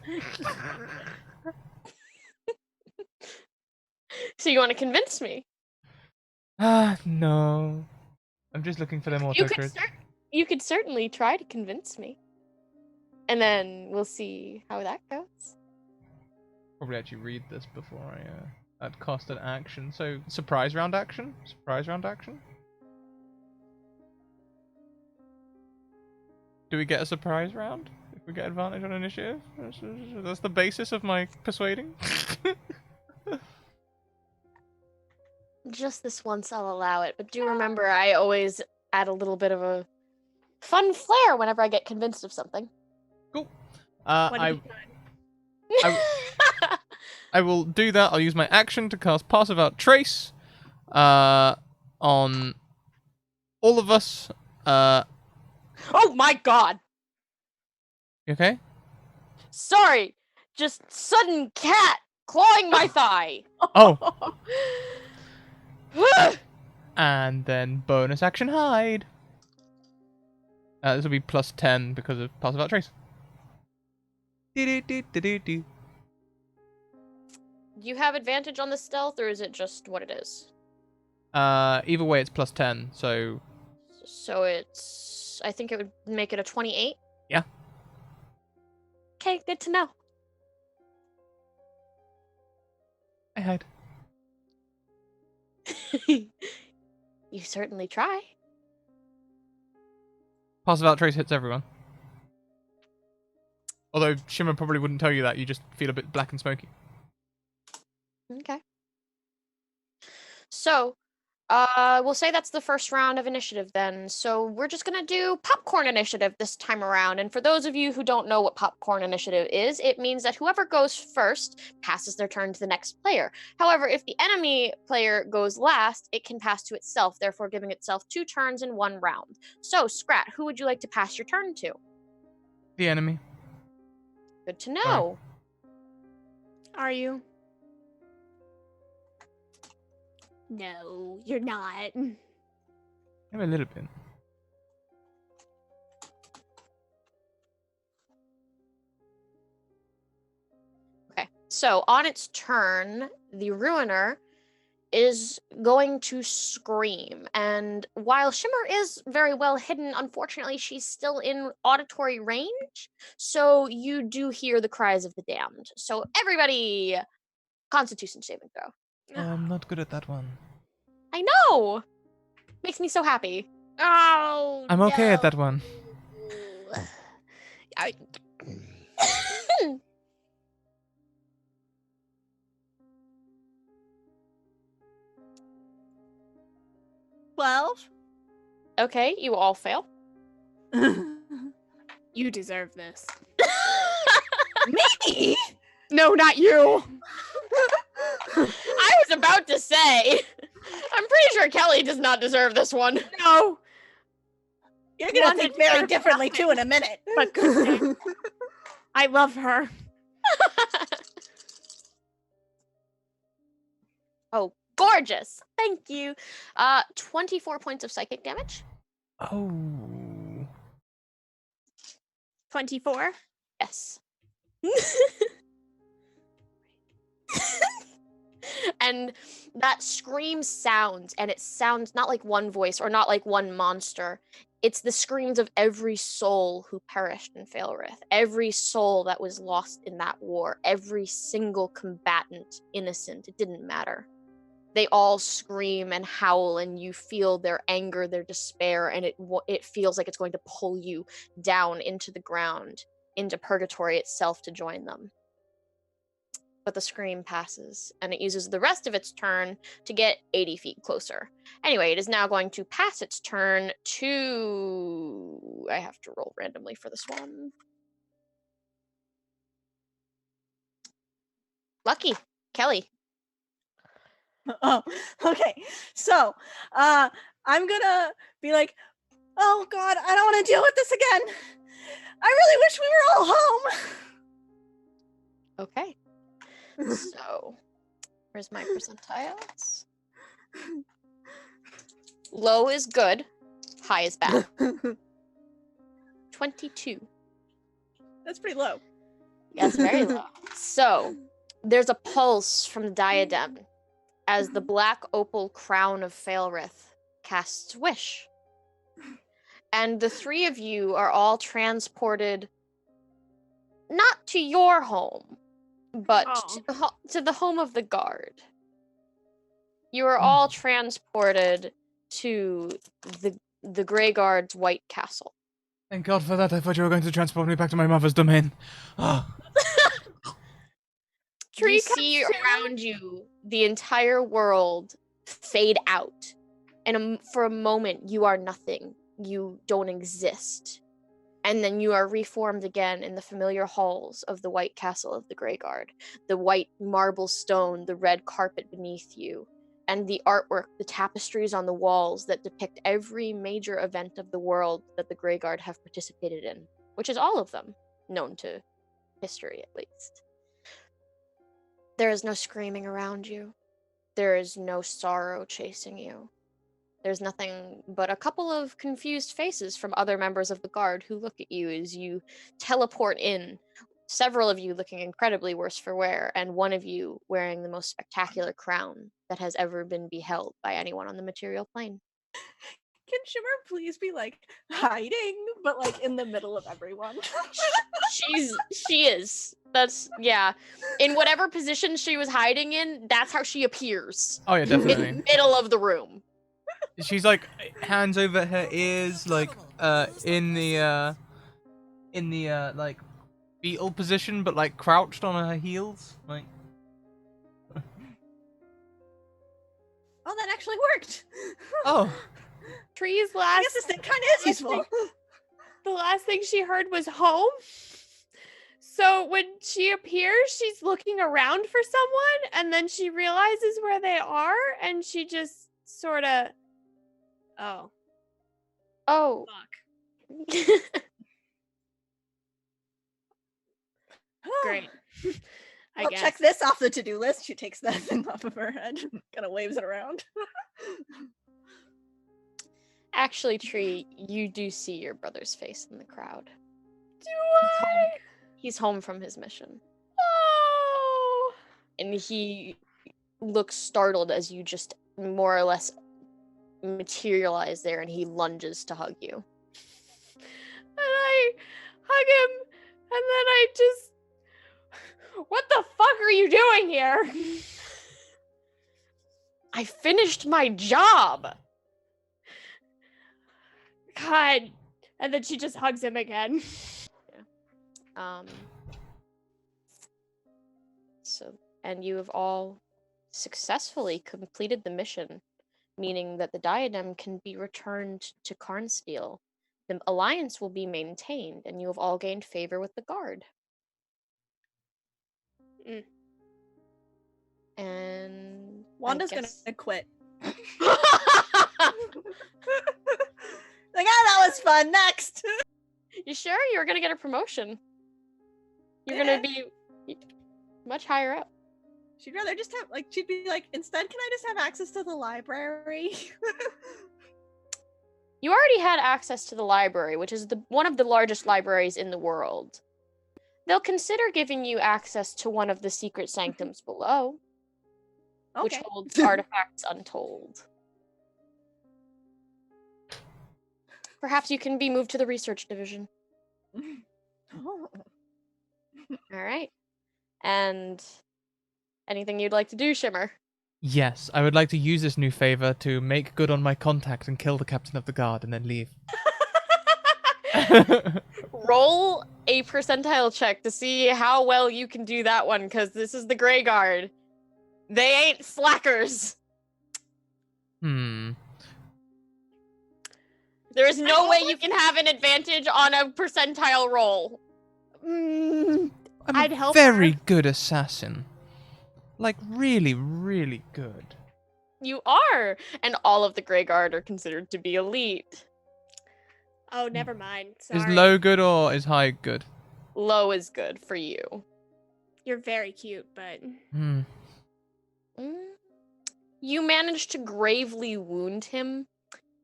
So you want to convince me? No. I'm just looking for them auto crits. You could certainly try to convince me. And then we'll see how that goes. Probably actually read this before I I'd cost an action. So surprise round action? Surprise round action? Do we get a surprise round if we get advantage on initiative? That's the basis of my persuading. Just this once I'll allow it, but do remember I always add a little bit of a fun flair whenever I get convinced of something. Cool. What have you done? I will do that. I'll use my action to cast Pass Without Trace on all of us. Oh my god! You okay? Sorry! Just sudden cat clawing my thigh! Oh. And then bonus action hide. This will be plus 10 because of Pass Without Trace. Do you have advantage on the stealth, or is it just what it is? Either way, it's plus 10, so... So it's... I think it would make it a 28? Yeah. Okay, good to know. I hide. You certainly try. Pass Without Trace hits everyone. Although Shimmer probably wouldn't tell you that, you just feel a bit black and smoky. Okay. So, we'll say that's the first round of initiative then. So we're just gonna do popcorn initiative this time around. And for those of you who don't know what popcorn initiative is, it means that whoever goes first passes their turn to the next player. However, if the enemy player goes last, it can pass to itself, therefore giving itself 2 turns in 1 round. So, Scrat, who would you like to pass your turn to? The enemy. Good to know. Are you? No, you're not. Maybe a little bit. Okay, so on its turn, the Ruiner is going to scream. And while Shimmer is very well hidden, unfortunately, she's still in auditory range. So you do hear the cries of the damned. So everybody, Constitution saving throw. I'm not good at that one. I know! Makes me so happy. Oh, I'm okay at no. that one. I, 12? Okay, you all fail. you deserve this. Me? No, not you. I was about to say, I'm pretty sure Kelly does not deserve this one. No. You're gonna Wanted think very her differently nothing. too in a minute. But goodness, I love her. Oh, gorgeous. Thank you. 24 points of psychic damage. Oh. 24. Yes. And that scream sounds, and it sounds not like one voice or not like one monster. It's the screams of every soul who perished in Failrith, every soul that was lost in that war, every single combatant, innocent, it didn't matter. They all scream and howl, and you feel their anger, their despair, and it feels like it's going to pull you down into the ground, into purgatory itself to join them. But the scream passes, and it uses the rest of its turn to get 80 feet closer. Anyway, it is now going to pass its turn to... I have to roll randomly for this one. Lucky. Kelly. Oh, okay. So, I'm gonna be like, oh god, I don't want to deal with this again. I really wish we were all home. Okay. So, where's my percentiles? Low is good. High is bad. 22. That's pretty low. Yes, very low. So, there's a pulse from the diadem as the black opal crown of Failrith casts wish. And the three of you are all transported not to your home, but to the home of the guard. You are all transported to the Grey Guard's White Castle. Thank God for that. I thought you were going to transport me back to my mother's domain. You see around you the entire world fade out. And for a moment, you are nothing. You don't exist. And then you are reformed again in the familiar halls of the White Castle of the Grey Guard. The white marble stone, the red carpet beneath you, and the artwork, the tapestries on the walls that depict every major event of the world that the Grey Guard have participated in, which is all of them, known to history at least. There is no screaming around you. There is no sorrow chasing you. There's nothing but a couple of confused faces from other members of the guard who look at you as you teleport in. Several of you looking incredibly worse for wear, and one of you wearing the most spectacular crown that has ever been beheld by anyone on the material plane. Can Shimmer please be like hiding, but like in the middle of everyone? She is. That's, yeah. In whatever position she was hiding in, that's how she appears. Oh yeah, definitely. In the middle of the room. She's like hands over her ears, like in the like fetal position, but like crouched on her heels, like. Oh, that actually worked. Oh. Tree's I last. guess this thing kind of is useful. The last thing she heard was home. So when she appears, she's looking around for someone, and then she realizes where they are, and she just sort of. Oh. Fuck. Great. I'll guess. check this off the to-do list. She takes that thing off of her head, kind of waves it around. Actually, Tree, you do see your brother's face in the crowd. Do I? He's home from his mission. Oh. And he looks startled as you just more or less materialize there, and he lunges to hug you. And I hug him, and then I just... What the fuck are you doing here? I finished my job! God. And then she just hugs him again. Yeah. And you have all successfully completed the mission, meaning that the diadem can be returned to Carnsteel. The alliance will be maintained, and you have all gained favor with the guard. And Wanda's gonna quit. Like, that was fun. Next. You sure? You're gonna get a promotion. You're gonna be much higher up. She'd rather just have, like, she'd be like, instead, can I just have access to the library? You already had access to the library, which is one of the largest libraries in the world. They'll consider giving you access to one of the secret sanctums below, which holds artifacts untold. Perhaps you can be moved to the research division. Oh. All right. And anything you'd like to do, Shimmer? Yes, I would like to use this new favor to make good on my contact and kill the captain of the guard and then leave. Roll a percentile check to see how well you can do that one, because this is the Grey Guard. They ain't slackers. There is no way you can have an advantage on a percentile roll. I'd help very her. good assassin. Like, really, really good. You are, and all of the Grey Guard are considered to be elite. Oh, never mind. Sorry. Is low good or is high good? Low is good for you. You're very cute, but... You managed to gravely wound him.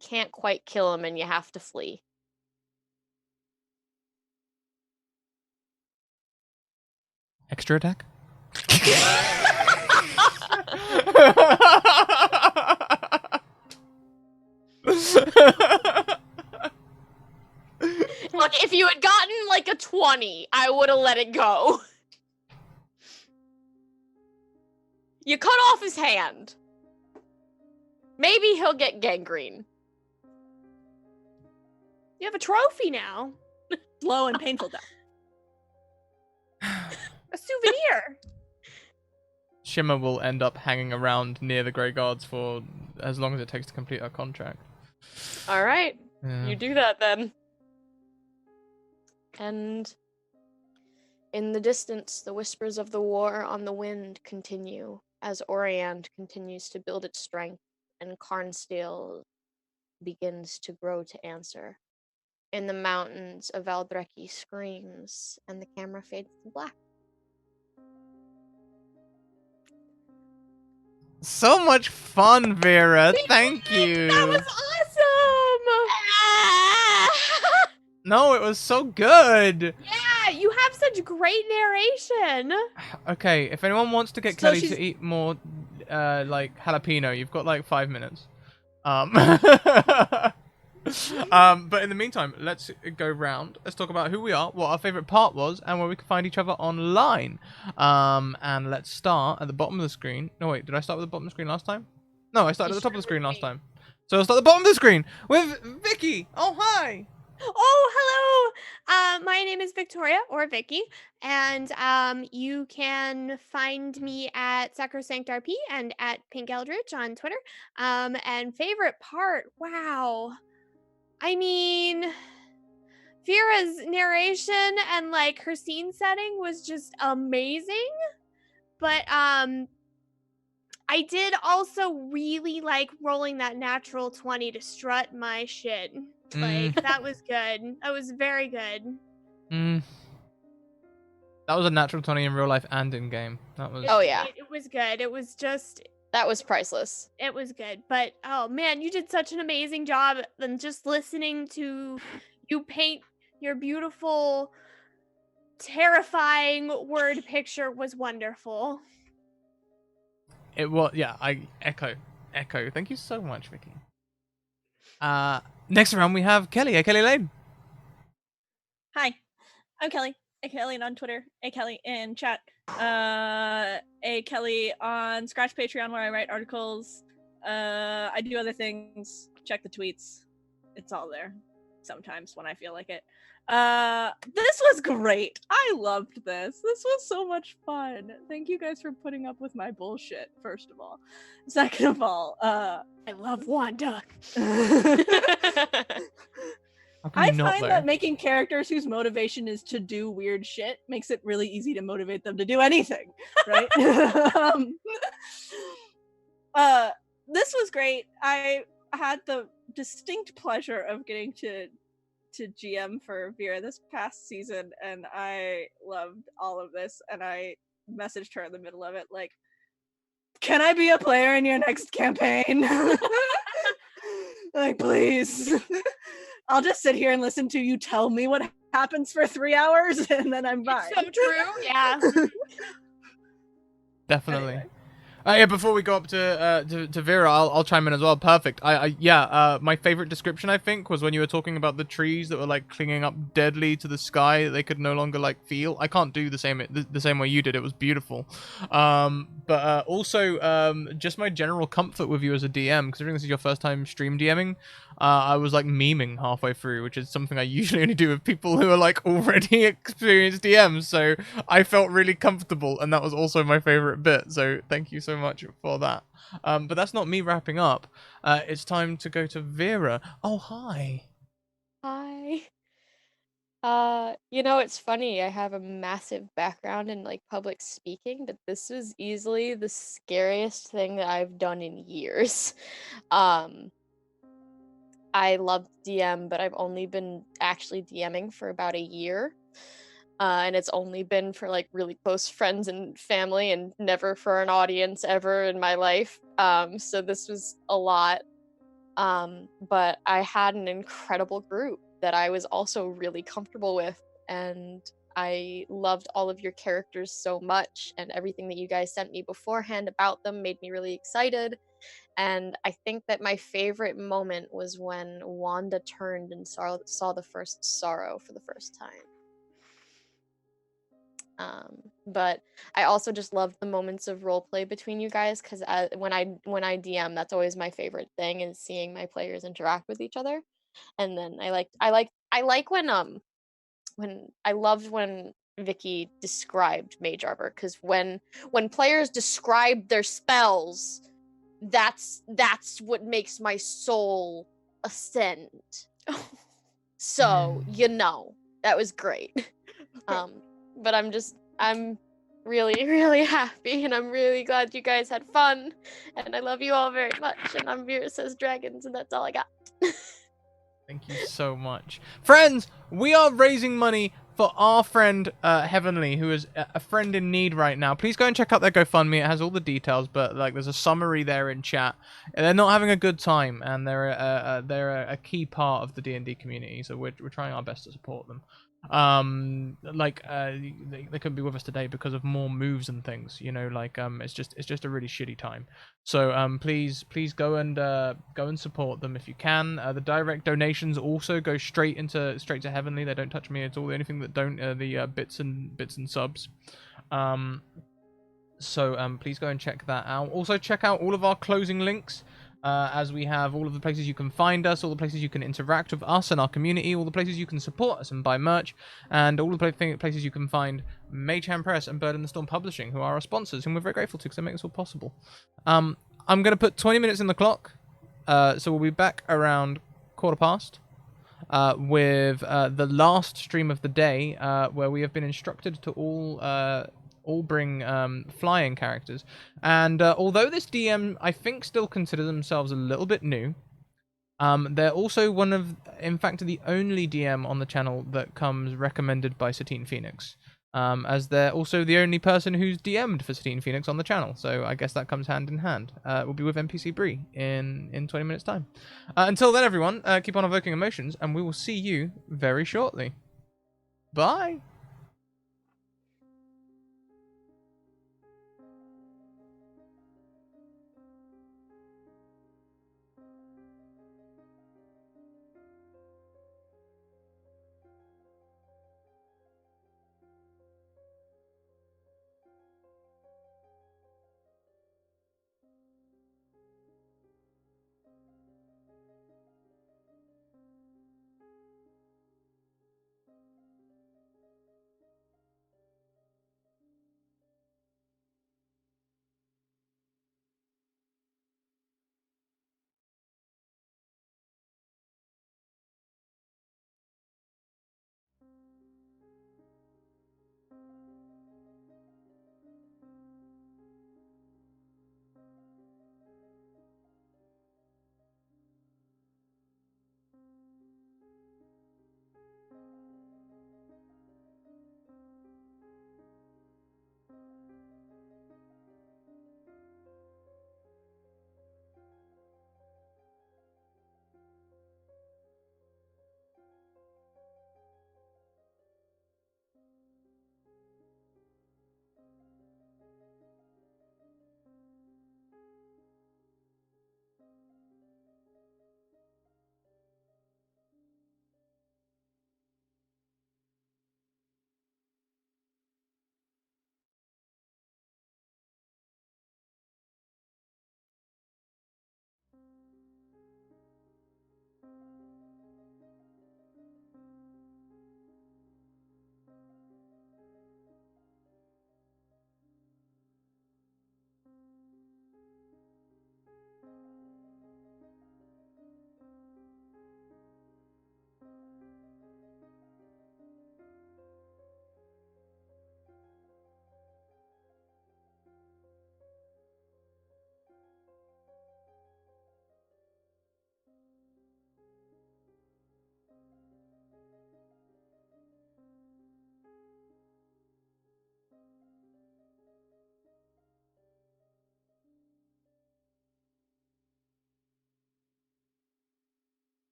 Can't quite kill him, and you have to flee. Extra attack? Look, if you had gotten like a 20, I would have let it go. You cut off his hand. Maybe he'll get gangrene. You have a trophy now. Slow and painful death. A souvenir. Shimmer will end up hanging around near the Grey Guards for as long as it takes to complete our contract. All right. Yeah. You do that then. And in the distance, the whispers of the war on the wind continue as Oriand continues to build its strength and Carnsteel begins to grow to answer. In the mountains, a Valdreki screams and the camera fades to black. So much fun, Vera. Thank you. That was awesome. No, it was so good. Yeah, you have such great narration. Okay, if anyone wants to get So Kelly she's- to eat more, like jalapeno, you've got like 5 minutes. But in the meantime, let's go round. Let's talk about who we are, what our favorite part was, and where we can find each other online. And let's start at the bottom of the screen. No, wait, did I start at the bottom of the screen last time? No, I started at the top of the screen last time. So I'll start at the bottom of the screen with Vicky. Oh, hi. Oh, hello. My name is Victoria, or Vicky, and you can find me at SacrosanctRP and at Pink Eldritch on Twitter. And favorite part, wow. I mean, Vira's narration and like her scene setting was just amazing. But I did also really like rolling that natural 20 to strut my shit. Like that was good. That was very good. That was a natural 20 in real life and in game. That was. Oh, yeah. It was good. It was just That was priceless. it was good. But oh man, you did such an amazing job. And just listening to you paint your beautiful, terrifying word picture was wonderful. It was, yeah, I echo. Thank you so much, Vicky. Next round we have Kelly. Hey, Kelly Lane. Hi, I'm Kelly. Kelly on Twitter. Kelly in chat. Kelly on Scratch Patreon where I write articles. I do other things. Check the tweets. It's all there. Sometimes when I feel like it. This was great. I loved this. This was so much fun. Thank you guys for putting up with my bullshit, first of all. Second of all, I love Wanda. How can I you not, find though? that making characters whose motivation is to do weird shit makes it really easy to motivate them to do anything, right? This was great. I had the distinct pleasure of getting to GM for Vira this past season, and I loved all of this, and I messaged her in the middle of it like, can I be a player in your next campaign? Like, please. I'll just sit here and listen to you tell me what happens for 3 hours, and then I'm fine. So true. Yeah. Definitely. Anyway. Yeah, before we go up to Vera, I'll chime in as well. Perfect. My favorite description, I think, was when you were talking about the trees that were like clinging up deadly to the sky that they could no longer like feel. I can't do the same way you did. It was beautiful. But also just my general comfort with you as a DM, considering this is your first time stream DMing. I was like memeing halfway through, which is something I usually only do with people who are like already experienced DMs. So I felt really comfortable, and that was also my favorite bit. So thank you so much for that. But that's not me wrapping up. It's time to go to Vera. Oh, hi. Hi. It's funny. I have a massive background in like public speaking, but this was easily the scariest thing that I've done in years. I love DM, but I've only been actually DMing for about a year. And it's only been for like really close friends and family and never for an audience ever in my life. So this was a lot. But I had an incredible group that I was also really comfortable with, and I loved all of your characters so much, and everything that you guys sent me beforehand about them made me really excited. And I think that my favorite moment was when Wanda turned and saw the first sorrow for the first time. But I also just loved the moments of role play between you guys, because when I DM, that's always my favorite thing, is seeing my players interact with each other. And then I like when I loved when Vicky described Mage Arbor, because when players describe their spells, that's what makes my soul ascend. So that was great. But I'm really, really happy, and I'm really glad you guys had fun, and I love you all very much, and I'm ViraSaysDRAGONS, and that's all I got. Thank you so much. Friends, we are raising money for our friend Heavenleigh, who is a friend in need right now. Please go and check out their GoFundMe. It has all the details, but like there's a summary there in chat. They're not having a good time, and they're a key part of the D&D community, so we're trying our best to support them. They couldn't be with us today because of more moves and things, it's just a really shitty time. So please go and support them if you can. The direct donations also go straight to Heavenleigh. They don't touch me at all. The only thing that don't are the bits and subs. So please go and check that out. Also check out all of our closing links, as we have all of the places you can find us, all the places you can interact with us and our community, all the places you can support us and buy merch, and all the places you can find Mage Hand Press and Bird in the Storm Publishing, who are our sponsors, whom we're very grateful to because they make this all possible. I'm going to put 20 minutes in the clock, so we'll be back around 1:15. With the last stream of the day, where we have been instructed to all bring flying characters. And although this DM, I think, still consider themselves a little bit new, they're also in fact, the only DM on the channel that comes recommended by Satine Phoenix. As they're also the only person who's DM'd for Satine Phoenix on the channel, so I guess that comes hand in hand. We'll be with NPC Bree in 20 minutes' time. Until then, everyone, keep on evoking emotions, and we will see you very shortly. Bye!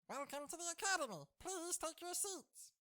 Welcome to the academy. Please take your seats.